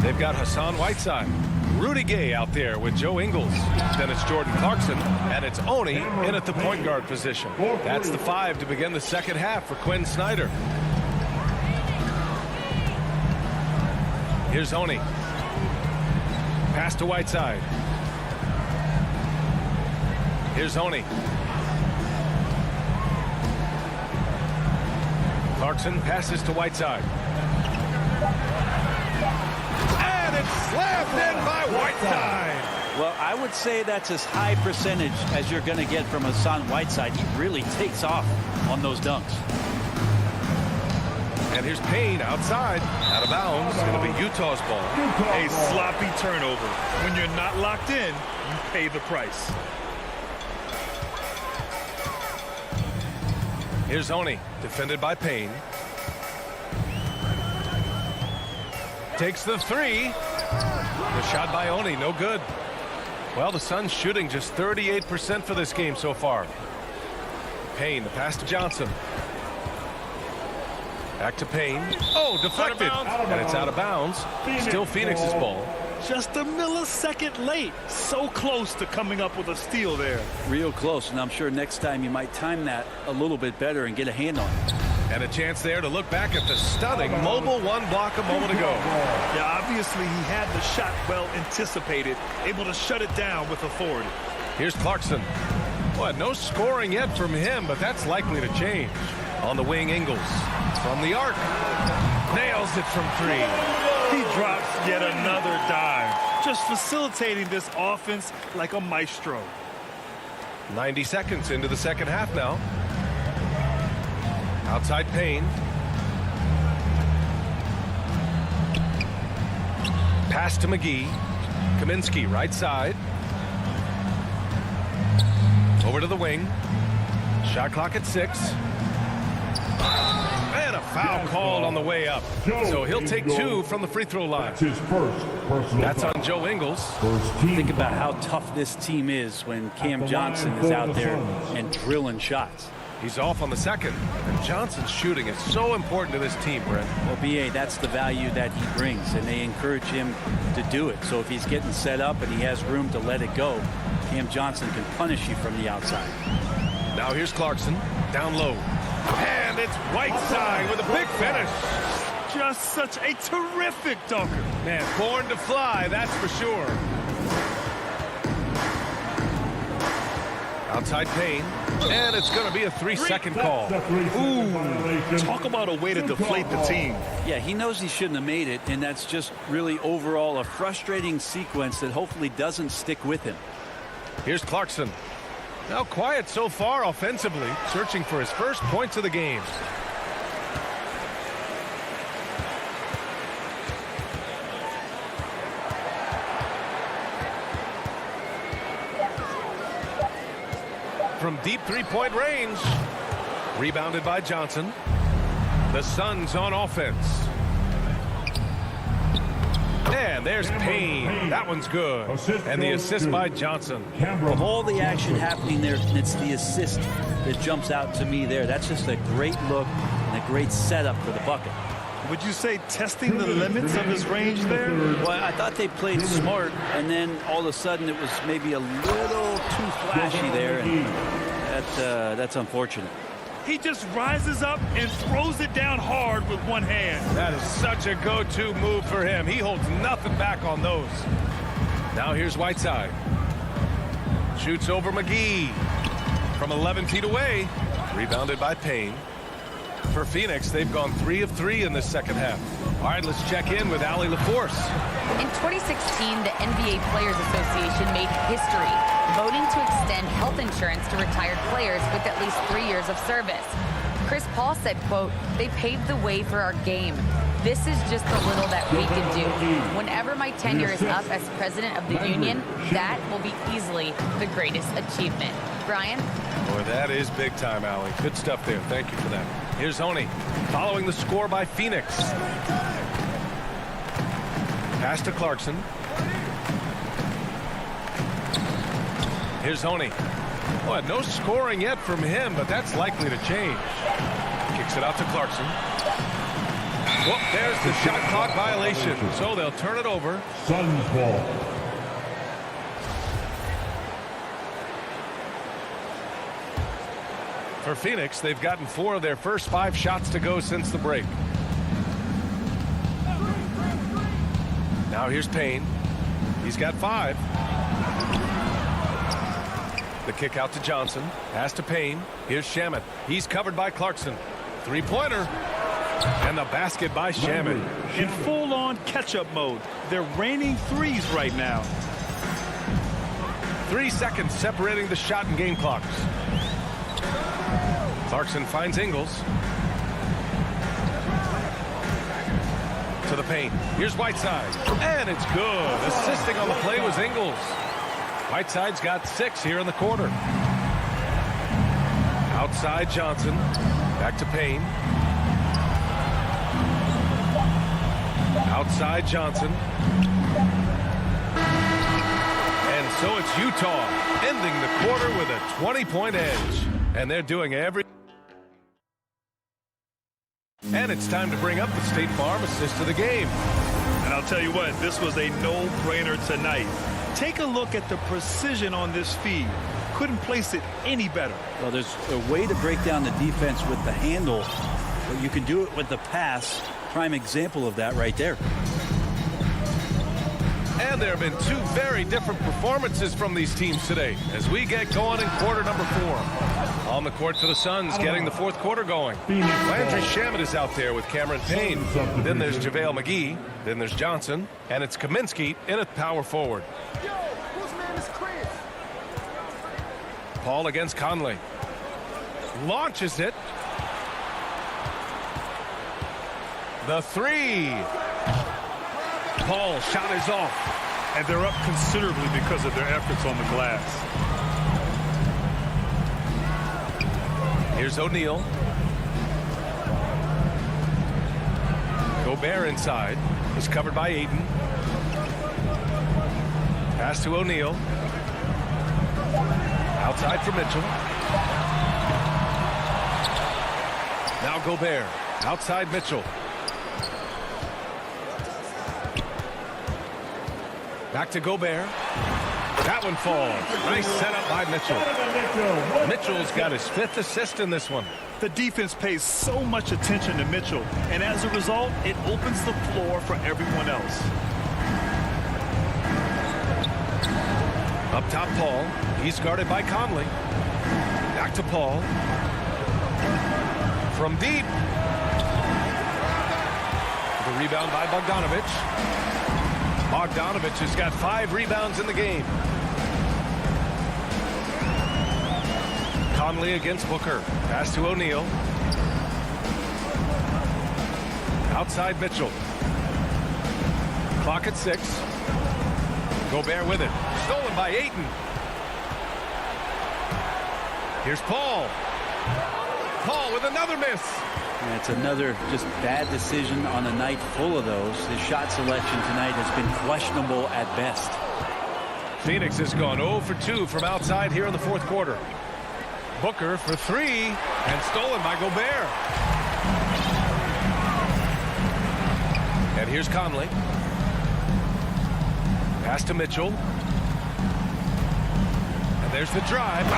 Speaker 1: They've got Hassan Whiteside, Rudy Gay out there with Joe Ingles. Then it's Jordan Clarkson, and it's Oni in at the point guard position. That's the 5 to begin the second half for Quinn Snyder. Here's Oni. Pass to Whiteside. Here's Honey. Clarkson passes to Whiteside. And it's slammed in by Whiteside.
Speaker 3: Well, I would say that's as high percentage as you're going to get from Hassan Whiteside. He really takes off on those dunks.
Speaker 1: And here's Payne outside, out of bounds. It'll be Utah's ball.
Speaker 2: A sloppy turnover. When you're not locked in, you pay the price.
Speaker 1: Here's Oni, defended by Payne. Takes the three. The shot by Oni, no good. Well, the Suns shooting just 38% for this game so far. Payne, the pass to Johnson. Back to Payne. Oh, deflected. And it's out of bounds. Still Phoenix's ball.
Speaker 2: Just a millisecond late. So close to coming up with a steal there.
Speaker 3: Real close, and I'm sure next time you might time that a little bit better and get a hand on it.
Speaker 1: And a chance there to look back at the stunning mobile one block a moment ago.
Speaker 2: Yeah, obviously he had the shot well anticipated, able to shut it down with authority.
Speaker 1: Here's Clarkson. Well, no scoring yet from him, but that's likely to change. On the wing, Ingles. From the arc. Nails it from three.
Speaker 2: He drops yet another dime. Just facilitating this offense like a maestro.
Speaker 1: 90 seconds into the second half now. Outside Payne. Pass to McGee. Kaminsky right side. Over to the wing. Shot clock at 6. And a foul called on the way up. So he'll take 2 from the free throw line. That's on Joe Ingles.
Speaker 3: Think about how tough this team is when Cam Johnson is out there and drilling shots.
Speaker 1: He's off on the second, and Johnson's shooting is so important to this team, Brent.
Speaker 3: Well, B.A., that's the value that he brings, and they encourage him to do it. So if he's getting set up and he has room to let it go, Cam Johnson can punish you from the outside.
Speaker 1: Now here's Clarkson, down low. And it's Whiteside with a big finish.
Speaker 2: Just such a terrific dunker.
Speaker 1: Man, born to fly, that's for sure. Outside Payne, and it's going to be a 3-second call.
Speaker 2: Ooh, talk about a way to deflate the team.
Speaker 3: Yeah, he knows he shouldn't have made it, and that's just really overall a frustrating sequence that hopefully doesn't stick with him.
Speaker 1: Here's Clarkson. Now quiet so far offensively, searching for his first points of the game. From deep three-point range. Rebounded by Johnson. The Suns on offense. And there's Payne. That one's good. And the assist by Johnson.
Speaker 3: Of all the action happening there, it's the assist that jumps out to me there. That's just a great look and a great setup for the bucket.
Speaker 2: Would you say testing the limits of his range there?
Speaker 3: Well, I thought they played smart, and then all of a sudden it was maybe a little too flashy there, and that's unfortunate.
Speaker 2: He just rises up and throws it down hard with one hand.
Speaker 1: That is such a go-to move for him. He holds nothing back on those. Now here's Whiteside. Shoots over McGee from 11 feet away. Rebounded by Payne. For Phoenix, they've gone 3 of 3 in this second half. All right, let's check in with Allie LaForce.
Speaker 5: In 2016, the NBA Players Association made history, voting to extend health insurance to retired players with at least 3 years of service. Chris Paul said, quote, "They paved the way for our game. This is just a little that we can do. Whenever my tenure is up as president of the union, that will be easily the greatest achievement." Brian?
Speaker 1: Boy, that is big time, Allie. Good stuff there. Thank you for that. Here's Oni, following the score by Phoenix. Pass to Clarkson. Here's Oni. Boy, no scoring yet from him, but that's likely to change. Kicks it out to Clarkson. Whoop, there's the shot clock violation, so they'll turn it over.
Speaker 13: Suns ball.
Speaker 1: For Phoenix, they've gotten 4 of their first 5 shots to go since the break. Now here's Payne. He's got 5. The kick out to Johnson. Pass to Payne. Here's Shamet. He's covered by Clarkson. 3-pointer. And the basket by Shamet.
Speaker 2: In full-on catch-up mode. They're raining threes right now.
Speaker 1: 3 seconds separating the shot and game clocks. Clarkson finds Ingles. To the paint. Here's Whiteside. And it's good. Assisting on the play was Ingles. Whiteside's got 6 here in the quarter. Outside Johnson. Back to Payne. Outside Johnson. And so it's Utah ending the quarter with a 20-point edge. And they're doing every... And it's time to bring up the State Farm assist of the game.
Speaker 2: And I'll tell you what, this was a no-brainer tonight. Take a look at the precision on this feed. Couldn't place it any better.
Speaker 3: Well, there's a way to break down the defense with the handle, but you can do it with the pass. Prime example of that right there.
Speaker 1: And there have been 2 very different performances from these teams today as we get going in quarter number 4. On the court for the Suns, getting the 4th quarter going. Landry Shamet is out there with Cameron Payne. Then there's JaVale McGee. Then there's Johnson. And it's Kaminsky in at power forward. Paul against Conley. Launches it. The 3. Paul shot is off.
Speaker 2: And they're up considerably because of their efforts on the glass.
Speaker 1: Here's O'Neal. Gobert inside. Is covered by Ayton. Pass to O'Neal. Outside for Mitchell. Now Gobert. Outside Mitchell. Back to Gobert. That one falls. Nice setup by Mitchell. Mitchell's got his 5th assist in this one.
Speaker 2: The defense pays so much attention to Mitchell, and as a result, it opens the floor for everyone else.
Speaker 1: Up top, Paul. He's guarded by Conley. Back to Paul. From deep. The rebound by Bogdanovich. Bogdanovich has got 5 rebounds in the game. Conley against Booker. Pass to O'Neal. Outside Mitchell. Clock at 6. Gobert with it. Stolen by Ayton. Here's Paul. Paul with another miss.
Speaker 3: And it's another just bad decision on a night full of those. His shot selection tonight has been questionable at best.
Speaker 1: Phoenix has gone 0 for 2 from outside here in the 4th quarter. Booker for 3 and stolen by Gobert. And here's Conley. Pass to Mitchell. And there's the drive. Oh,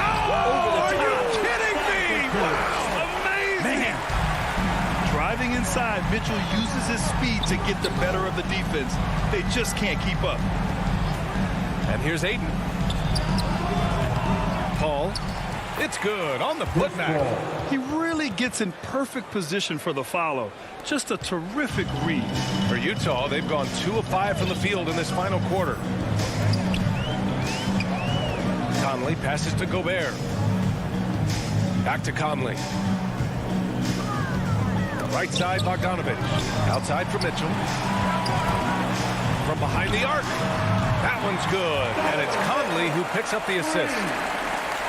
Speaker 1: are you kidding me? Wow, amazing.
Speaker 2: Man. Driving inside, Mitchell uses his speed to get the better of the defense. They just can't keep up.
Speaker 1: And here's Ayton. Paul. It's good on the putback.
Speaker 2: He really gets in perfect position for the follow. Just a terrific read.
Speaker 1: For Utah, they've gone 2 of 5 from the field in this final quarter. Conley passes to Gobert. Back to Conley. Right side, Bogdanovich. Outside for Mitchell. From behind the arc. That one's good. And it's Conley who picks up the assist.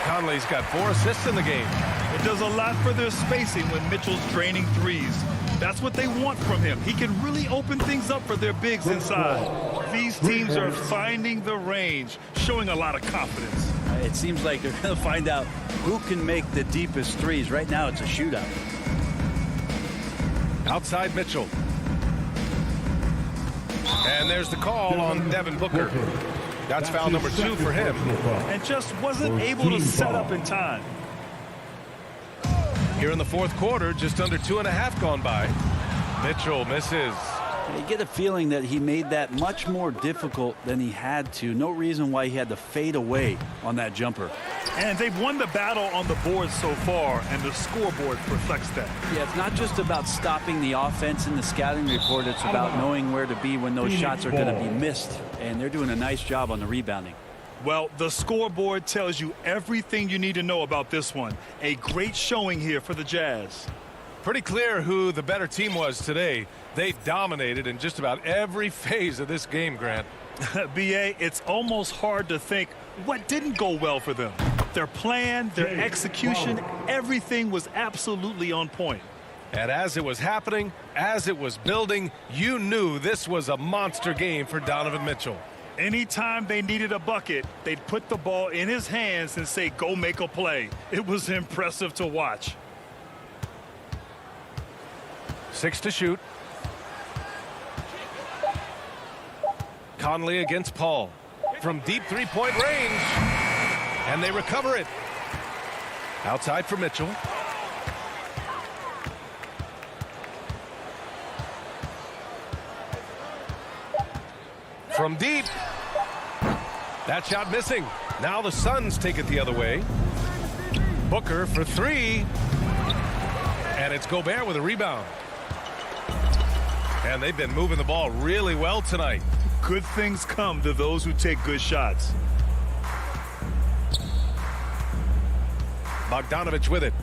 Speaker 1: Conley's got 4 assists in the game.
Speaker 2: It does a lot for their spacing when Mitchell's draining threes. That's what they want from him. He can really open things up for their bigs inside. These teams are finding the range, showing a lot of confidence.
Speaker 3: It seems like they're going to find out who can make the deepest threes. Right now, it's a shootout.
Speaker 1: Outside Mitchell. And there's the call on Devin Booker. That's foul number 2 for him.
Speaker 2: And just wasn't able to set up in time.
Speaker 1: Here in the 4th quarter, just under 2.5 gone by. Mitchell misses.
Speaker 3: You get a feeling that he made that much more difficult than he had to. No reason why he had to fade away on that jumper.
Speaker 2: And they've won the battle on the board so far, and the scoreboard reflects that.
Speaker 3: Yeah, it's not just about stopping the offense in the scouting report. It's about knowing where to be when those shots are going to be missed. And they're doing a nice job on the rebounding.
Speaker 2: Well, the scoreboard tells you everything you need to know about this one. A great showing here for the Jazz.
Speaker 1: Pretty clear who the better team was today. They dominated in just about every phase of this game, Grant.
Speaker 2: B.A., it's almost hard to think what didn't go well for them. Their plan, their execution, everything was absolutely on point.
Speaker 1: And as it was happening, as it was building, you knew this was a monster game for Donovan Mitchell.
Speaker 2: Anytime they needed a bucket, they'd put the ball in his hands and say, go make a play. It was impressive to watch.
Speaker 1: 6 to shoot. Conley against Paul. From deep three-point range. And they recover it. Outside for Mitchell. From deep. That shot missing. Now the Suns take it the other way. Booker for 3. And it's Gobert with a rebound. And they've been moving the ball really well tonight.
Speaker 2: Good things come to those who take good shots.
Speaker 1: Bogdanovich with it.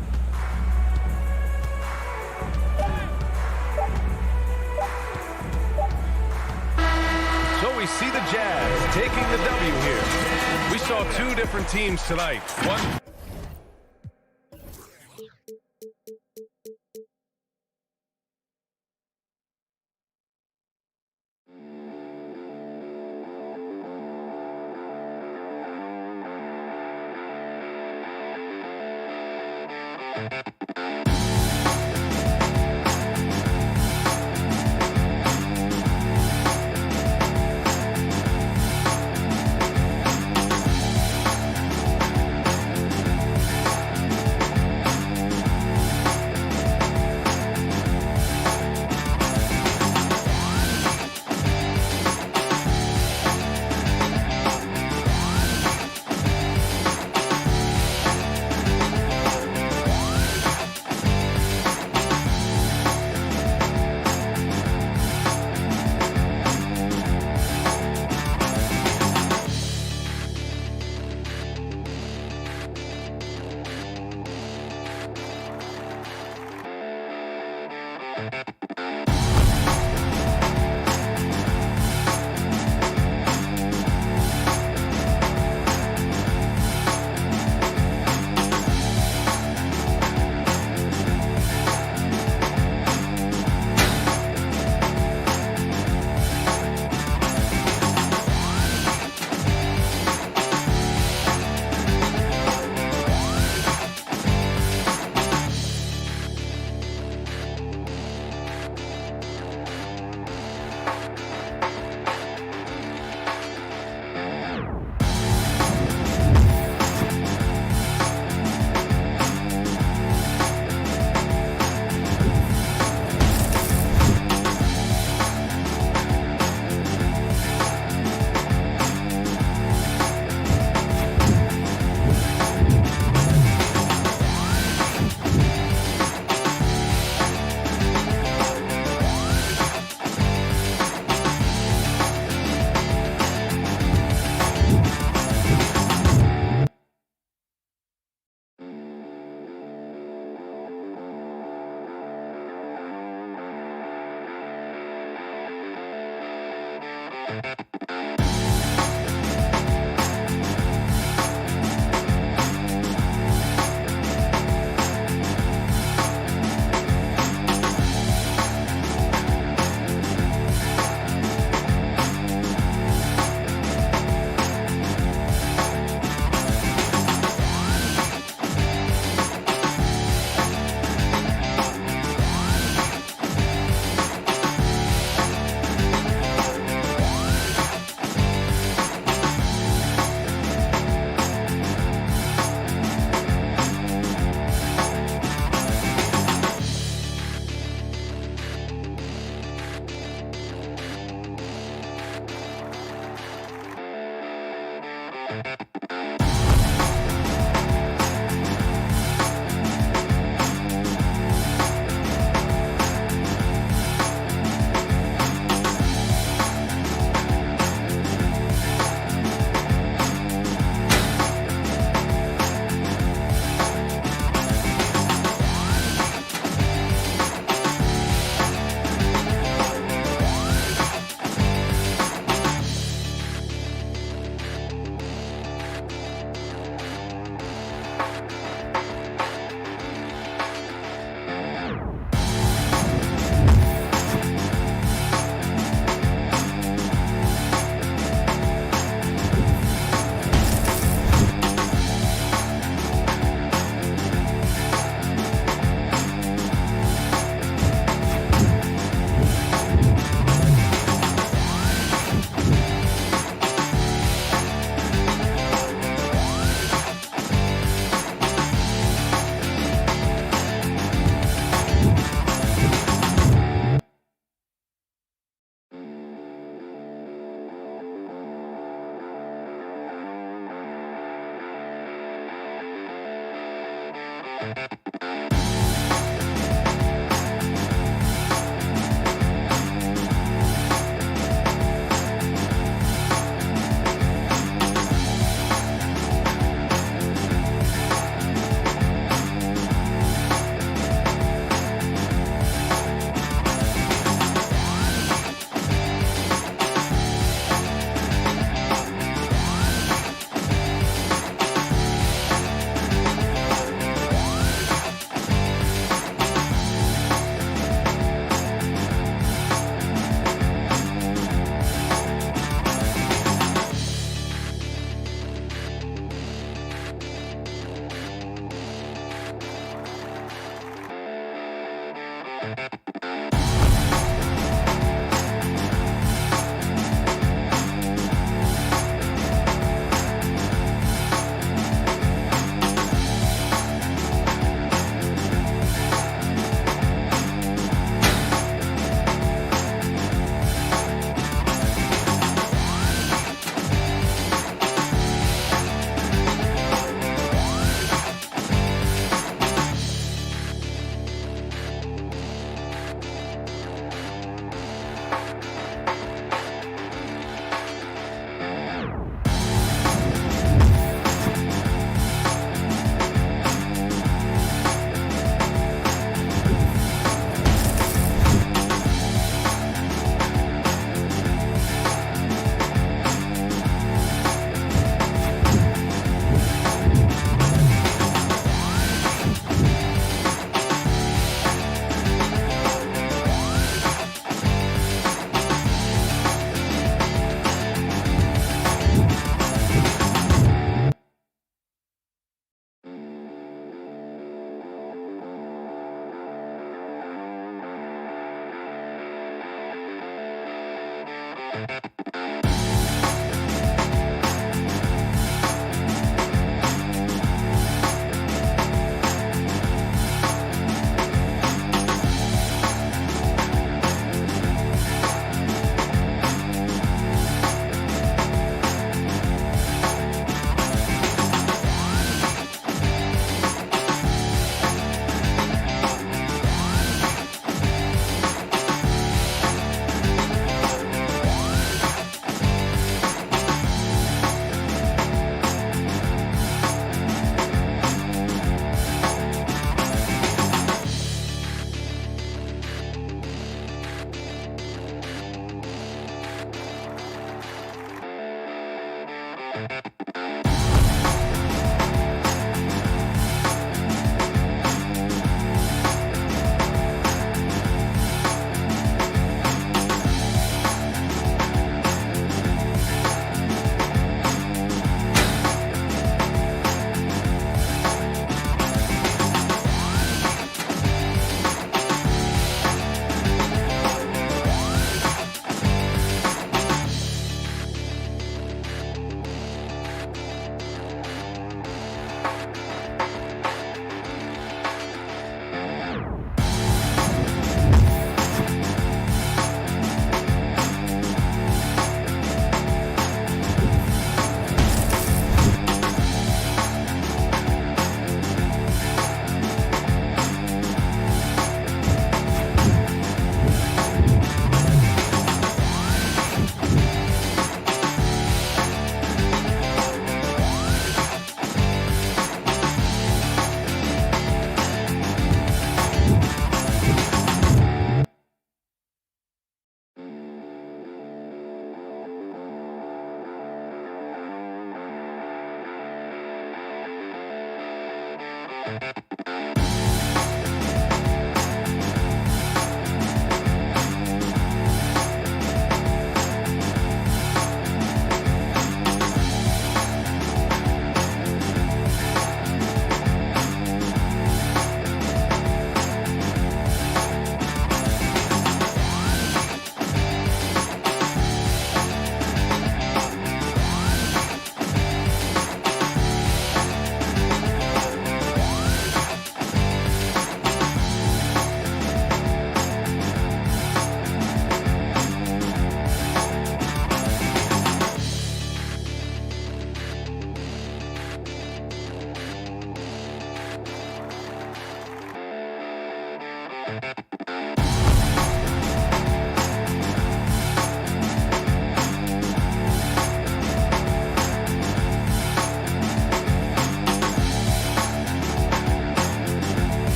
Speaker 1: So we see the Jazz taking the W here. We saw 2 different teams tonight. One.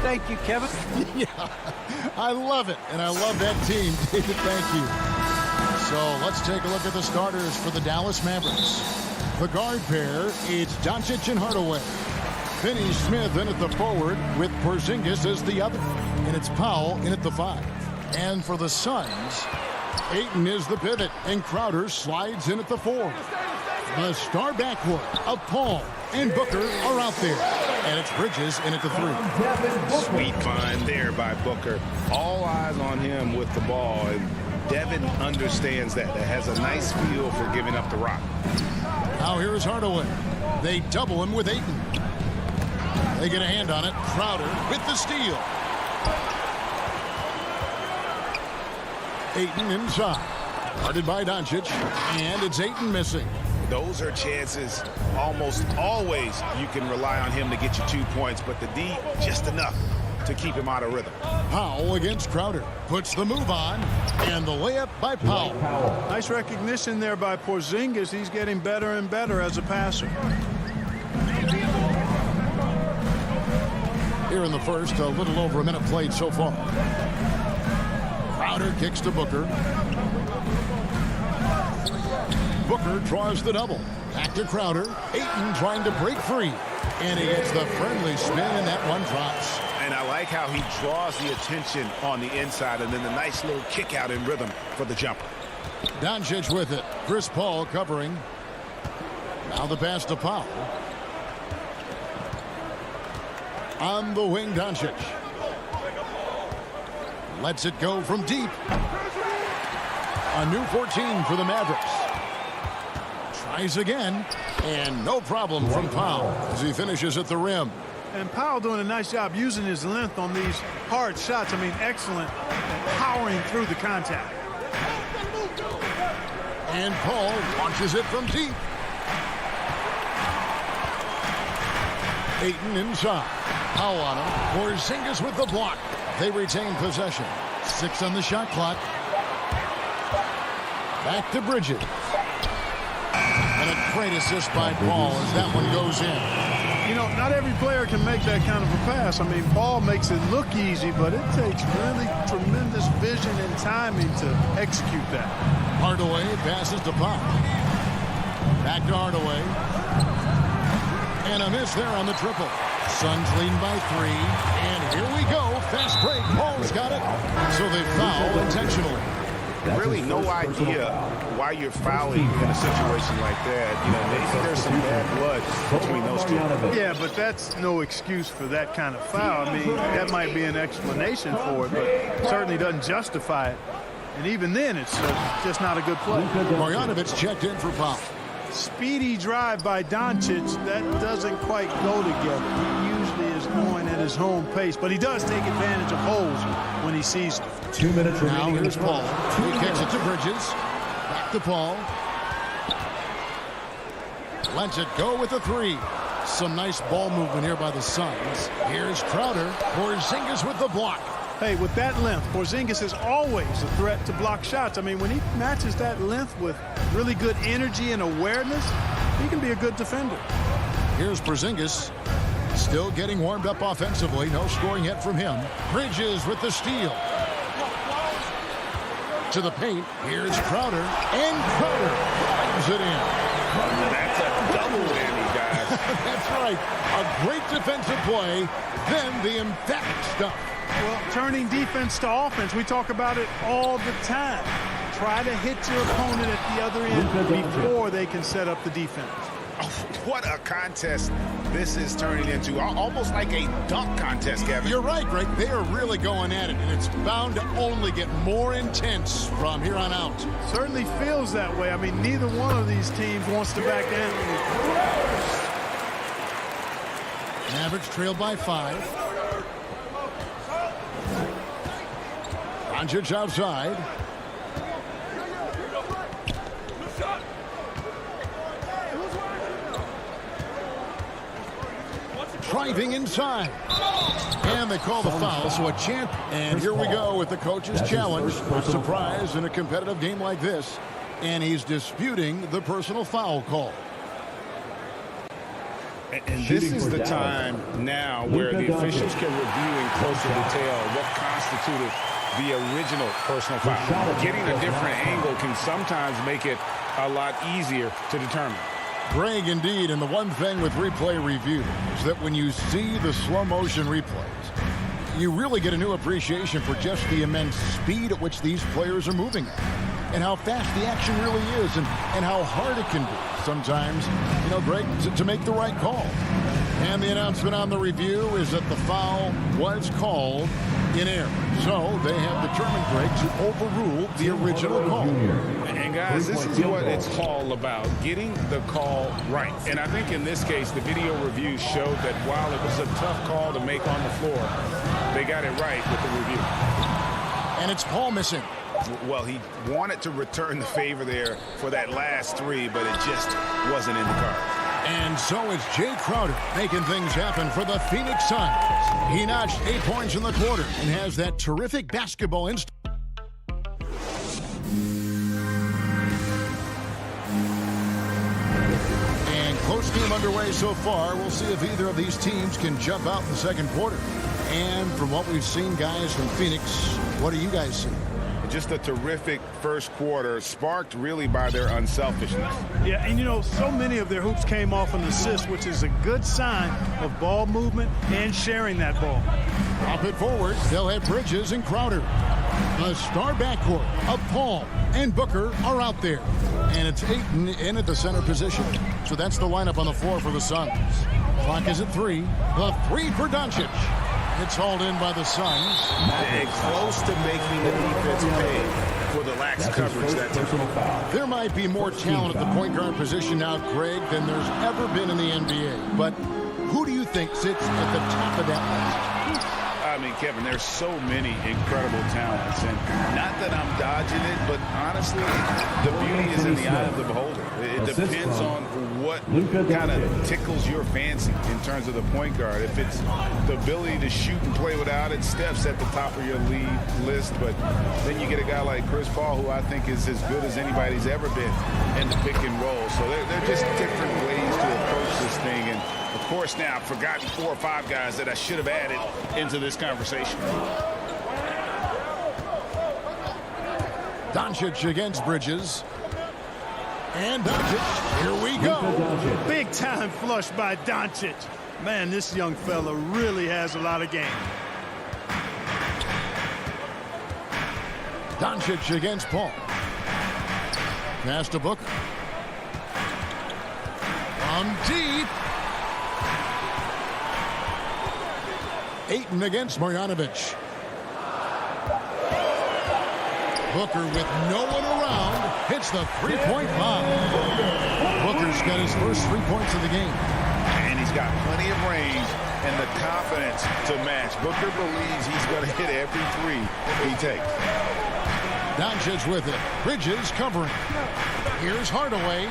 Speaker 11: Thank you, Kevin.
Speaker 8: Yeah, I love it, and I love that team. David, thank you. So let's take a look at the starters for the Dallas Mavericks. The guard pair, it's Doncic and Hardaway. Finney Smith in at the forward with Porzingis as the other. And it's Powell in at the 5. And for the Suns, Ayton is the pivot, and Crowder slides in at the 4. The star backcourt of Paul and Booker are out there. And it's Bridges in at the 3.
Speaker 10: Sweet find there by Booker. All eyes on him with the ball. And Devin understands that. That has a nice feel for giving up the rock.
Speaker 8: Now here's Hardaway. They double him with Ayton. They get a hand on it. Crowder with the steal. Ayton inside. Guarded by Doncic. And it's Ayton missing.
Speaker 10: Those are chances almost always you can rely on him to get you 2 points, but the D just enough to keep him out of rhythm.
Speaker 8: Powell against Crowder. Puts the move on. And the layup by Powell.
Speaker 9: Nice recognition there by Porzingis. He's getting better and better as a passer.
Speaker 8: Here in the first, a little over a minute played so far. Crowder kicks to Booker. Booker draws the double. Back to Crowder. Ayton trying to break free. And he gets the friendly spin, and that one drops.
Speaker 10: And I like how he draws the attention on the inside, and then the nice little kick out in rhythm for the jumper.
Speaker 8: Doncic with it. Chris Paul covering. Now the pass to Powell. On the wing, Doncic. Lets it go from deep. A new 14 for the Mavericks. Tries again, and no problem from Powell as he finishes at the rim.
Speaker 9: And Powell doing a nice job using his length on these hard shots. I mean, excellent at powering through the contact.
Speaker 8: And Paul launches it from deep. Ayton inside. Powell on him. Porzingis with the block. They retain possession. 6 on the shot clock. Back to Bridges. And a great assist by Paul as that one goes in.
Speaker 9: You know, not every player can make that kind of a pass. I mean, Paul makes it look easy, but it takes really tremendous vision and timing to execute that.
Speaker 8: Hardaway passes to Powell. Back to Hardaway. And a miss there on the triple. Suns lead by 3. And here we go. Fast break. Paul's got it. So they foul intentionally.
Speaker 10: Really no idea why you're fouling in a situation like that. You know, maybe there's some bad blood between those two.
Speaker 9: Yeah, but that's no excuse for that kind of foul. I mean, that might be an explanation for it, but certainly doesn't justify it. And even then, it's just not a good play.
Speaker 8: Marjanovic checked in for Powell.
Speaker 9: Speedy drive by Doncic, that doesn't quite go together. He usually is going at his home pace, but he does take advantage of holes when he sees them.
Speaker 13: 2 minutes remaining.
Speaker 8: Now here's Paul. He kicks it to Bridges. Back to Paul. Lets it go with the 3. Some nice ball movement here by the Suns. Here's Crowder. Porzingis with the block.
Speaker 9: Hey, with that length, Porzingis is always a threat to block shots. I mean, when he matches that length with really good energy and awareness, he can be a good defender.
Speaker 8: Here's Porzingis. Still getting warmed up offensively. No scoring yet from him. Bridges with the steal. To the paint. Here's Crowder. And Crowder drives it in.
Speaker 10: That's a double whammy, guys.
Speaker 8: That's right. A great defensive play. Then the emphatic stuff.
Speaker 9: Well, turning defense to offense, we talk about it all the time. Try to hit your opponent at the other end before they can set up the defense.
Speaker 10: Oh, what a contest this is turning into. Almost like a dunk contest, Kevin.
Speaker 8: You're right, Greg. They are really going at it, and it's bound to only get more intense from here on out.
Speaker 9: Certainly feels that way. I mean, neither one of these teams wants to back down.
Speaker 8: Mavericks trailed by 5. Doncic outside. Driving inside. And they call the foul, so a chance. And here we go with the coach's challenge. A surprise in a competitive game like this. And he's disputing the personal foul call.
Speaker 10: And this is the time now where the officials can review in closer detail what constituted the original personal foul. Getting a different angle can sometimes make it a lot easier to determine.
Speaker 8: Greg, indeed, and the one thing with replay review is that when you see the slow motion replays, you really get a new appreciation for just the immense speed at which these players are moving at, and how fast the action really is, and how hard it can be sometimes, you know, Greg, to make the right call. And the announcement on the review is that the foul was called in error. So they have determined, Greg, to overrule the original call.
Speaker 10: And guys, this is what it's all about, getting the call right. And I think in this case, the video review showed that while it was a tough call to make on the floor, they got it right with the review.
Speaker 8: And it's Paul missing.
Speaker 10: Well, he wanted to return the favor there for that last three, but it just wasn't in the cards.
Speaker 8: And so it's Jay Crowder making things happen for the Phoenix Suns. He notched 8 points in the quarter and has that terrific basketball instinct. And close game underway so far. We'll see if either of these teams can jump out in the second quarter. And from what we've seen, guys, from Phoenix, what do you guys see?
Speaker 10: Just a terrific first quarter, sparked really by their unselfishness.
Speaker 9: Yeah, and you know, so many of their hoops came off an assist, which is a good sign of ball movement and sharing that ball.
Speaker 8: Pop it forward. They'll have Bridges and Crowder. The star backcourt of Paul and Booker are out there. And it's Ayton in at the center position. So that's the lineup on the floor for the Suns. Clock is at 3. The 3 for Doncic. It's hauled in by the Suns.
Speaker 10: And close to making the defense pay for the lax coverage that time.
Speaker 8: There might be more talent at the point guard position now, Greg, than there's ever been in the NBA. But who do you think sits at the top of that list?
Speaker 10: I mean, Kevin, there's so many incredible talents. And not that I'm dodging it, but honestly, the beauty is in the eye of the beholder. It depends on what kind of tickles your fancy in terms of the point guard. If it's the ability to shoot and play without it, Steph's at the top of your league list. But then you get a guy like Chris Paul, who I think is as good as anybody's ever been in the pick and roll. So they're just different ways to approach this thing. And of course, now I've forgotten 4 or 5 guys that I should have added into this conversation.
Speaker 8: Doncic against Bridges. And Doncic, here we go.
Speaker 9: Big time flush by Doncic. Man, this young fella really has a lot of game.
Speaker 8: Doncic against Paul. Pass to Booker. From deep. Ayton against Marjanovic. Booker with no one around hits the three-point bomb. Booker's got his first 3 points of the game.
Speaker 10: And he's got plenty of range and the confidence to match. Booker believes he's going to hit every 3 he takes.
Speaker 8: Doncic with it. Bridges covering. Here's Hardaway.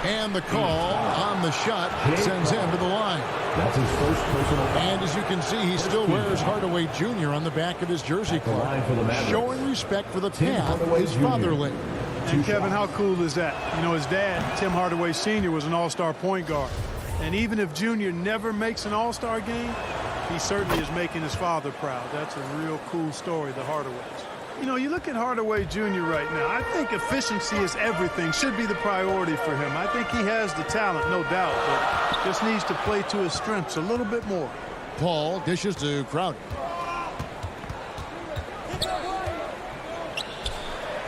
Speaker 8: And the call on the shot sends him to the line.
Speaker 4: That's his first personal foul.
Speaker 8: And as you can see, he still wears Hardaway Jr. on the back of his jersey club, showing respect for the path his father laid.
Speaker 9: And Kevin, how cool is that? You know, his dad, Tim Hardaway Sr., was an all-star point guard. And even if Junior never makes an all-star game, he certainly is making his father proud. That's a real cool story, the Hardaways. You know, you look at Hardaway Jr. right now, I think efficiency is everything, should be the priority for him. I think he has the talent, no doubt, but just needs to play to his strengths a little bit more.
Speaker 8: Paul dishes to Crowder.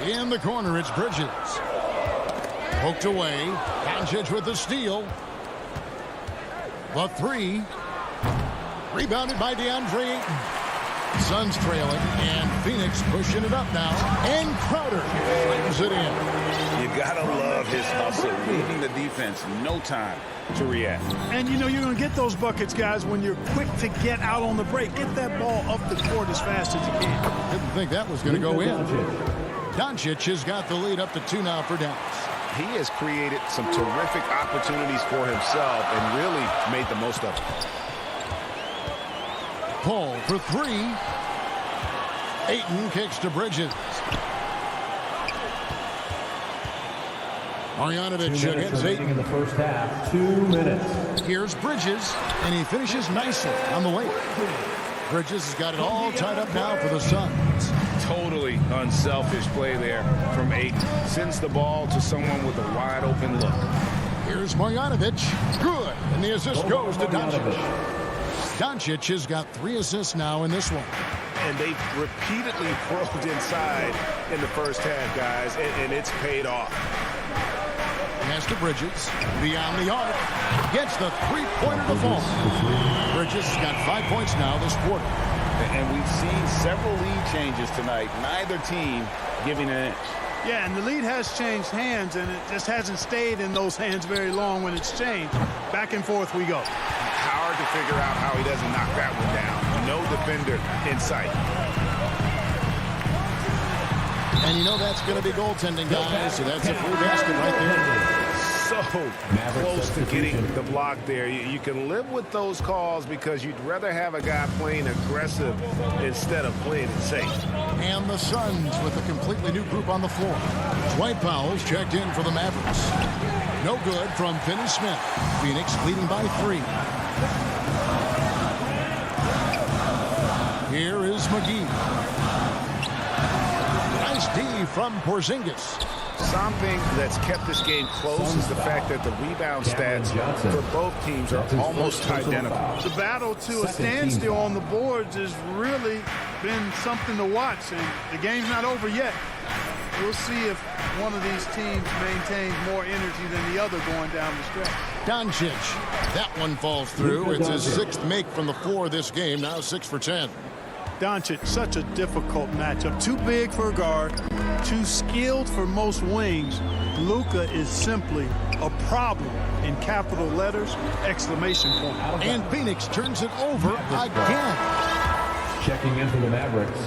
Speaker 8: In the corner, it's Bridges. Poked away. Doncic with the steal. The three. Rebounded by DeAndre Ayton. Suns trailing, and Phoenix pushing it up now. And Crowder brings it in.
Speaker 10: You gotta love his hustle, leaving the defense no time to react.
Speaker 9: And you know you're going to get those buckets, guys, when you're quick to get out on the break. Get that ball up the court as fast as you can.
Speaker 8: Didn't think that was going to go in. Doncic has got the lead up to 2 now for Dallas.
Speaker 10: He has created some terrific opportunities for himself and really made the most of it.
Speaker 8: Paul for 3. Ayton kicks to Bridges. Marjanovic against Ayton
Speaker 4: in the first half. 2 minutes.
Speaker 8: Here's Bridges, and he finishes nicely on the way. Bridges has got it all tied up now for the Suns.
Speaker 10: Totally unselfish play there from Ayton. Sends the ball to someone with a wide open look.
Speaker 8: Here's Marjanovic. Good. And the assist goes to Doncic. Doncic has got 3 assists now in this one.
Speaker 10: And they've repeatedly probed inside in the first half, guys, and it's paid off.
Speaker 8: Pass to Bridges. Beyond the arc. Gets the three-pointer to fall. Bridges has got 5 points now this quarter.
Speaker 10: And we've seen several lead changes tonight. Neither team giving an inch.
Speaker 9: Yeah, and the lead has changed hands, and it just hasn't stayed in those hands very long when it's changed. Back and forth we go.
Speaker 10: Hard to figure out how he doesn't knock that one down. No defender in sight.
Speaker 8: And you know that's going to be goaltending, guys, so that's a free basket right there.
Speaker 10: So close to getting the block there. You can live with those calls because you'd rather have a guy playing aggressive instead of playing it safe.
Speaker 8: And the Suns with a completely new group on the floor. Dwight Powell's checked in for the Mavericks. No good from Finney-Smith. Phoenix leading by 3. Here is McGee. Nice D from Porzingis.
Speaker 10: Something that's kept this game close is the fact that the rebound stats for both teams are almost identical.
Speaker 9: The battle to a standstill on the boards has really been something to watch, and the game's not over yet. We'll see if one of these teams maintains more energy than the other going down the stretch.
Speaker 8: Doncic. That one falls through. It's his 6th make from the floor this game, now 6 for 10.
Speaker 9: Doncic, such a difficult matchup. Too big for a guard, too skilled for most wings. Luka is simply a problem in capital letters, exclamation point.
Speaker 8: And Phoenix turns it over again.
Speaker 4: Checking in for the Mavericks.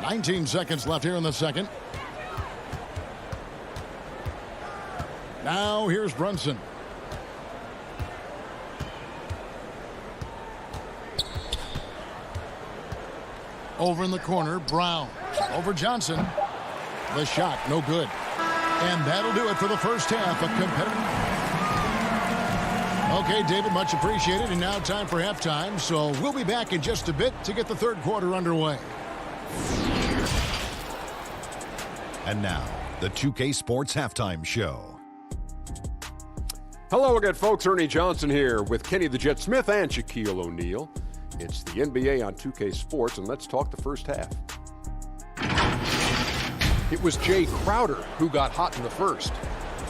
Speaker 8: "19 seconds left here in the second. Now here's Brunson. Over in the corner, Brown. Over Johnson. The shot, no good. And that'll do it for the first half of competitive. Okay, David, much appreciated. And now time for halftime. So we'll be back in just a bit to get the third quarter underway.
Speaker 6: And now, the 2K Sports Halftime Show.
Speaker 7: Hello again, folks. Ernie Johnson here with Kenny the Jet Smith and Shaquille O'Neal. It's the NBA on 2K Sports, and let's talk the first half. It was Jay Crowder who got hot in the first.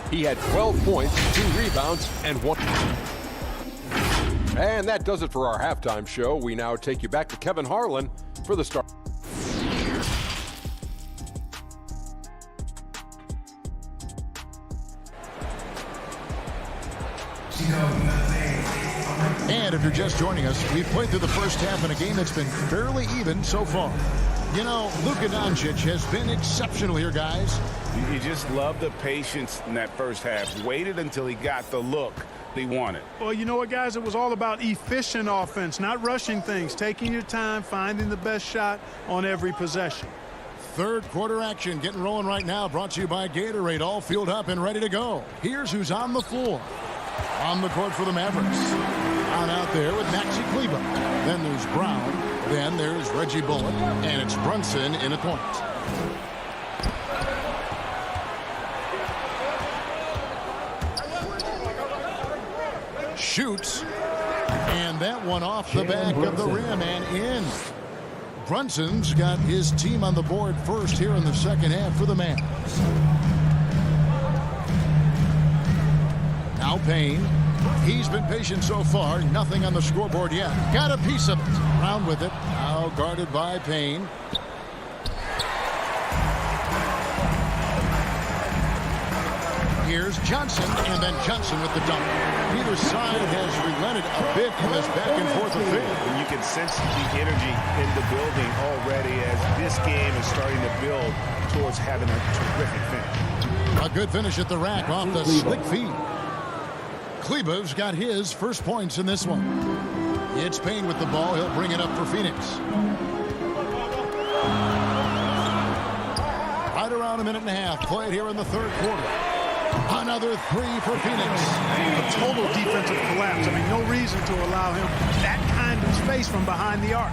Speaker 7: He had 12 points, 2 rebounds, and 1. And that does it for our halftime show. We now take you back to Kevin Harlan for the start.
Speaker 8: And if you're just joining us, we've played through the first half in a game that's been fairly even so far. You know, Luka Doncic has been exceptional here, guys.
Speaker 10: You just love the patience in that first half. Waited until he got the look he wanted.
Speaker 9: Well, you know what, guys? It was all about efficient offense, not rushing things, taking your time, finding the best shot on every possession.
Speaker 8: Third quarter action getting rolling right now. Brought to you by Gatorade. All fueled up and ready to go. Here's who's on the floor. On the court for the Mavericks. On out there with Maxi Kleber. Then there's Brown. Then there's Reggie Bullock. And it's Brunson in a point. Shoots. And that one off the back of the rim and in. Brunson's got his team on the board first here in the second half for the Mavs. Now Payne. He's been patient so far. Nothing on the scoreboard yet. Got a piece of it. Brown with it. Now guarded by Payne. Here's Johnson, and then Johnson with the dunk. Neither side has relented a bit in this back-and-forth affair.
Speaker 10: And you can sense the energy in the building already as this game is starting to build towards having a terrific finish.
Speaker 8: A good finish at the rack off the slick feed. Kleber's got his first points in this one. It's Payne with the ball. He'll bring it up for Phoenix. Right around a minute and a half played here in the third quarter. Another three for Phoenix.
Speaker 9: A total defensive collapse. I mean, no reason to allow him that kind of space from behind the arc.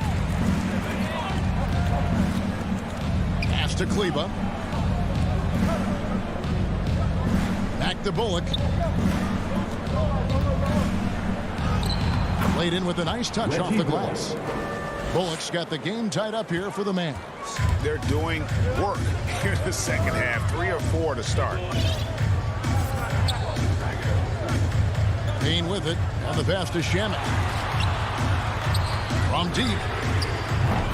Speaker 8: Pass to Kleber. Back to Bullock. Laid in with a nice touch off the glass. Bullock's got the game tied up here for the Mavs.
Speaker 10: They're doing work here in the second half. 3 or 4 to start.
Speaker 8: Payne with it on the pass to Shamet. From deep.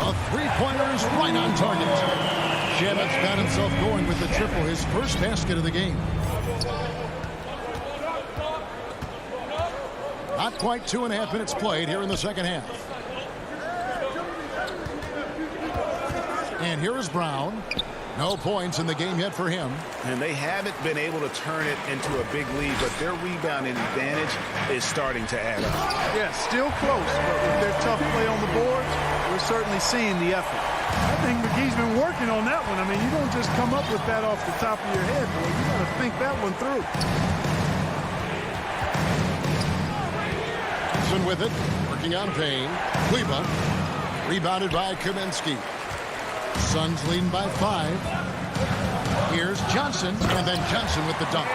Speaker 8: A three-pointer is right on target. Shamet's got himself going with the triple, his first basket of the game. Not quite 2.5 minutes played here in the second half. And here is Brown. No points in the game yet for him.
Speaker 10: And they haven't been able to turn it into a big lead, but their rebounding advantage is starting to add up.
Speaker 9: Yeah, still close, but with their tough play on the boards, we're certainly seeing the effort. I think McGee's been working on that one. I mean, you don't just come up with that off the top of your head, boy. You got to think that one through.
Speaker 8: Johnson with it, working on Payne. Kleber, rebounded by Kaminsky. Suns leading by 5. Here's Johnson, and then Johnson with the dunk.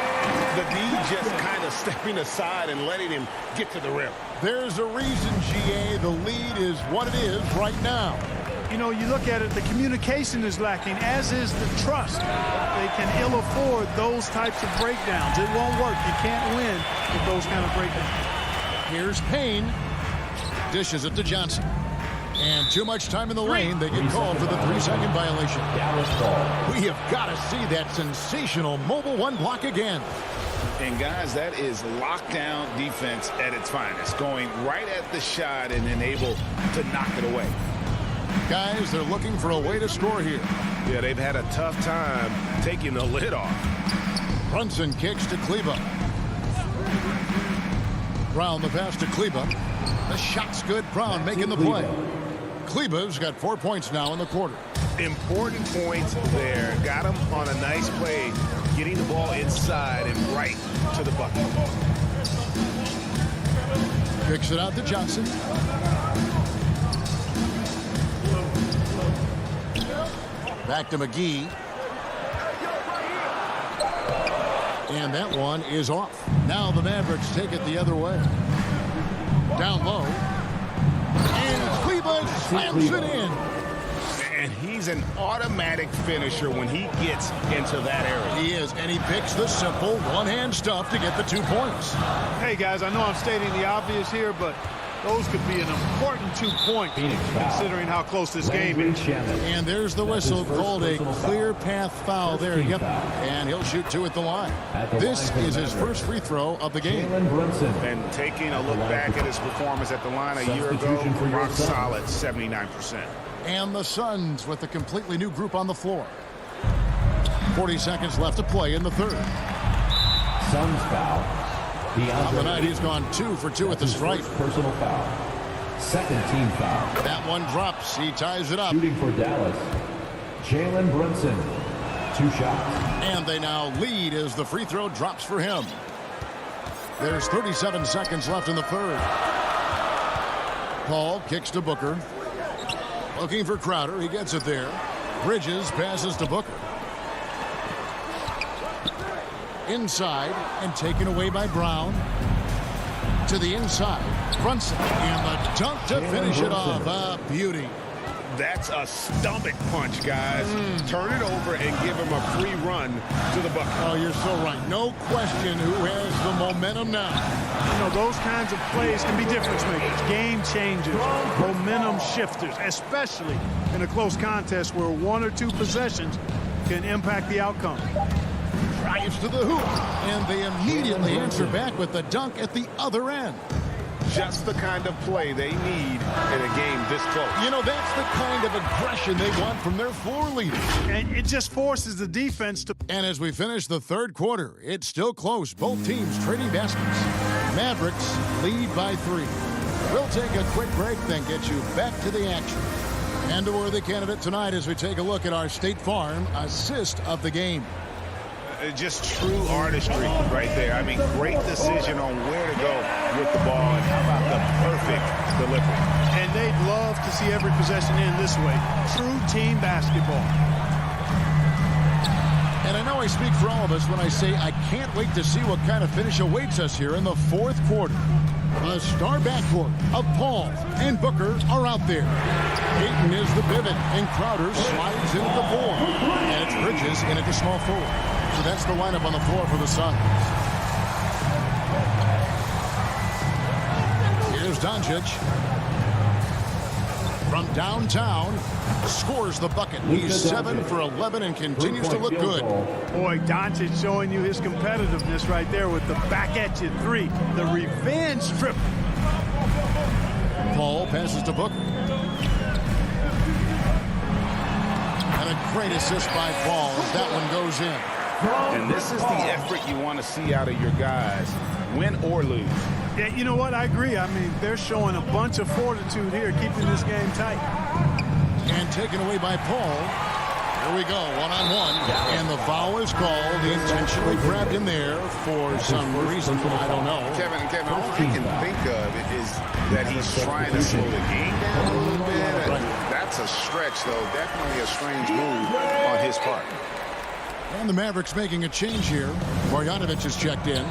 Speaker 10: The D just kind of stepping aside and letting him get to the rim.
Speaker 8: There's a reason, GA, the lead is what it is right now.
Speaker 9: You know, you look at it, the communication is lacking, as is the trust. They can ill afford those types of breakdowns. It won't work. You can't win with those kind of breakdowns.
Speaker 8: Here's Payne. Dishes it to Johnson. And too much time in the lane. They get called for the 3-second violation. We have got to see that sensational mobile one block again.
Speaker 10: And guys, that is lockdown defense at its finest. Going right at the shot and then able to knock it away.
Speaker 8: Guys, they're looking for a way to score here.
Speaker 1: Yeah, they've had a tough time taking the lid off.
Speaker 8: Brunson kicks to Kleber. Brown the pass to Kleber. The shot's good. Brown making the play. Kleber's got 4 points now in the quarter.
Speaker 10: Important points there. Got him on a nice play, getting the ball inside and right to the bucket.
Speaker 8: Kicks it out to Johnson. Back to McGee. And that one is off. Now the Mavericks take it the other way. Down low. And Kleber slams it in.
Speaker 10: And he's an automatic finisher when he gets into that area.
Speaker 8: He is, and he picks the simple one-hand stuff to get the 2 points.
Speaker 9: Hey, guys, I know I'm stating the obvious here, but those could be an important 2 points considering how close this game is.
Speaker 8: And there's the whistle called a clear path foul there. Yep. And he'll shoot 2 at the line. This is his first free throw of the game.
Speaker 10: And taking a look back at his performance at the line a year ago, rock solid, 79%.
Speaker 8: And the Suns with a completely new group on the floor. 40 seconds left to play in the third.
Speaker 4: Suns foul.
Speaker 8: On the night, he's gone 2 for 2 at the stripe.
Speaker 4: Personal foul. Second team foul.
Speaker 8: That one drops. He ties it up.
Speaker 4: Shooting for Dallas. Jalen Brunson, 2 shots.
Speaker 8: And they now lead as the free throw drops for him. There's 37 seconds left in the third. Paul kicks to Booker. Looking for Crowder. He gets it there. Bridges passes to Booker. Inside and taken away by Brown. To the inside. Brunson. And the dunk to finish it off. A beauty.
Speaker 10: That's a stomach punch, guys. Turn it over and give him a free run to the bucket.
Speaker 8: Oh, you're so right. No question who has the momentum now.
Speaker 9: You know, those kinds of plays can be difference makers, game changers, momentum shifters, especially in a close contest where 1 or 2 possessions can impact the outcome.
Speaker 8: Drives to the hoop, and they immediately answer back with the dunk at the other end.
Speaker 10: Just the kind of play they need in a game this close.
Speaker 8: You know, that's the kind of aggression they want from their floor leaders.
Speaker 9: And it just forces the defense to...
Speaker 8: And as we finish the third quarter, it's still close. Both teams trading baskets. Mavericks lead by 3. We'll take a quick break, then get you back to the action. And a worthy candidate tonight as we take a look at our State Farm assist of the game.
Speaker 10: Just true artistry right there. I mean, great decision on where to go with the ball, and how about the perfect delivery.
Speaker 9: And they'd love to see every possession end this way. True team basketball.
Speaker 8: And I know I speak for all of us when I say I can't wait to see what kind of finish awaits us here in the fourth quarter. The star backcourt of Paul and Booker are out there. Ayton is the pivot, and Crowder slides into the 4. And it's Bridges in at the small forward. So that's the lineup on the floor for the Suns. Here's Doncic. From downtown, scores the bucket. He's 7 for 11 and continues to look good.
Speaker 9: Boy, Doncic showing you his competitiveness right there with the back at you 3. The revenge triple.
Speaker 8: Paul passes to Booker. And a great assist by Paul as that one goes in.
Speaker 10: And this is the effort you want to see out of your guys, win or lose.
Speaker 9: Yeah, you know what? I agree. I mean, they're showing a bunch of fortitude here, keeping this game tight.
Speaker 8: And taken away by Paul. Here we go, one-on-one. And the foul is called. He intentionally grabbed him there for some reason. I don't know.
Speaker 10: Kevin, all I can think of is that he's trying to slow the game down a little bit. That's a stretch, though. Definitely a strange move on his part.
Speaker 8: And the Mavericks making a change here. Marjanovic is checked in.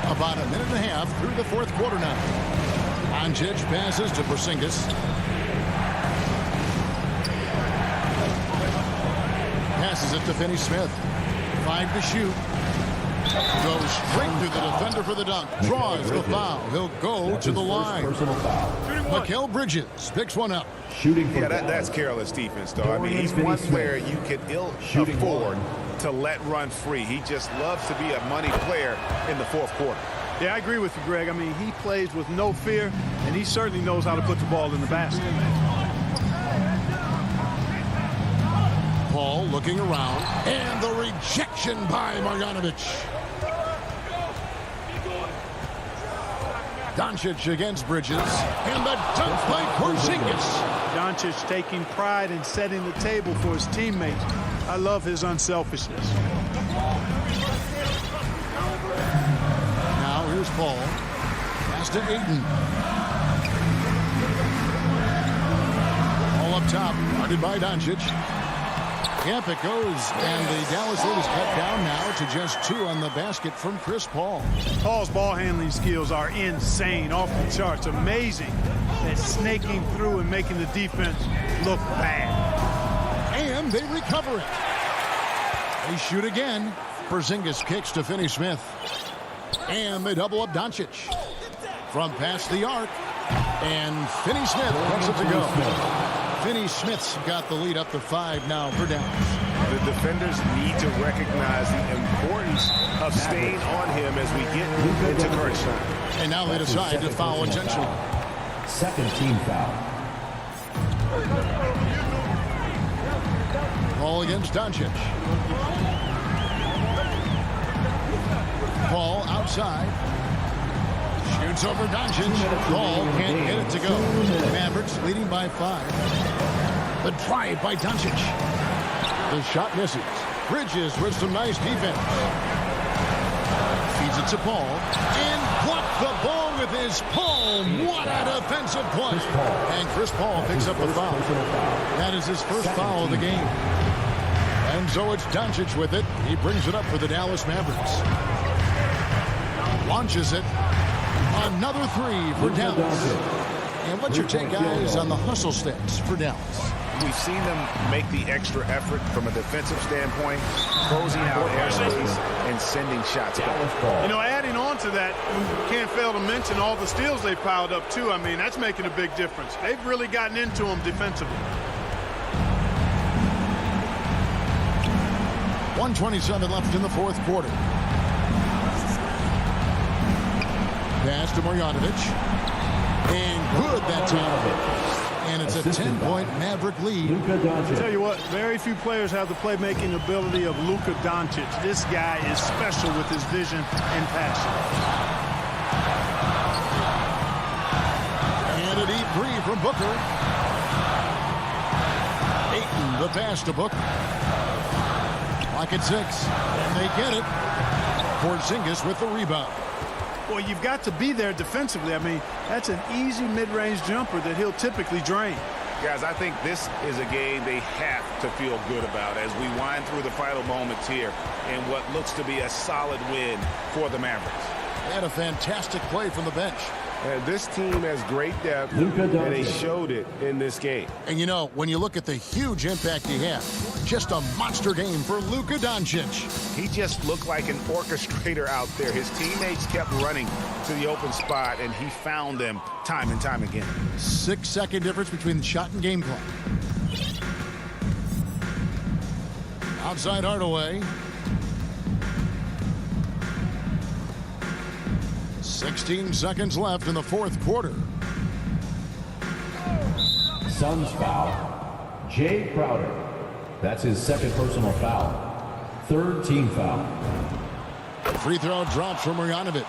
Speaker 8: About a minute and a half through the fourth quarter now. Doncic passes to Porzingis. Passes it to Finney-Smith. 5 to shoot. Goes straight through the defender for the dunk. Draws the foul. He'll go to the line. Mikal Bridges picks one up.
Speaker 4: Shooting for
Speaker 10: that's careless defense, though. I mean, he's one player you can ill afford to let run free. He just loves to be a money player in the fourth quarter.
Speaker 9: Yeah, I agree with you, Greg. I mean, he plays with no fear, and he certainly knows how to put the ball in the basket.
Speaker 8: Paul looking around, and the rejection by Marjanovic. Doncic against Bridges, and the dunk by Porzingis.
Speaker 9: Doncic taking pride in setting the table for his teammates. I love his unselfishness.
Speaker 8: Now here's Paul. Pass to Ayton. All up top, guarded by Doncic. Yep, it goes, and the Dallas Leaders cut down now to just 2 on the basket from Chris Paul.
Speaker 9: Paul's ball handling skills are insane, off the charts, amazing. That snaking through and making the defense look bad.
Speaker 8: And they recover it. They shoot again. Porzingis kicks to Finney-Smith. And they double up Doncic. From past the arc. And Finney-Smith wants it to go. Finney-Smith's got the lead up to 5 now for Dallas.
Speaker 10: The defenders need to recognize the importance of staying on him as we get into crunch time.
Speaker 8: And now they decide to foul intentionally.
Speaker 4: Second team foul.
Speaker 8: Paul against Doncic. Paul outside. Shoots over Doncic. Ball can't get it to go. Mavericks leading by 5. The drive by Doncic. The shot misses. Bridges with some nice defense. Feeds it to Paul. And blocked the ball with his palm. What a defensive play. And Chris Paul picks up the foul. That is his first foul of the game. And so it's Doncic with it. He brings it up for the Dallas Mavericks. Launches it. Another 3 for Dallas. And what's your take, guys, on the hustle stats for Dallas?
Speaker 10: We've seen them make the extra effort from a defensive standpoint, closing out airspace and sending shots back.
Speaker 9: You know, adding on to that, you can't fail to mention all the steals they piled up, too. I mean, that's making a big difference. They've really gotten into them defensively.
Speaker 8: 1:27 left in the fourth quarter. Pass to Marjanovic. And good that time. And it's a 10-point Maverick lead.
Speaker 9: I'll tell you what, very few players have the playmaking ability of Luka Doncic. This guy is special with his vision and passion.
Speaker 8: And a deep 3 from Booker. Ayton, the pass to Booker. Clock at 6. And they get it. Porzingis with the rebound.
Speaker 9: Well, you've got to be there defensively. I mean, that's an easy mid-range jumper that he'll typically drain.
Speaker 10: Guys, I think this is a game they have to feel good about as we wind through the final moments here in what looks to be a solid win for the Mavericks.
Speaker 8: They had a fantastic play from the bench.
Speaker 10: And this team has great depth, and they showed it in this game.
Speaker 8: And, you know, when you look at the huge impact he had, just a monster game for Luka Doncic.
Speaker 10: He just looked like an orchestrator out there. His teammates kept running to the open spot, and he found them time and time again.
Speaker 8: 6-second difference between the shot and game clock. Outside Hardaway. 16 seconds left in the fourth quarter.
Speaker 4: Suns foul. Jay Crowder. That's his second personal foul. Third team foul.
Speaker 8: Free throw drops from Marjanovic.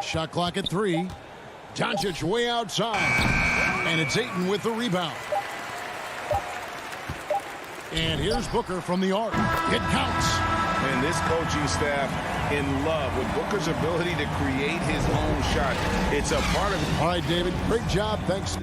Speaker 8: Shot clock at 3. Doncic way outside. And it's Ayton with the rebound. And here's Booker from the arc. It counts.
Speaker 10: And this coaching staff in love with Booker's ability to create his own shot. It's a part of it.
Speaker 8: All right, David. Great job. Thanks.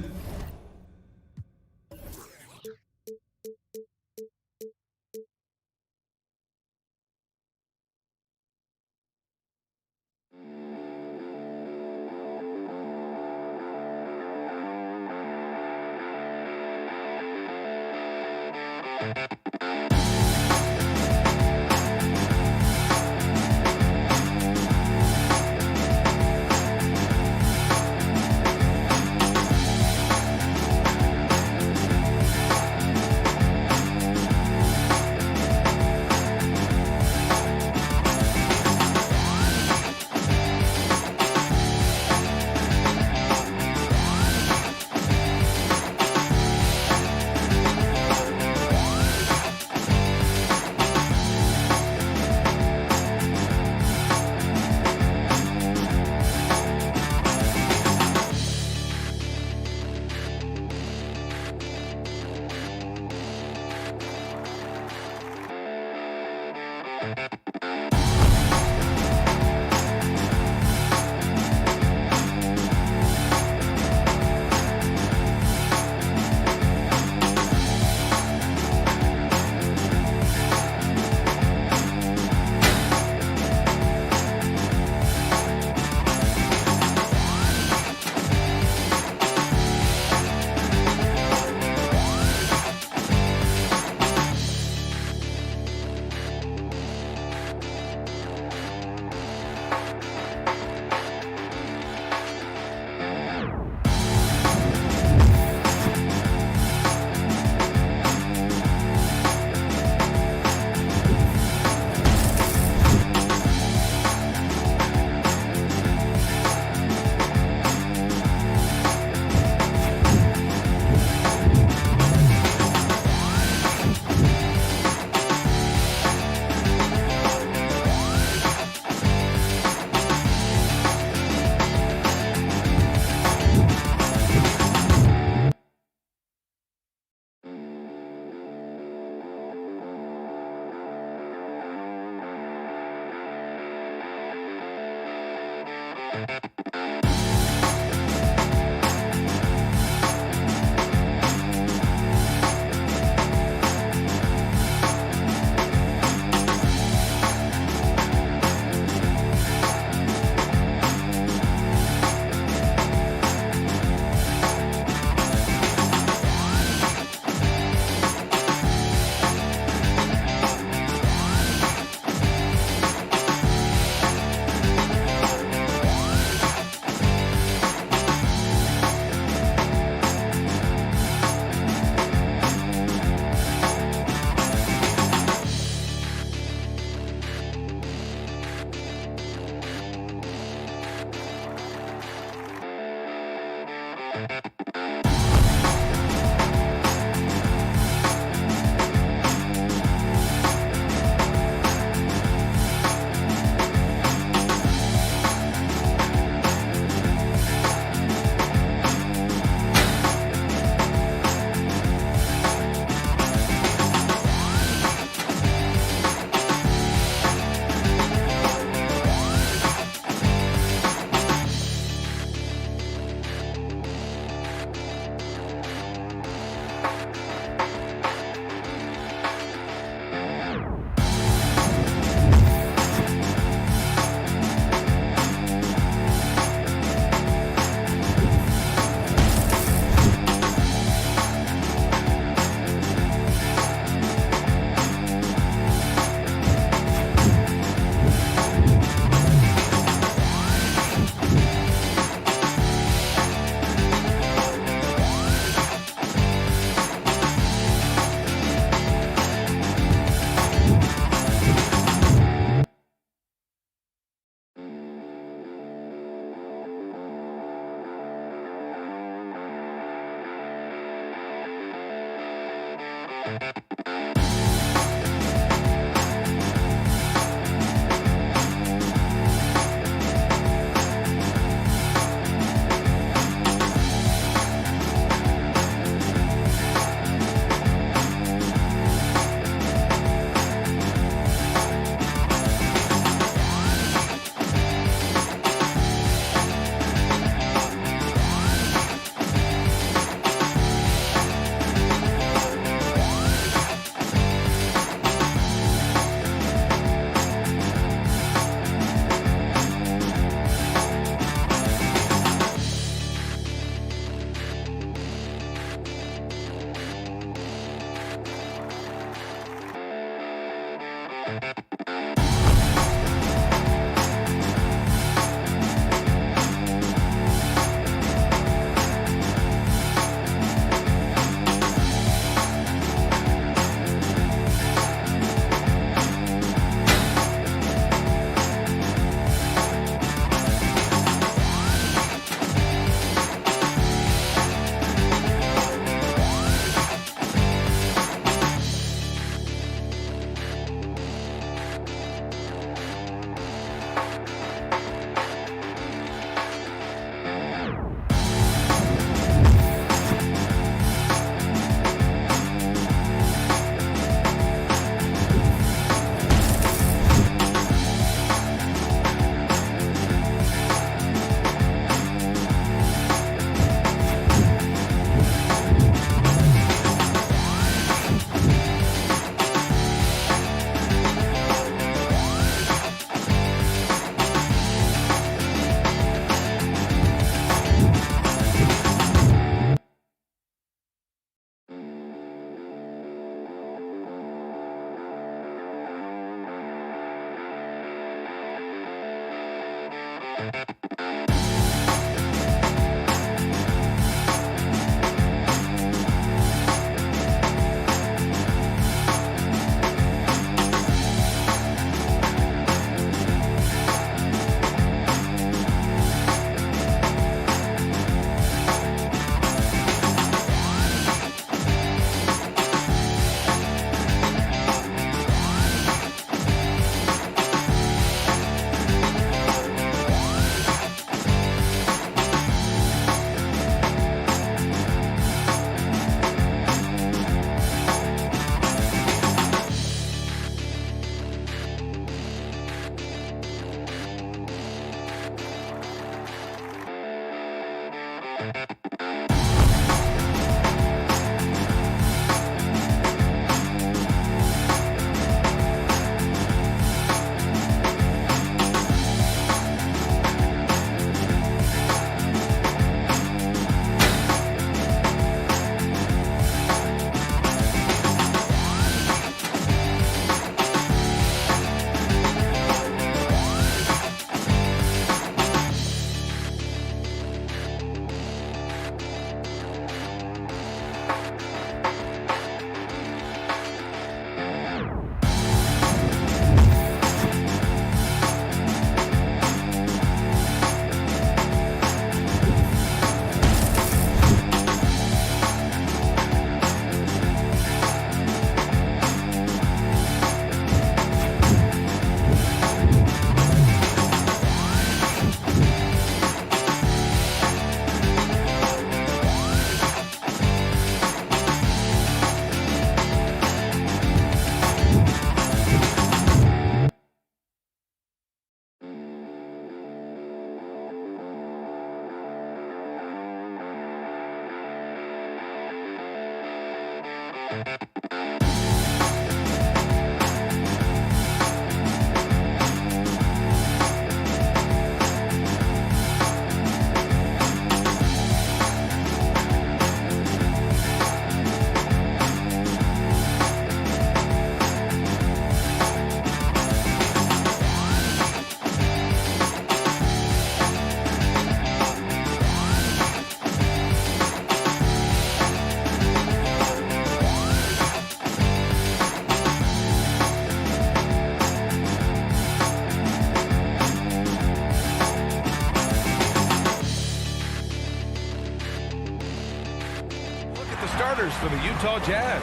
Speaker 1: For the Utah Jazz.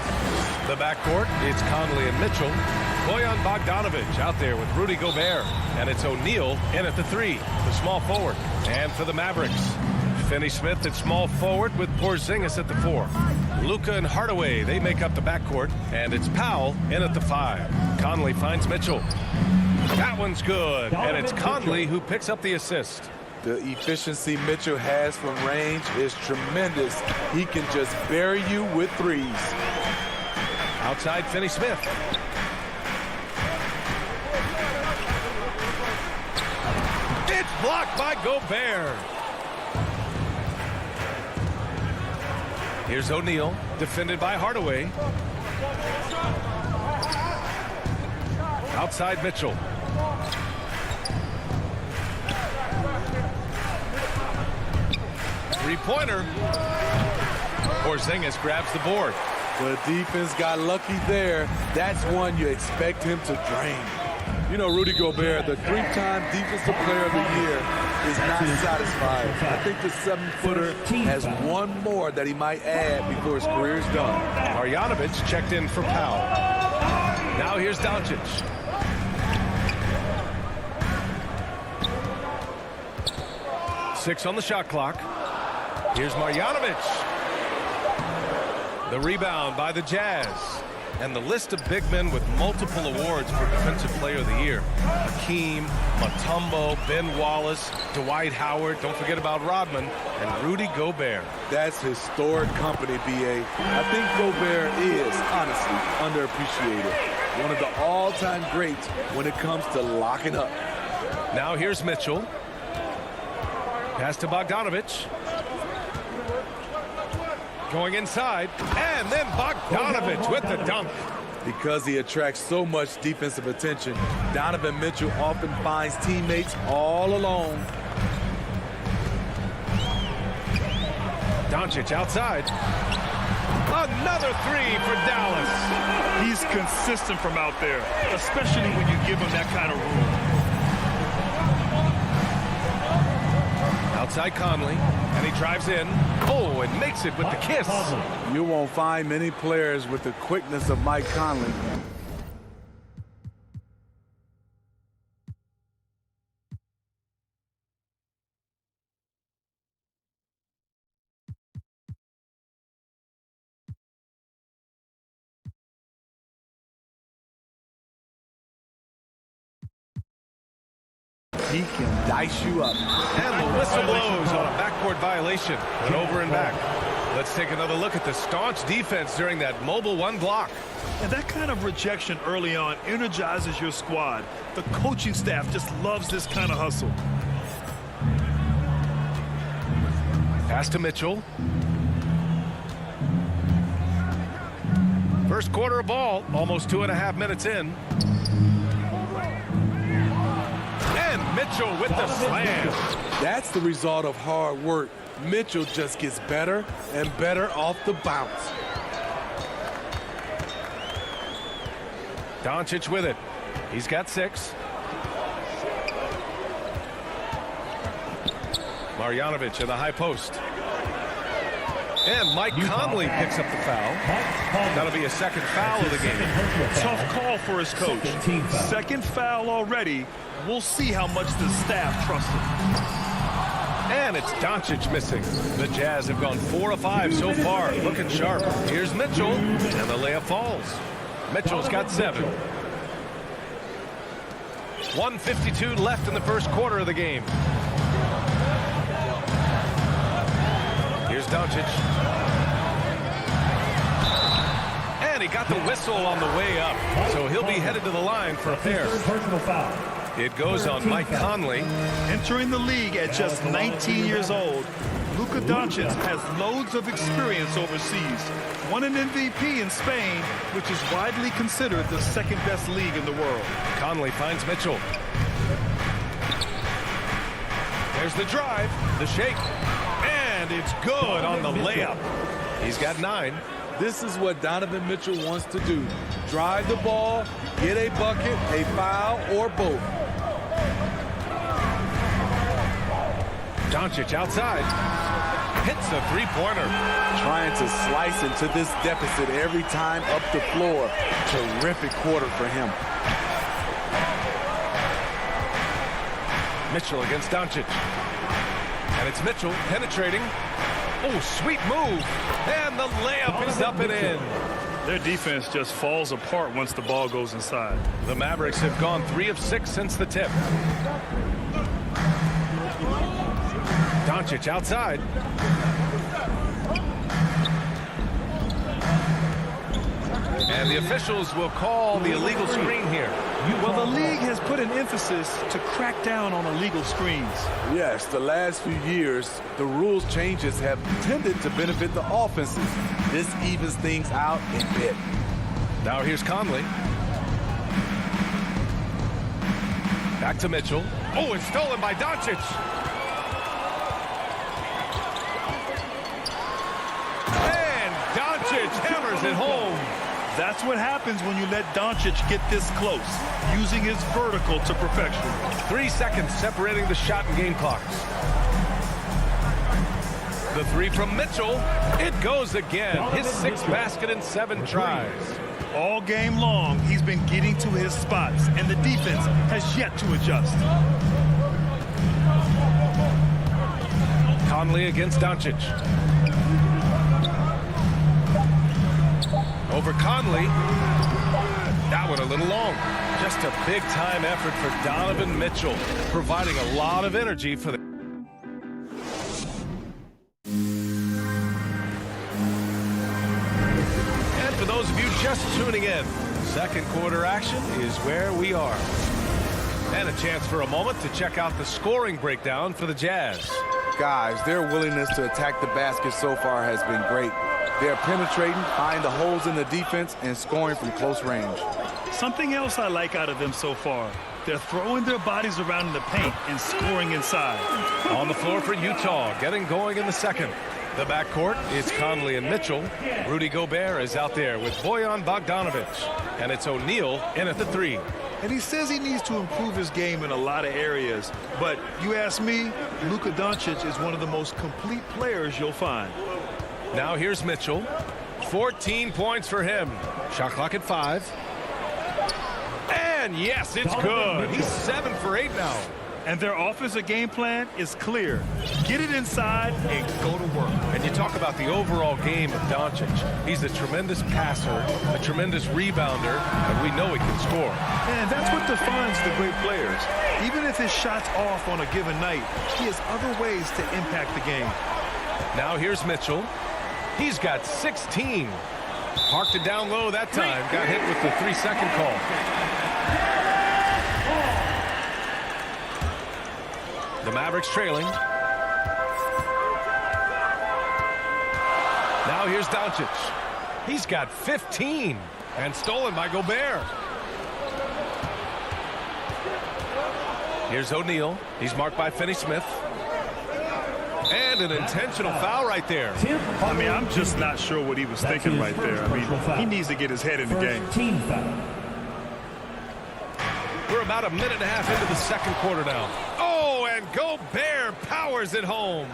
Speaker 1: The backcourt, it's Conley and Mitchell. Bojan Bogdanovic out there with Rudy Gobert. And it's O'Neal in at the 3, the small forward. And for the Mavericks, Finney Smith at small forward with Porzingis at the 4. Luka and Hardaway, they make up the backcourt. And it's Powell in at the 5. Conley finds Mitchell. That one's good. And it's Conley who picks up the assist.
Speaker 14: The efficiency Mitchell has from range is tremendous. He can just bury you with threes.
Speaker 1: Outside, Finney Smith. It's blocked by Gobert. Here's O'Neal, defended by Hardaway. Outside, Mitchell. Three-pointer. Porzingis grabs the board.
Speaker 14: The defense got lucky there. That's one you expect him to drain. You know, Rudy Gobert, the 3-time Defensive Player of the Year, is not satisfied. I think the 7-footer has one more that he might add before his career is done.
Speaker 1: Marjanovic checked in for Powell. Now here's Doncic. Six on the shot clock. Here's Marjanovic. The rebound by the Jazz. And the list of big men with multiple awards for Defensive Player of the Year. Hakeem, Mutombo, Ben Wallace, Dwight Howard, don't forget about Rodman, and Rudy Gobert.
Speaker 14: That's historic company, B.A. I think Gobert is, honestly, underappreciated. One of the all-time greats when it comes to locking up.
Speaker 1: Now here's Mitchell. Pass to Bogdanovic. Going inside, and then Bogdanovic with the dunk.
Speaker 14: Because he attracts so much defensive attention, Donovan Mitchell often finds teammates all alone.
Speaker 1: Doncic outside. Another 3 for Dallas.
Speaker 2: He's consistent from out there, especially when you give him that kind of room.
Speaker 1: Outside Conley, and he drives in. Oh, and makes it with the kiss.
Speaker 14: You won't find many players with the quickness of Mike Conley. He can dice you up.
Speaker 1: And the whistle blows on a backcourt violation. An over and back. Let's take another look at the staunch defense during that mobile 1 block.
Speaker 2: And that kind of rejection early on energizes your squad. The coaching staff just loves this kind of hustle.
Speaker 1: Pass to Mitchell. First quarter of ball, almost 2.5 minutes in. And Mitchell with the slam.
Speaker 14: That's the result of hard work. Mitchell just gets better and better off the bounce.
Speaker 1: Doncic with it. He's got 6. Marjanovic in the high post. And Mike Conley picks up the foul. That'll be a second foul of the game.
Speaker 2: Tough call for his coach. Second foul already. We'll see how much the staff trusts him.
Speaker 1: And it's Doncic missing. The Jazz have gone 4 of 5 so far. Looking sharp. Here's Mitchell. And the layup falls. Mitchell's got 7. 1:52 left in the first quarter of the game. Here's Doncic. he got the whistle on the way up. So he'll be headed to the line for a pair.
Speaker 13: Personal foul.
Speaker 1: It goes on Mike Conley.
Speaker 2: Entering the league at just 19 years old, Luka Doncic has loads of experience overseas. Won an MVP in Spain, which is widely considered the second best league in the world.
Speaker 1: Conley finds Mitchell. There's the drive, the shake, and it's good on the layup. He's got 9.
Speaker 14: This is what Donovan Mitchell wants to do. Drive the ball, get a bucket, a foul, or both.
Speaker 1: Doncic outside. Hits the three-pointer.
Speaker 14: Trying to slice into this deficit every time up the floor. Terrific quarter for him.
Speaker 1: Mitchell against Doncic. And it's Mitchell penetrating. Oh, sweet move. And the layup is up and in.
Speaker 2: Their defense just falls apart once the ball goes inside.
Speaker 1: The Mavericks have gone 3 of 6 since the tip. Doncic outside. And the officials will call the illegal screen here.
Speaker 2: Well, the league has put an emphasis to crack down on illegal screens.
Speaker 14: Yes, the last few years, the rules changes have tended to benefit the offenses. This evens things out a bit.
Speaker 1: Now here's Conley. Back to Mitchell. Oh, it's stolen by Doncic. And Doncic hammers it home.
Speaker 2: That's what happens when you let Doncic get this close, using his vertical to perfection.
Speaker 1: 3 seconds separating the shot and game clocks. The three from Mitchell. It goes again. His 6th basket in 7 tries.
Speaker 2: All game long, he's been getting to his spots, and the defense has yet to adjust.
Speaker 1: Conley against Doncic. Over Conley. That one a little long. Just a big-time effort for Donovan Mitchell, providing a lot of energy for the... And for those of you just tuning in, second quarter action is where we are. And a chance for a moment to check out the scoring breakdown for the Jazz.
Speaker 14: Guys, their willingness to attack the basket so far has been great. They're penetrating, finding the holes in the defense, and scoring from close range.
Speaker 2: Something else I like out of them so far, they're throwing their bodies around in the paint and scoring inside.
Speaker 1: On the floor for Utah, getting going in the second. The backcourt is Conley and Mitchell. Rudy Gobert is out there with Bojan Bogdanovic. And it's O'Neal in at the 3.
Speaker 2: And he says he needs to improve his game in a lot of areas. But you ask me, Luka Doncic is one of the most complete players you'll find.
Speaker 1: Now here's Mitchell. 14 points for him. Shot clock at 5. And yes, it's good. He's 7 for 8 now.
Speaker 2: And their offensive game plan is clear. Get it inside and go to work.
Speaker 1: And you talk about the overall game of Doncic. He's a tremendous passer, a tremendous rebounder, and we know he can score.
Speaker 2: And that's what defines the great players. Even if his shot's off on a given night, he has other ways to impact the game.
Speaker 1: Now here's Mitchell. He's got 16. Parked it down low that time. Got hit with the 3-second call. The Mavericks trailing. Now here's Doncic. He's got 15 and stolen by Gobert. Here's O'Neal. He's marked by Finney-Smith. And an intentional foul right there.
Speaker 2: I mean, I'm just not sure what he was thinking right there. I mean, he needs to get his head in the game.
Speaker 1: We're about a minute and a half into the second quarter now. Oh, and Gobert powers it home.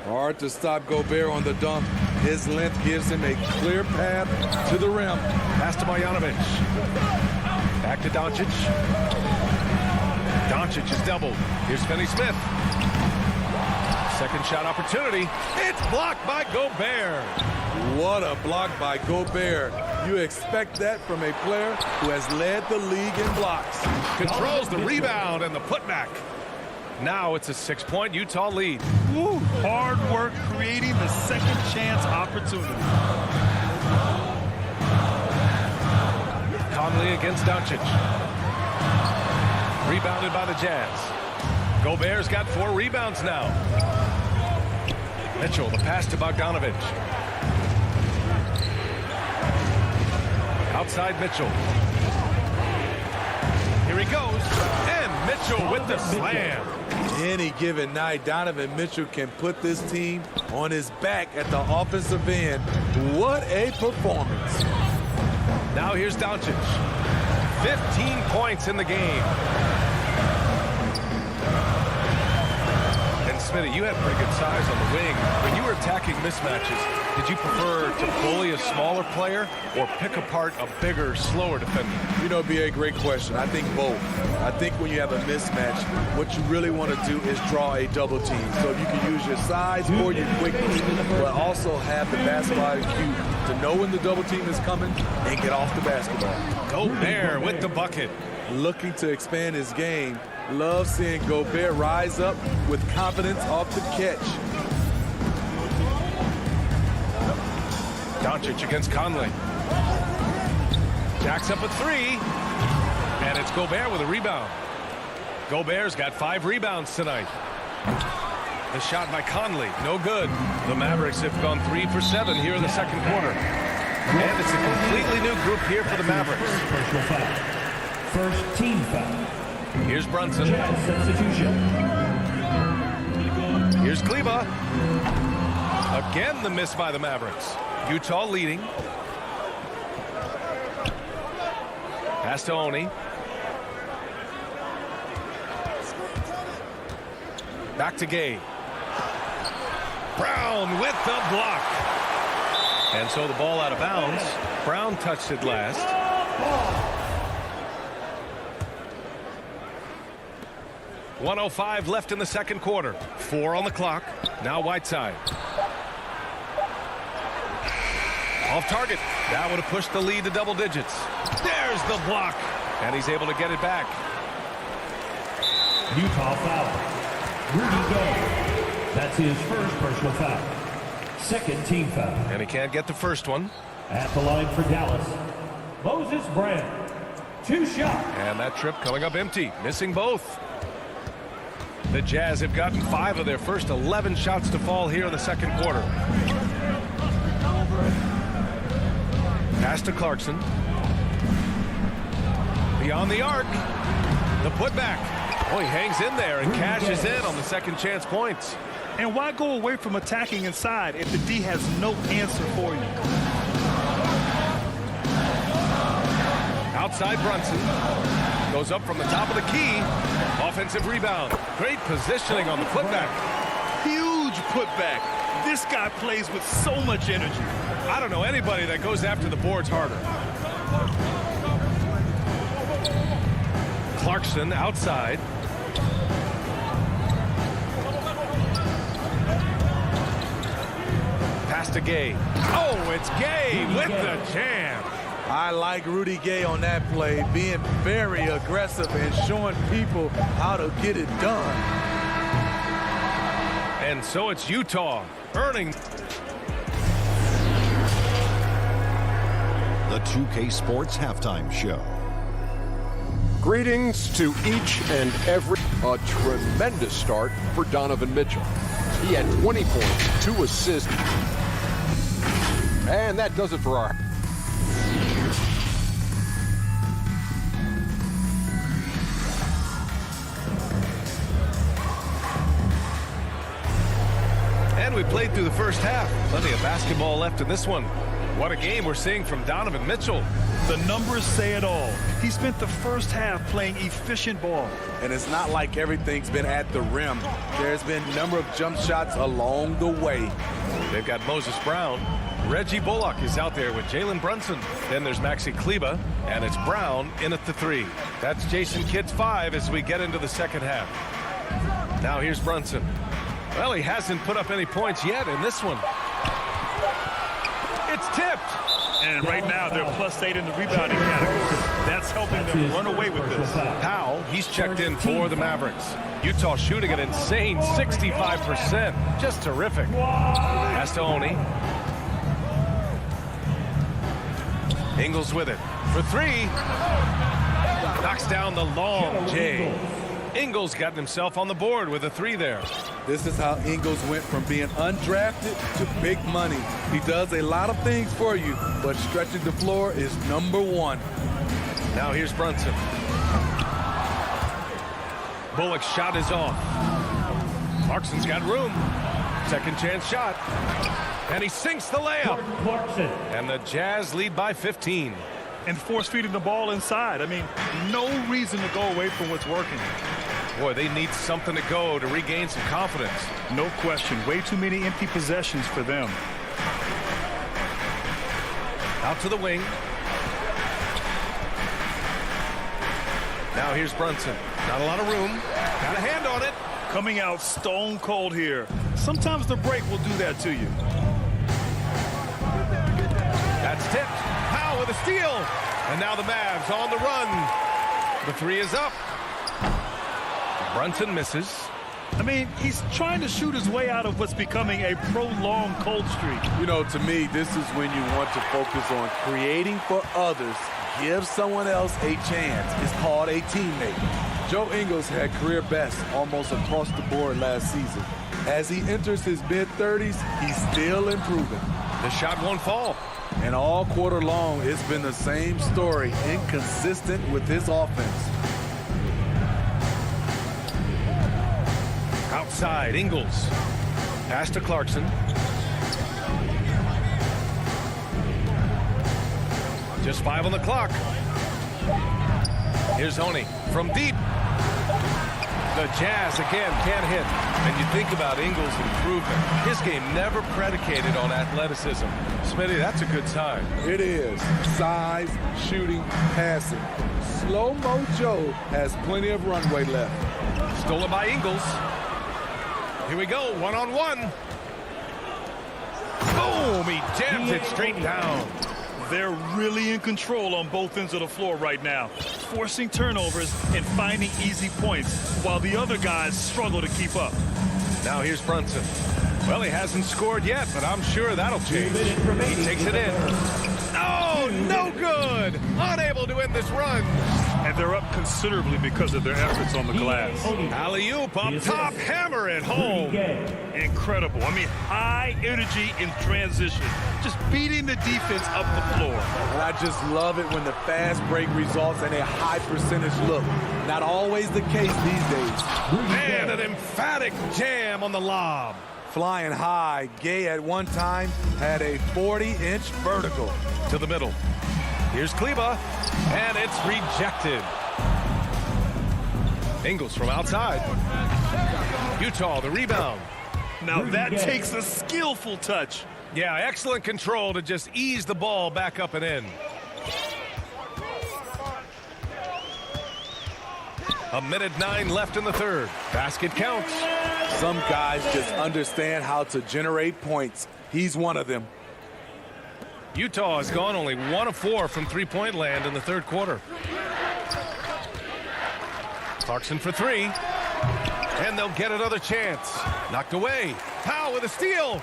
Speaker 14: Hard to stop Gobert on the dunk. His length gives him a clear path to the rim.
Speaker 1: Pass to Marjanovic. Back to Doncic. Doncic is doubled. Here's Finney-Smith. Second shot opportunity. It's blocked by Gobert.
Speaker 14: What a block by Gobert. You expect that from a player who has led the league in blocks.
Speaker 1: Controls the rebound and the putback. Now it's a 6-point Utah lead.
Speaker 2: Woo, hard work creating the second chance opportunity.
Speaker 1: Conley against Doncic. Rebounded by the Jazz. Gobert's got 4 rebounds now. Mitchell, the pass to Bogdanovich. Outside Mitchell. Here he goes. And Mitchell with the slam.
Speaker 14: Any given night, Donovan Mitchell can put this team on his back at the offensive end. What a performance.
Speaker 1: Now here's Doncic. 15 points in the game. And Smitty, you had pretty good size on the wing. When you were attacking mismatches, did you prefer to bully a smaller player or pick apart a bigger, slower defender?
Speaker 14: You know, it'd be a great question. I think both. I think when you have a mismatch, what you really want to do is draw a double team. So if you can use your size or your quickness, but also have the basketball IQ to know when the double team is coming and get off the basketball.
Speaker 1: Gobert with the bucket.
Speaker 14: Looking to expand his game. Love seeing Gobert rise up with confidence off the catch.
Speaker 1: Doncic against Conley. Jacks up a 3. And it's Gobert with a rebound. Gobert's got 5 rebounds tonight. The shot by Conley, no good. The Mavericks have gone 3 for 7 here in the second quarter. And it's a completely new group here for the Mavericks.
Speaker 4: First team foul.
Speaker 1: Here's Brunson.
Speaker 4: Substitution.
Speaker 1: Here's Kleba. Again, the miss by the Mavericks. Utah leading. Pass to Oni. Back to Gay. Brown with the block. And so the ball out of bounds. Brown touched it last. .105 left in the second quarter. 4 on the clock. Now Whiteside. Off target. That would have pushed the lead to double digits. There's the block. And he's able to get it back.
Speaker 4: Utah foul. Rudy Gay. That's his first personal foul. Second team foul.
Speaker 1: And he can't get the first one.
Speaker 4: At the line for Dallas, Moses Brown. 2 shots.
Speaker 1: And that trip coming up empty. Missing both. The Jazz have gotten 5 of their first 11 shots to fall here in the second quarter. Pass to Clarkson. Beyond the arc. The putback. Oh, he hangs in there and cashes in on the second chance points.
Speaker 2: And why go away from attacking inside if the D has no answer for you?
Speaker 1: Outside Brunson. Goes up from the top of the key. Offensive rebound. Great positioning on the putback.
Speaker 2: Huge putback. This guy plays with so much energy.
Speaker 1: I don't know anybody that goes after the boards harder. Clarkson outside. Pass to Gay. Oh, it's Gay with the jam.
Speaker 14: I like Rudy Gay on that play, being very aggressive and showing people how to get it done.
Speaker 1: And so it's Utah earning.
Speaker 6: The 2K Sports Halftime Show.
Speaker 7: Greetings to each and every. A tremendous start for Donovan Mitchell. He had 20 points, 2 assists. And that does it for our.
Speaker 1: And we played through the first half. Plenty of basketball left in this one. What a game we're seeing from Donovan Mitchell.
Speaker 2: The numbers say it all. He spent the first half playing efficient ball.
Speaker 14: And it's not like everything's been at the rim. There's been a number of jump shots along the way.
Speaker 1: They've got Moses Brown. Reggie Bullock is out there with Jalen Brunson. Then there's Maxi Kleba, and it's Brown in at the 3. That's Jason Kidd's 5 as we get into the second half. Now here's Brunson. Well, he hasn't put up any points yet in this one. It's tipped.
Speaker 2: And right now, they're +8 in the rebounding category. That's helping them run away with this.
Speaker 1: Powell, he's checked in for the Mavericks. Utah shooting an insane 65%. Just terrific. Pass to Oni. Ingles with it for three. Knocks down the long J. Ingles got himself on the board with a three there.
Speaker 14: This is how Ingles went from being undrafted to big money. He does a lot of things for you, but stretching the floor is number one.
Speaker 1: Now here's Brunson. Bullock's shot is off. Clarkson's got room. Second chance shot. And he sinks the layup. And the Jazz lead by 15.
Speaker 2: And force feeding the ball inside. I mean, no reason to go away from what's working.
Speaker 1: Boy, they need something to go to regain some confidence.
Speaker 2: No question. Way too many empty possessions for them.
Speaker 1: Out to the wing. Now here's Brunson. Not a lot of room. Got a hand on it.
Speaker 2: Coming out stone cold here. Sometimes the break will do that to you.
Speaker 1: That's tipped. Powell with a steal. And now the Mavs on the run. The three is up. Brunson misses.
Speaker 2: I mean, he's trying to shoot his way out of what's becoming a prolonged cold streak.
Speaker 14: You know, to me, this is when you want to focus on creating for others. Give someone else a chance. It's called a teammate. Joe Ingles had career best almost across the board last season. As he enters his mid-30s, he's still improving.
Speaker 1: The shot won't fall.
Speaker 14: And all quarter long, it's been the same story, inconsistent with his offense.
Speaker 1: Outside, Ingles. Pass to Clarkson. Just 5 on the clock. Here's Honey from deep. The Jazz again can't hit. And you think about Ingles' improvement. His game never predicated on athleticism. Smitty, that's a good sign.
Speaker 14: It is. Size, shooting, passing. Slow-mo Joe has plenty of runway left.
Speaker 1: Stolen by Ingles. Here we go, one-on-one. Boom, he jams it straight down.
Speaker 2: They're really in control on both ends of the floor right now, forcing turnovers and finding easy points while the other guys struggle to keep up.
Speaker 1: Now here's Brunson. Well, he hasn't scored yet, but I'm sure that'll change. He takes it in. Oh, no good! Unable to end this run.
Speaker 2: And they're up considerably because of their efforts on the glass.
Speaker 1: Alley-oop up top, hammer it home.
Speaker 2: Incredible. I mean, high energy in transition. Just beating the defense up the floor.
Speaker 14: And I just love it when the fast break results in a high percentage look. Not always the case these days.
Speaker 1: And an emphatic jam on the lob.
Speaker 14: Flying high, Gay at one time had a 40-inch vertical.
Speaker 1: To the middle. Here's Kleba, and it's rejected. Ingles from outside. Utah, the rebound.
Speaker 2: Now that takes a skillful touch.
Speaker 1: Yeah, excellent control to just ease the ball back up and in. A minute 9 left in the third. Basket counts.
Speaker 14: Some guys just understand how to generate points. He's one of them.
Speaker 1: Utah has gone only 1 of 4 from three-point land in the third quarter. Clarkson for three. And they'll get another chance. Knocked away. Powell with a steal.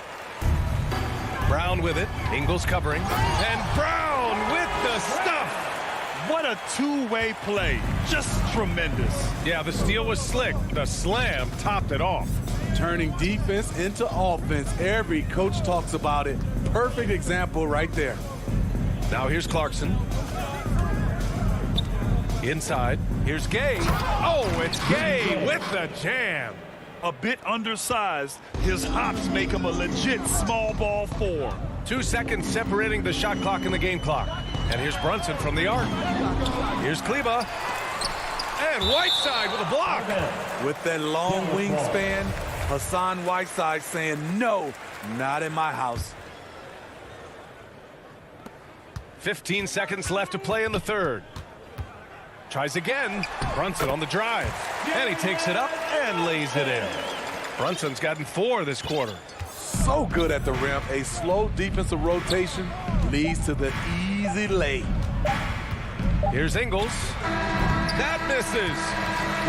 Speaker 1: Brown with it. Ingles covering. And Brown with the stuff.
Speaker 2: What a two-way play. Just tremendous.
Speaker 1: Yeah, the steal was slick. The slam topped it off.
Speaker 14: Turning defense into offense. Every coach talks about it. Perfect example right there.
Speaker 1: Now here's Clarkson. Inside. Here's Gay. Oh, it's Gay with the jam.
Speaker 2: A bit undersized. His hops make him a legit small ball 4.
Speaker 1: 2 seconds separating the shot clock and the game clock. And here's Brunson from the arc. Here's Kleba. And Whiteside with a block.
Speaker 14: With that long wingspan, Hassan Whiteside saying, no, not in my house.
Speaker 1: 15 seconds left to play in the third. Tries again. Brunson on the drive. And he takes it up and lays it in. Brunson's gotten 4 this quarter.
Speaker 14: So good at the rim. A slow defensive rotation leads to the easy lay.
Speaker 1: Here's Ingles. That misses.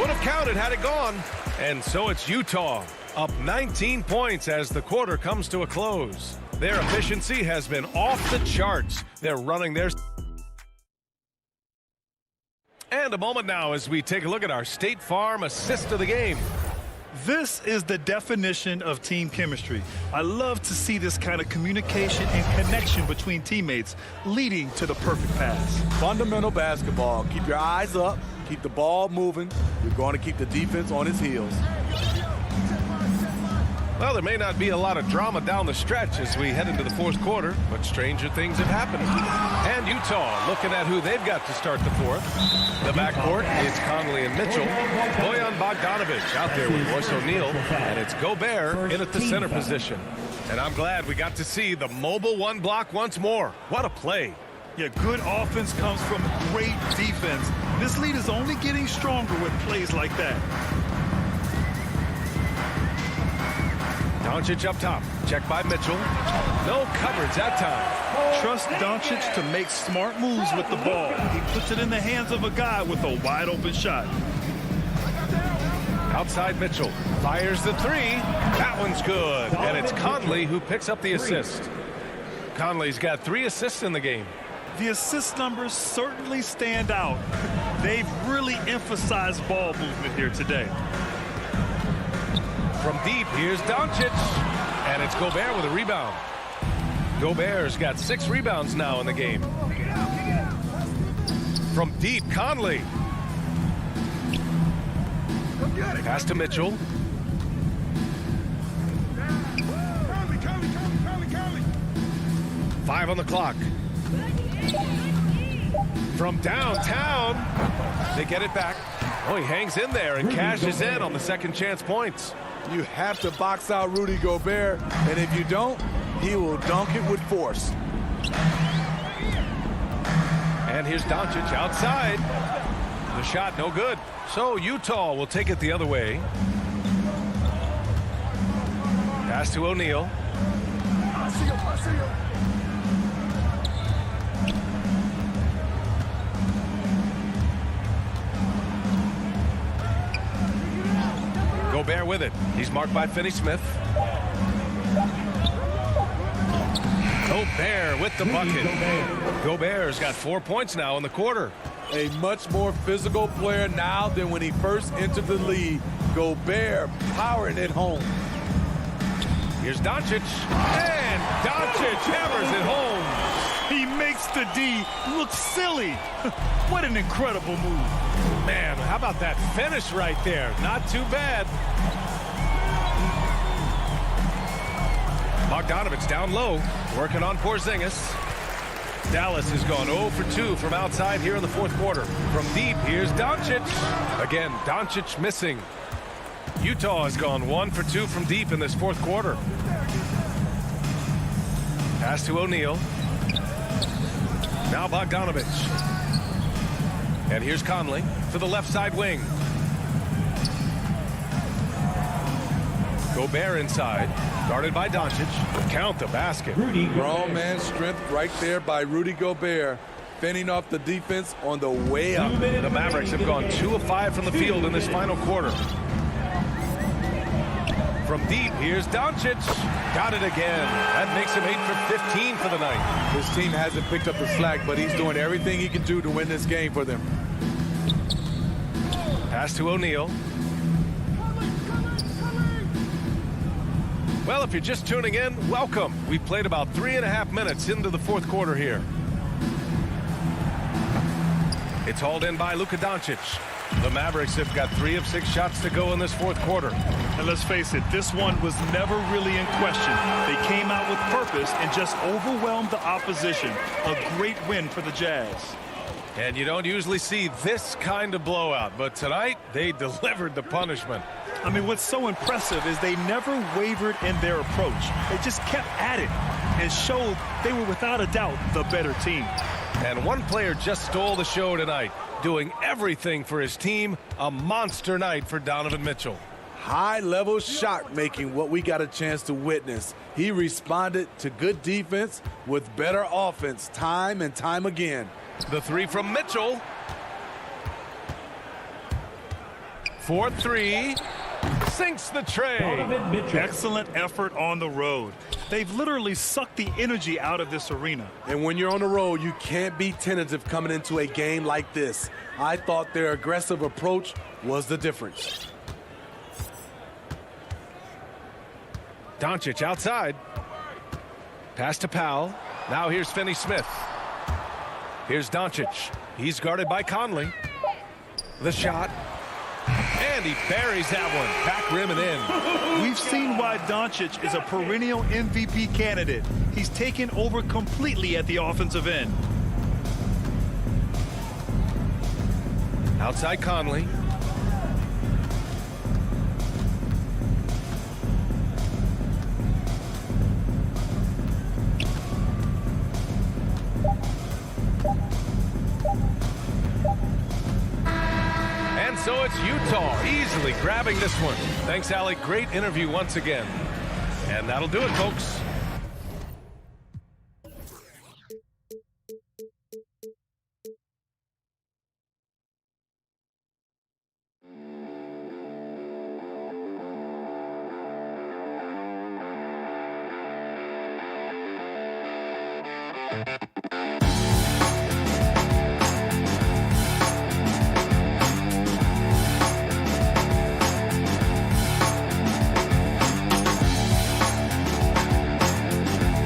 Speaker 1: Would have counted had it gone. And so it's Utah up 19 points as the quarter comes to a close. Their efficiency has been off the charts. They're running their And a moment now as we take a look at our State Farm assist of the game.
Speaker 2: This is the definition of team chemistry. I love to see this kind of communication and connection between teammates leading to the perfect pass.
Speaker 14: Fundamental basketball. Keep your eyes up. Keep the ball moving. You're going to keep the defense on its heels.
Speaker 1: Well, there may not be a lot of drama down the stretch as we head into the fourth quarter, but stranger things have happened. And Utah looking at who they've got to start the fourth. The backcourt is Conley and Mitchell. Bojan Bogdanovic out there with Royce O'Neal. And it's Gobert in at the center position. And I'm glad we got to see the mobile one block once more. What a play.
Speaker 2: Yeah, good offense comes from great defense. This lead is only getting stronger with plays like that.
Speaker 1: Doncic up top. Check by Mitchell. No coverage that time.
Speaker 2: Trust Doncic to make smart moves with the ball. He puts it in the hands of a guy with a wide open shot.
Speaker 1: Outside Mitchell. Fires the three. That one's good. And it's Conley who picks up the assist. Conley's got 3 assists in the game.
Speaker 2: The assist numbers certainly stand out. They've really emphasized ball movement here today.
Speaker 1: From deep, here's Doncic. And it's Gobert with a rebound. Gobert's got 6 rebounds now in the game. From deep, Conley. Pass to Mitchell. Five on the clock. From downtown, they get it back. Oh, he hangs in there and cashes in on the second chance points.
Speaker 14: You have to box out Rudy Gobert, and if you don't, he will dunk it with force.
Speaker 1: And here's Doncic outside. The shot no good. So Utah will take it the other way. Pass to O'Neal. Gobert with it. He's marked by Finney-Smith. Gobert with the bucket. Gobert's got 4 points now in the quarter.
Speaker 14: A much more physical player now than when he first entered the league. Gobert powering it home.
Speaker 1: Here's Doncic. And Doncic hammers it home.
Speaker 2: He makes the D look silly. What an incredible move.
Speaker 1: Man, how about that finish right there? Not too bad. Bogdanovich down low, working on Porzingis. Dallas has gone 0 for 2 from outside here in the fourth quarter. From deep, here's Doncic. Again, Doncic missing. Utah has gone 1 for 2 from deep in this fourth quarter. Pass to O'Neal. Now Bogdanovich. And here's Conley to the left side wing. Gobert inside, guarded by Doncic. Count the basket.
Speaker 14: Grown man strength right there by Rudy Gobert, fending off the defense on the way up.
Speaker 1: The Mavericks have gone 2 of 5 from the field in this final quarter. From deep, here's Doncic. Got it again. That makes him 8 for 15 for the night.
Speaker 14: This team hasn't picked up the slack, but he's doing everything he can do to win this game for them.
Speaker 1: Pass to O'Neal. Well, if you're just tuning in, welcome. We played about 3.5 minutes into the fourth quarter here. It's hauled in by Luka Doncic. The Mavericks have got 3 of 6 shots to go in this fourth quarter.
Speaker 2: And let's face it, this one was never really in question. They came out with purpose and just overwhelmed the opposition. A great win for the Jazz.
Speaker 1: And you don't usually see this kind of blowout, but tonight they delivered the punishment.
Speaker 2: I mean, what's so impressive is they never wavered in their approach. They just kept at it and showed they were without a doubt the better team.
Speaker 1: And one player just stole the show tonight, doing everything for his team. A monster night for Donovan Mitchell.
Speaker 14: High-level shot making, what we got a chance to witness. He responded to good defense with better offense time and time again.
Speaker 1: The three from Mitchell. 4-3. Sinks the tray.
Speaker 2: Excellent effort on the road. They've literally sucked the energy out of this arena.
Speaker 14: And when you're on the road, you can't be tentative coming into a game like this. I thought their aggressive approach was the difference.
Speaker 1: Doncic outside. Pass to Powell. Now here's Finney-Smith. Here's Doncic. He's guarded by Conley. The shot. And he buries that one. Back rim and in.
Speaker 2: We've seen why Doncic is a perennial MVP candidate. He's taken over completely at the offensive end.
Speaker 1: Outside Conley. And so it's Utah easily grabbing this one. Thanks, Allie. Great interview once again. And that'll do it, folks.